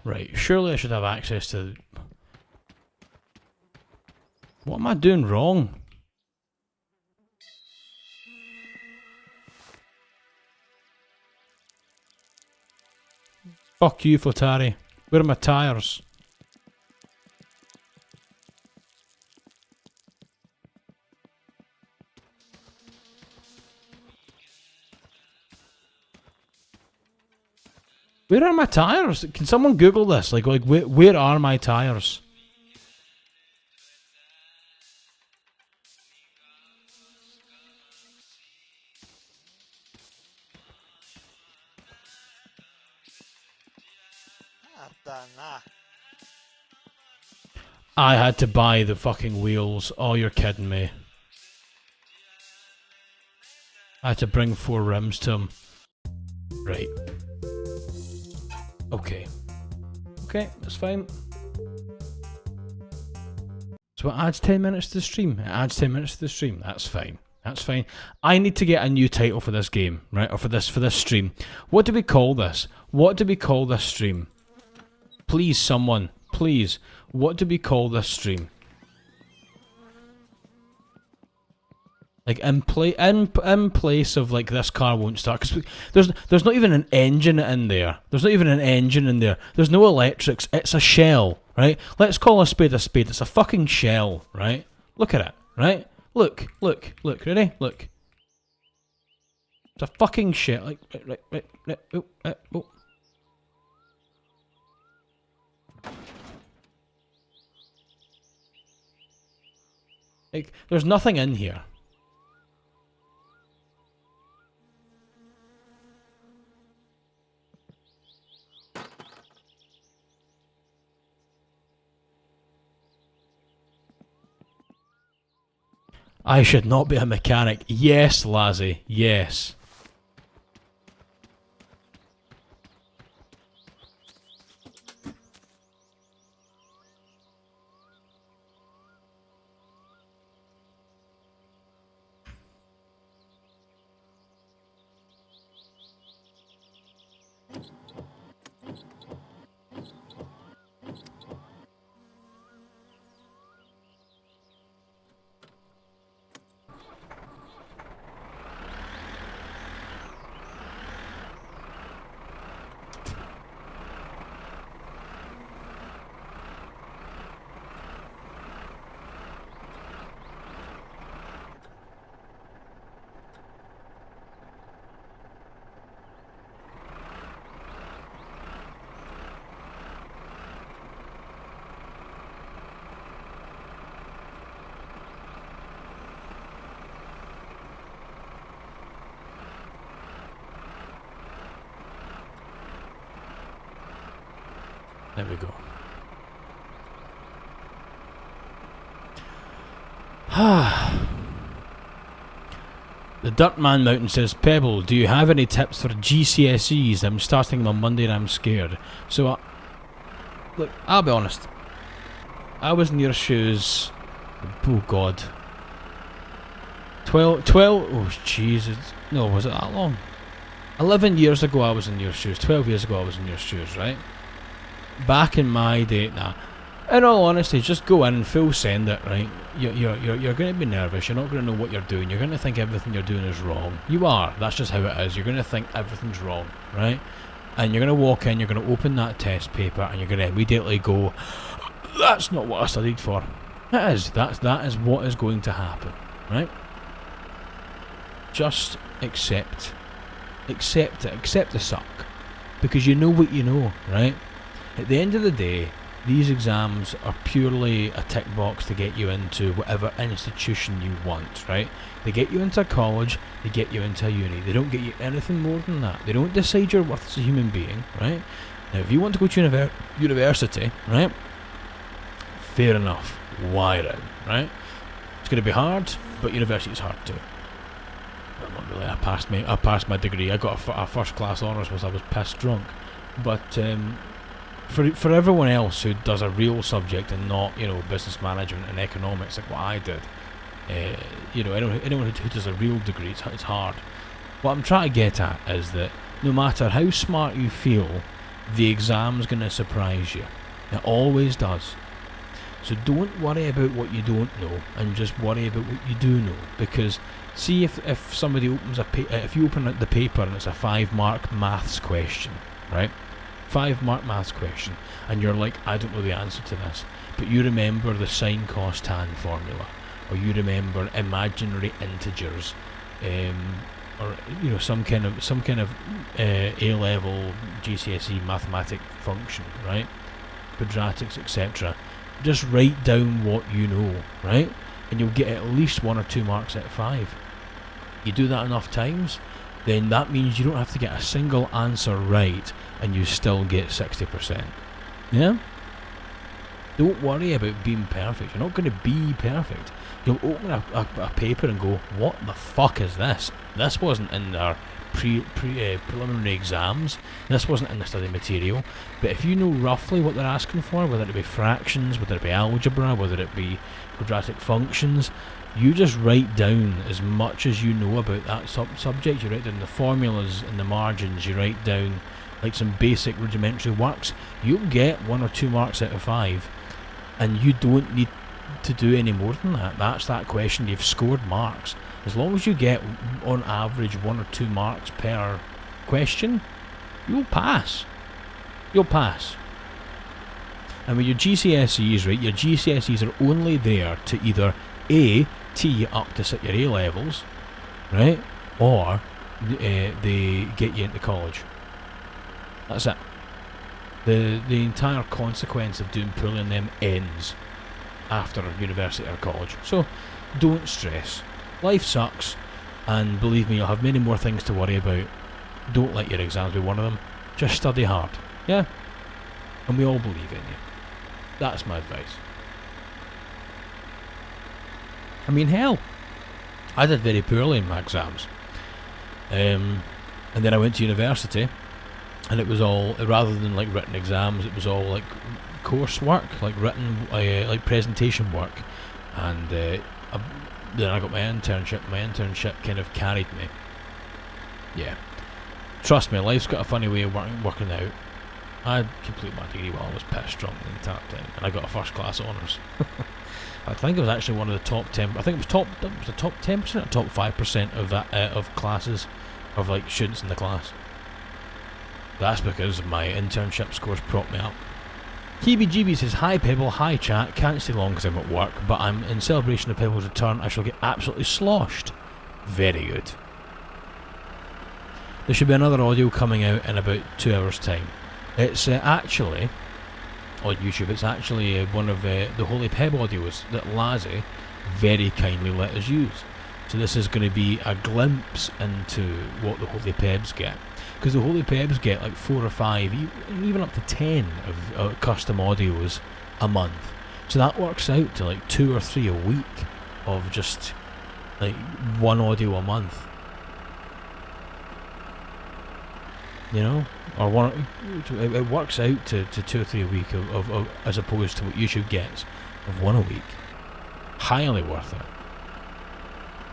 Right, surely I should have access to... What am I doing wrong? Fuck you, Flotari. Where are my tires? Where are my tyres? Can someone Google this? Like where are my tyres? I had to buy the fucking wheels. Oh, you're kidding me. I had to bring 4 rims to him. Right. Okay. Okay, that's fine. So it adds 10 minutes to the stream. It adds 10 minutes to the stream. That's fine. That's fine. I need to get a new title for this game, right? Or for this stream. What do we call this? What do we call this stream? Please, someone. Please. What do we call this stream? Like in place of like this car won't start because there's not even an engine in there. There's not even an engine in there. There's no electrics. It's a shell, right? Let's call a spade a spade. It's a fucking shell, right? Look at it, right? Look. Ready? Look. It's a fucking shell. Like right. Oh. Like there's nothing in here. I should not be a mechanic. Yes, Lazzy. Yes. There we go. The Dirtman Mountain says, Pebble, do you have any tips for GCSEs? I'm starting them on Monday and I'm scared. So, look, I'll be honest. I was in your shoes. Oh, God. 12, oh, Jesus. No, was it that long? 11 years ago I was in your shoes. 12 years ago I was in your shoes, right? Back in my day, nah. In all honesty, just go in and full send it, right? You're going to be nervous. You're not going to know what you're doing. You're going to think everything you're doing is wrong. You are. That's just how it is. You're going to think everything's wrong, right? And you're going to walk in, you're going to open that test paper, and you're going to immediately go, that's not what I studied for. That is what is going to happen, right? Just accept it. Accept the suck. Because you know what you know, right? At the end of the day, these exams are purely a tick box to get you into whatever institution you want, right? They get you into college, they get you into uni. They don't get you anything more than that. They don't decide your worth as a human being, right? Now, if you want to go to university, right? Fair enough. Wire in, right? It's going to be hard, but university is hard too. Well, not really. I passed my degree. I got a first class honours because I was pissed drunk. But for everyone else who does a real subject and not, business management and economics like what I did, anyone who does a real degree, it's hard. What I'm trying to get at is that no matter how smart you feel, the exam's going to surprise you. It always does. So don't worry about what you don't know, and just worry about what you do know. Because see if somebody opens if you open the paper and it's a 5-mark maths question, right? 5-mark maths question, and you're like, I don't know the answer to this, but you remember the sine cos tan formula, or you remember imaginary integers, or you know, some kind of A-level GCSE mathematic function, right? Quadratics, etc. Just write down what you know, right? And you'll get at least 1 or 2 marks out of 5. You do that enough times, then that means you don't have to get a single answer right, and you still get 60%. Yeah? Don't worry about being perfect. You're not going to be perfect. You'll open a paper and go, what the fuck is this? This wasn't in our preliminary exams. This wasn't in the study material. But if you know roughly what they're asking for, whether it be fractions, whether it be algebra, whether it be quadratic functions, you just write down as much as you know about that subject. You write down the formulas and the margins. You write down like some basic rudimentary works. You'll get 1 or 2 marks out of 5. And you don't need to do any more than that. That's that question. You've scored marks. As long as you get, on average, 1 or 2 marks per question, you'll pass. You'll pass. And with your GCSEs, right, your GCSEs are only there to either A, tee you up to sit your A levels, right, or they get you into college. That's it. The entire consequence of doing poorly on them ends after university or college. So don't stress. Life sucks, and believe me, you'll have many more things to worry about. Don't let your exams be one of them. Just study hard. Yeah? And we all believe in you. That's my advice. I mean, hell, I did very poorly in my exams. And then I went to university, and it was all, rather than like written exams, it was all like coursework, like written, like presentation work. And then I got my internship. My internship kind of carried me. Yeah. Trust me, life's got a funny way of working out. I completed my degree while I was pissed drunk the entire time, and I got a first class honours. I think it was actually one of the top 10. I think it was the top 10% or top 5% of that of classes, of like students in the class. That's because my internship scores propped me up. Heebie-jeebie says, hi Pebble, hi chat, can't stay long because I'm at work, but I'm in celebration of Pebble's return, I shall get absolutely sloshed. Very good. There should be another audio coming out in about 2 hours time. It's actually, on YouTube, it's actually one of the Holy Peb audios that Lazzy very kindly let us use. So this is going to be a glimpse into what the Holy Pebs get. Because the Holy Pebs get like 4 or 5, even up to 10 of custom audios a month. So that works out to like 2 or 3 a week of just like one audio a month. You know? Or one, it works out to 2 or 3 a week of as opposed to what YouTube gets of 1 a week. Highly worth it.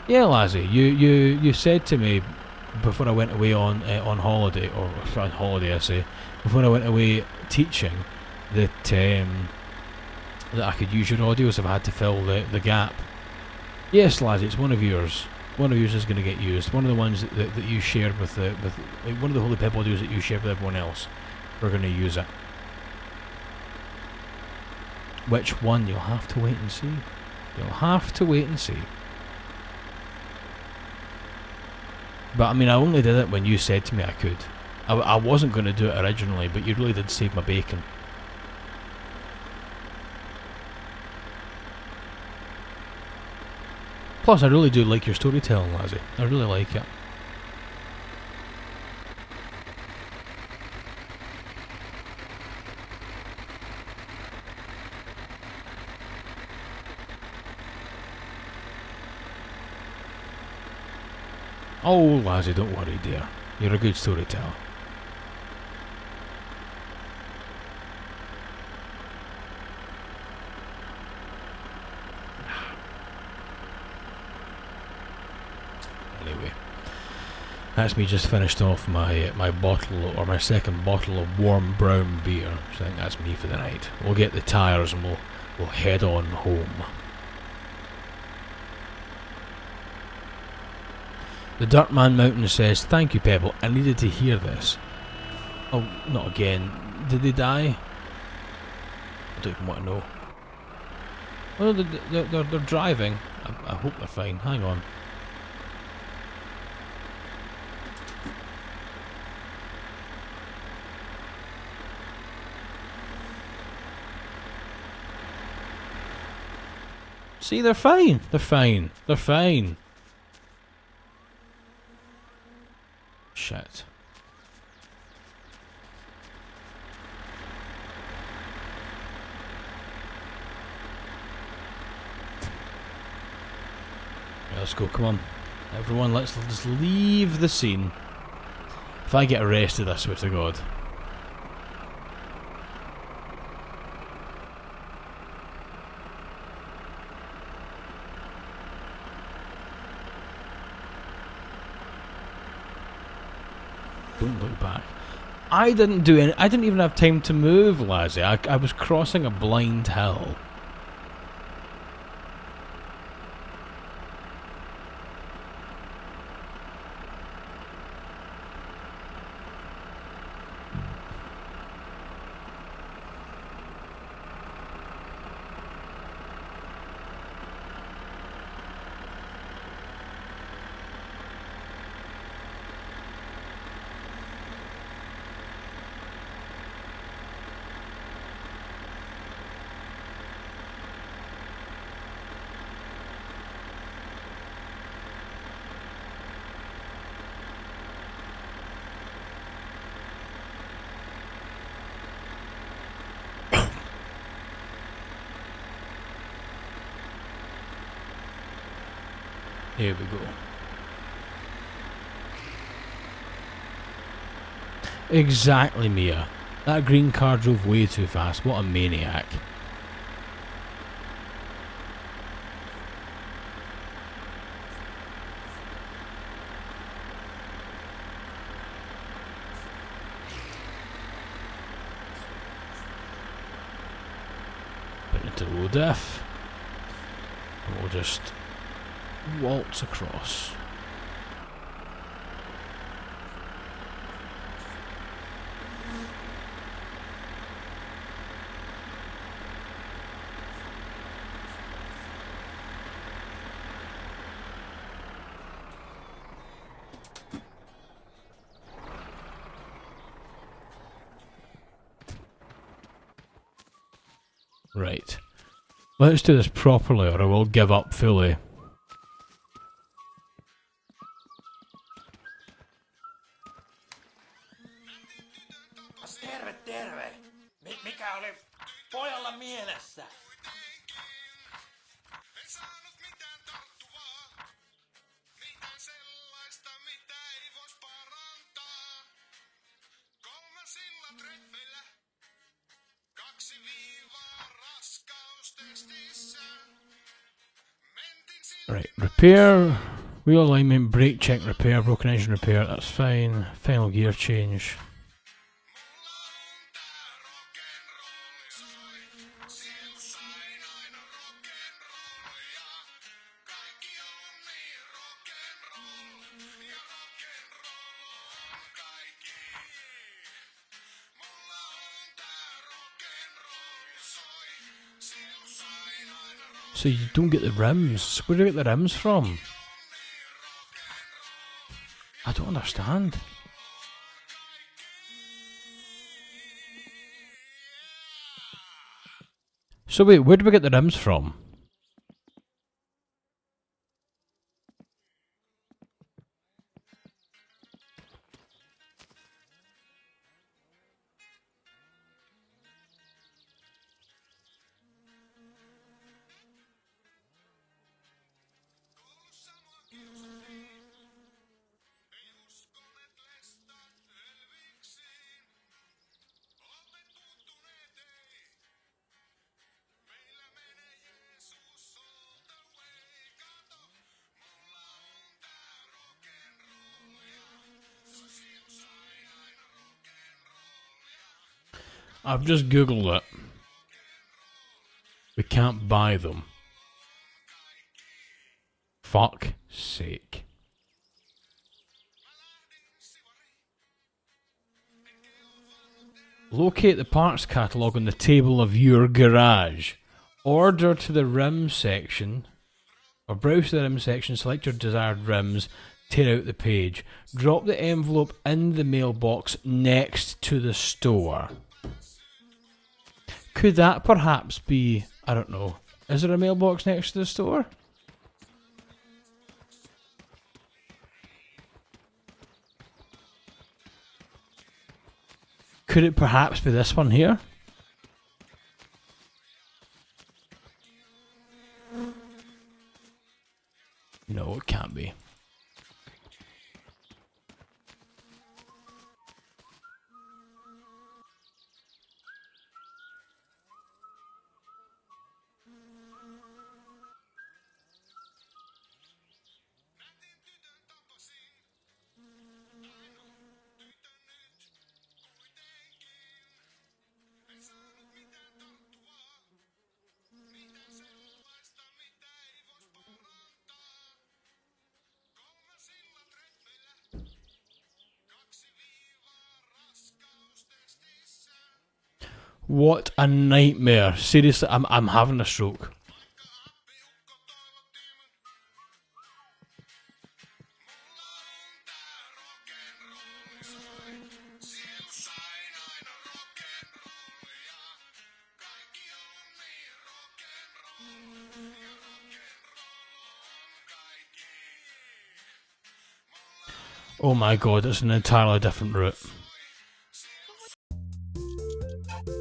Yeah, Lazzy, you said to me before I went away on holiday, or on holiday I say, before I went away teaching, that that I could use your audios if I had to fill the gap. Yes, Lazzy, it's one of yours. One of yours is going to get used. One of the ones that you shared with like one of the Holy Pep audios that you shared with everyone else. We're going to use it. Which one? You'll have to wait and see. You'll have to wait and see. But I mean, I only did it when you said to me I could. I wasn't going to do it originally, but you really did save my bacon. Plus, I really do like your storytelling, Lazzy. I really like it. Oh, Lazzy, don't worry, dear. You're a good storyteller. Anyway, that's me just finished off my bottle, or my second bottle of warm brown beer. So I think that's me for the night. We'll get the tyres and we'll head on home. The Dirtman Mountain says, thank you, Pebble. I needed to hear this. Oh, not again. Did they die? I don't even want to know. Oh, they're driving. I hope they're fine. Hang on. See, they're fine. They're fine. They're fine. Shit. Yeah, let's go, come on. Everyone, let's just leave the scene. If I get arrested, I swear to God. Don't look back. I didn't do any. I didn't even have time to move, Lazzy. I was crossing a blind hill. Here we go. Exactly, Mia. That green car drove way too fast. What a maniac. Put it to low diff. And we'll just waltz across. Right. Let's do this properly or I will give up fully. Terve, terve! Mikä oli pojalla mielessä? Right, repair, wheel alignment, brake check repair, broken engine repair, that's fine. Final gear change. So you don't get the rims. Where do you get the rims from? I don't understand. So wait, where do we get the rims from? I've just googled it. We can't buy them. Fuck sake. Locate the parts catalogue on the table of your garage. Order to the rim section, or browse to the rim section, select your desired rims, tear out the page. Drop the envelope in the mailbox next to the store. Could that perhaps be, I don't know, Is there a mailbox next to the store? Could it perhaps be this one here? No, it can't be. What a nightmare. Seriously, I'm having a stroke. Oh my god, it's an entirely different route.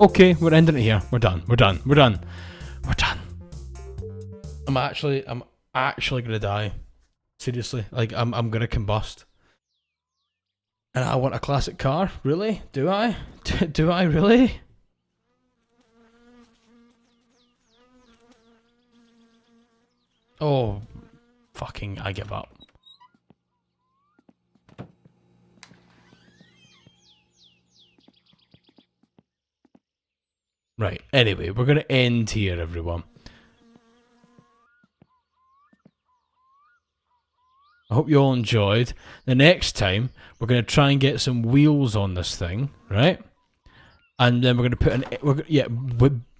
Okay, we're ending it here. We're done. We're done. We're done. We're done. I'm actually gonna die. Seriously, like I'm gonna combust. And I want a classic car. Really? Do I? Do I really? Oh, fucking! I give up. Right. Anyway, we're gonna end here, everyone. I hope you all enjoyed. The next time, we're going to try and get some wheels on this thing, right? And then we're going to put an...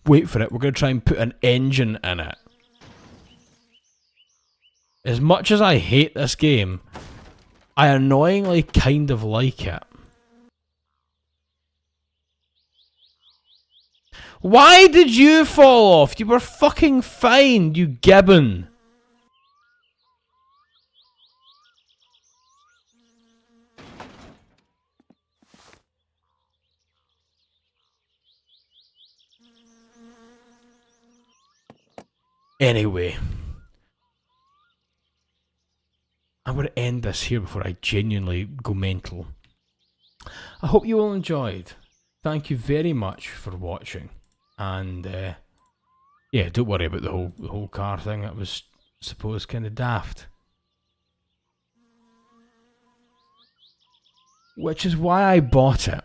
wait for it. We're going to try and put an engine in it. As much as I hate this game, I annoyingly kind of like it. Why did you fall off? You were fucking fine, you gibbon. Anyway, I'm going to end this here before I genuinely go mental. I hope you all enjoyed. Thank you very much for watching. And yeah, don't worry about the whole car thing. That was, I suppose, kind of daft. Which is why I bought it.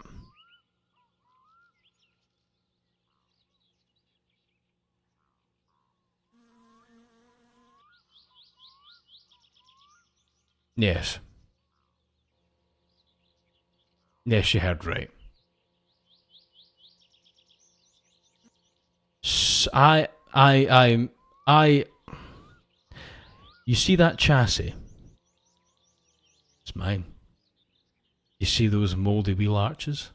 Yes. Yes, you heard right. You see that chassis? It's mine. You see those mouldy wheel arches?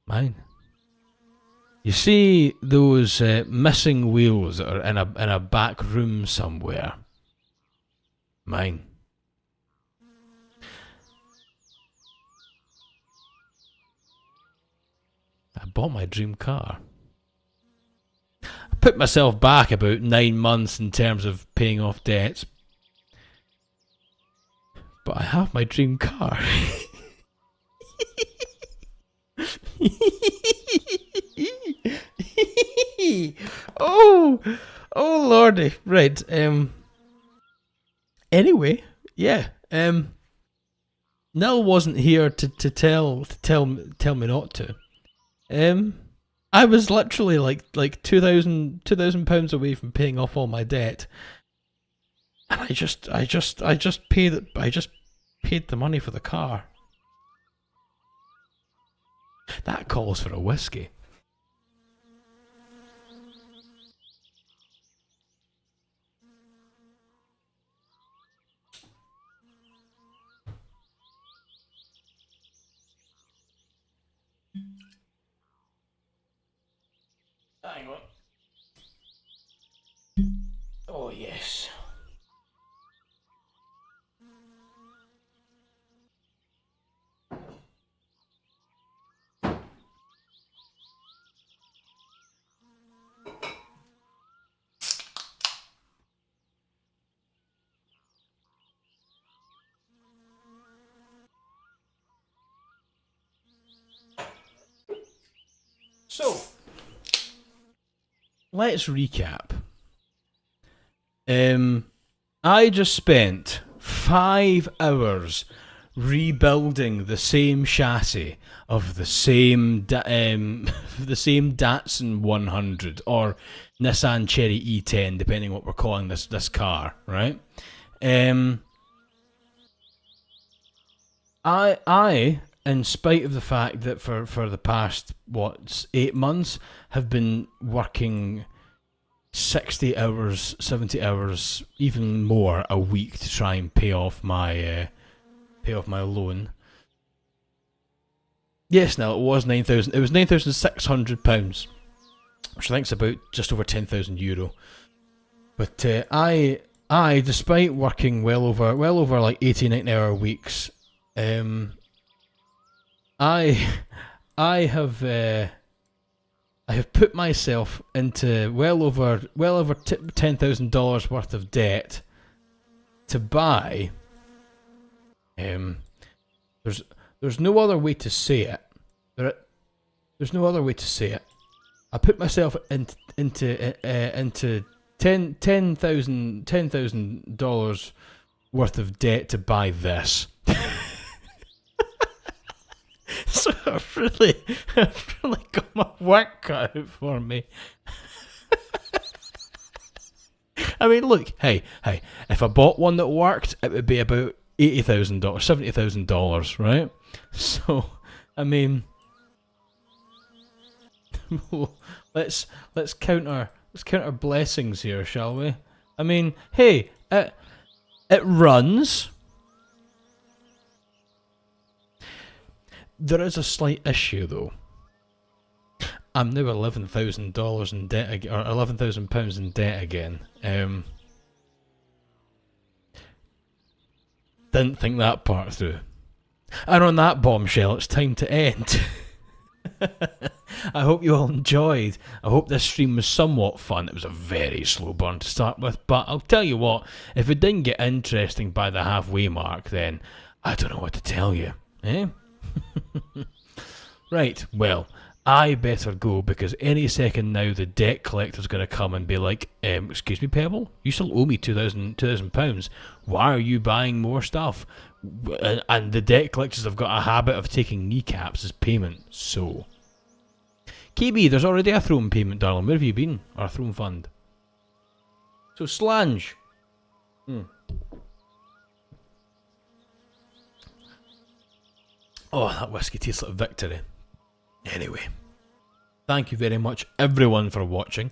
Mine. You see those missing wheels that are in a back room somewhere? Mine. I bought my dream car. I put myself back about 9 months in terms of paying off debts. But I have my dream car. oh lordy. Right. Anyway, yeah. Nell wasn't here to tell me not to. I was literally like £2,000 away from paying off all my debt, and I just paid the money for the car. That calls for a whiskey. Hang on. yes. So, let's recap. I just spent 5 hours rebuilding the same chassis of the same the same Datsun 100 or Nissan Cherry E10, depending what we're calling this car, right? I, in spite of the fact that for the past 8 months have been working 60 hours, 70 hours, even more a week to try and pay off my loan. Yes, now it was 9,000. It was £9,600, which I think is about just over €10,000. But I, despite working well over like 80-90 hour weeks, I have put myself into well over $10,000 worth of debt to buy. There's no other way to say it. There's no other way to say it. I put myself into $10,000 worth of debt to buy this. So I've really got my work cut out for me. I mean, look, hey, if I bought one that worked, it would be about $80,000, $70,000, right? So, I mean, let's count our blessings here, shall we? I mean, hey, it runs. There is a slight issue though. I'm now $11,000 in debt again, or £11,000 in debt again. Didn't think that part through. And on that bombshell, it's time to end. I hope you all enjoyed. I hope this stream was somewhat fun. It was a very slow burn to start with, but I'll tell you what, if it didn't get interesting by the halfway mark, then I don't know what to tell you. Eh? Right, well, I better go because any second now the debt collector's going to come and be like, excuse me, Pebble, you still owe me £2,000. Why are you buying more stuff? And the debt collectors have got a habit of taking kneecaps as payment, so. KB, there's already a throne payment, darling. Where have you been? Or a throne fund. So, Slange. Oh, that whiskey tastes like victory. Anyway, thank you very much, everyone, for watching.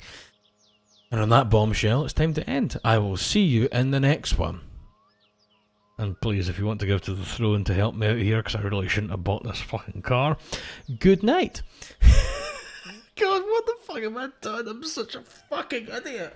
And on that bombshell, it's time to end. I will see you in the next one. And please, if you want to go to the throne to help me out here, because I really shouldn't have bought this fucking car, good night. God, what the fuck am I doing? I'm such a fucking idiot.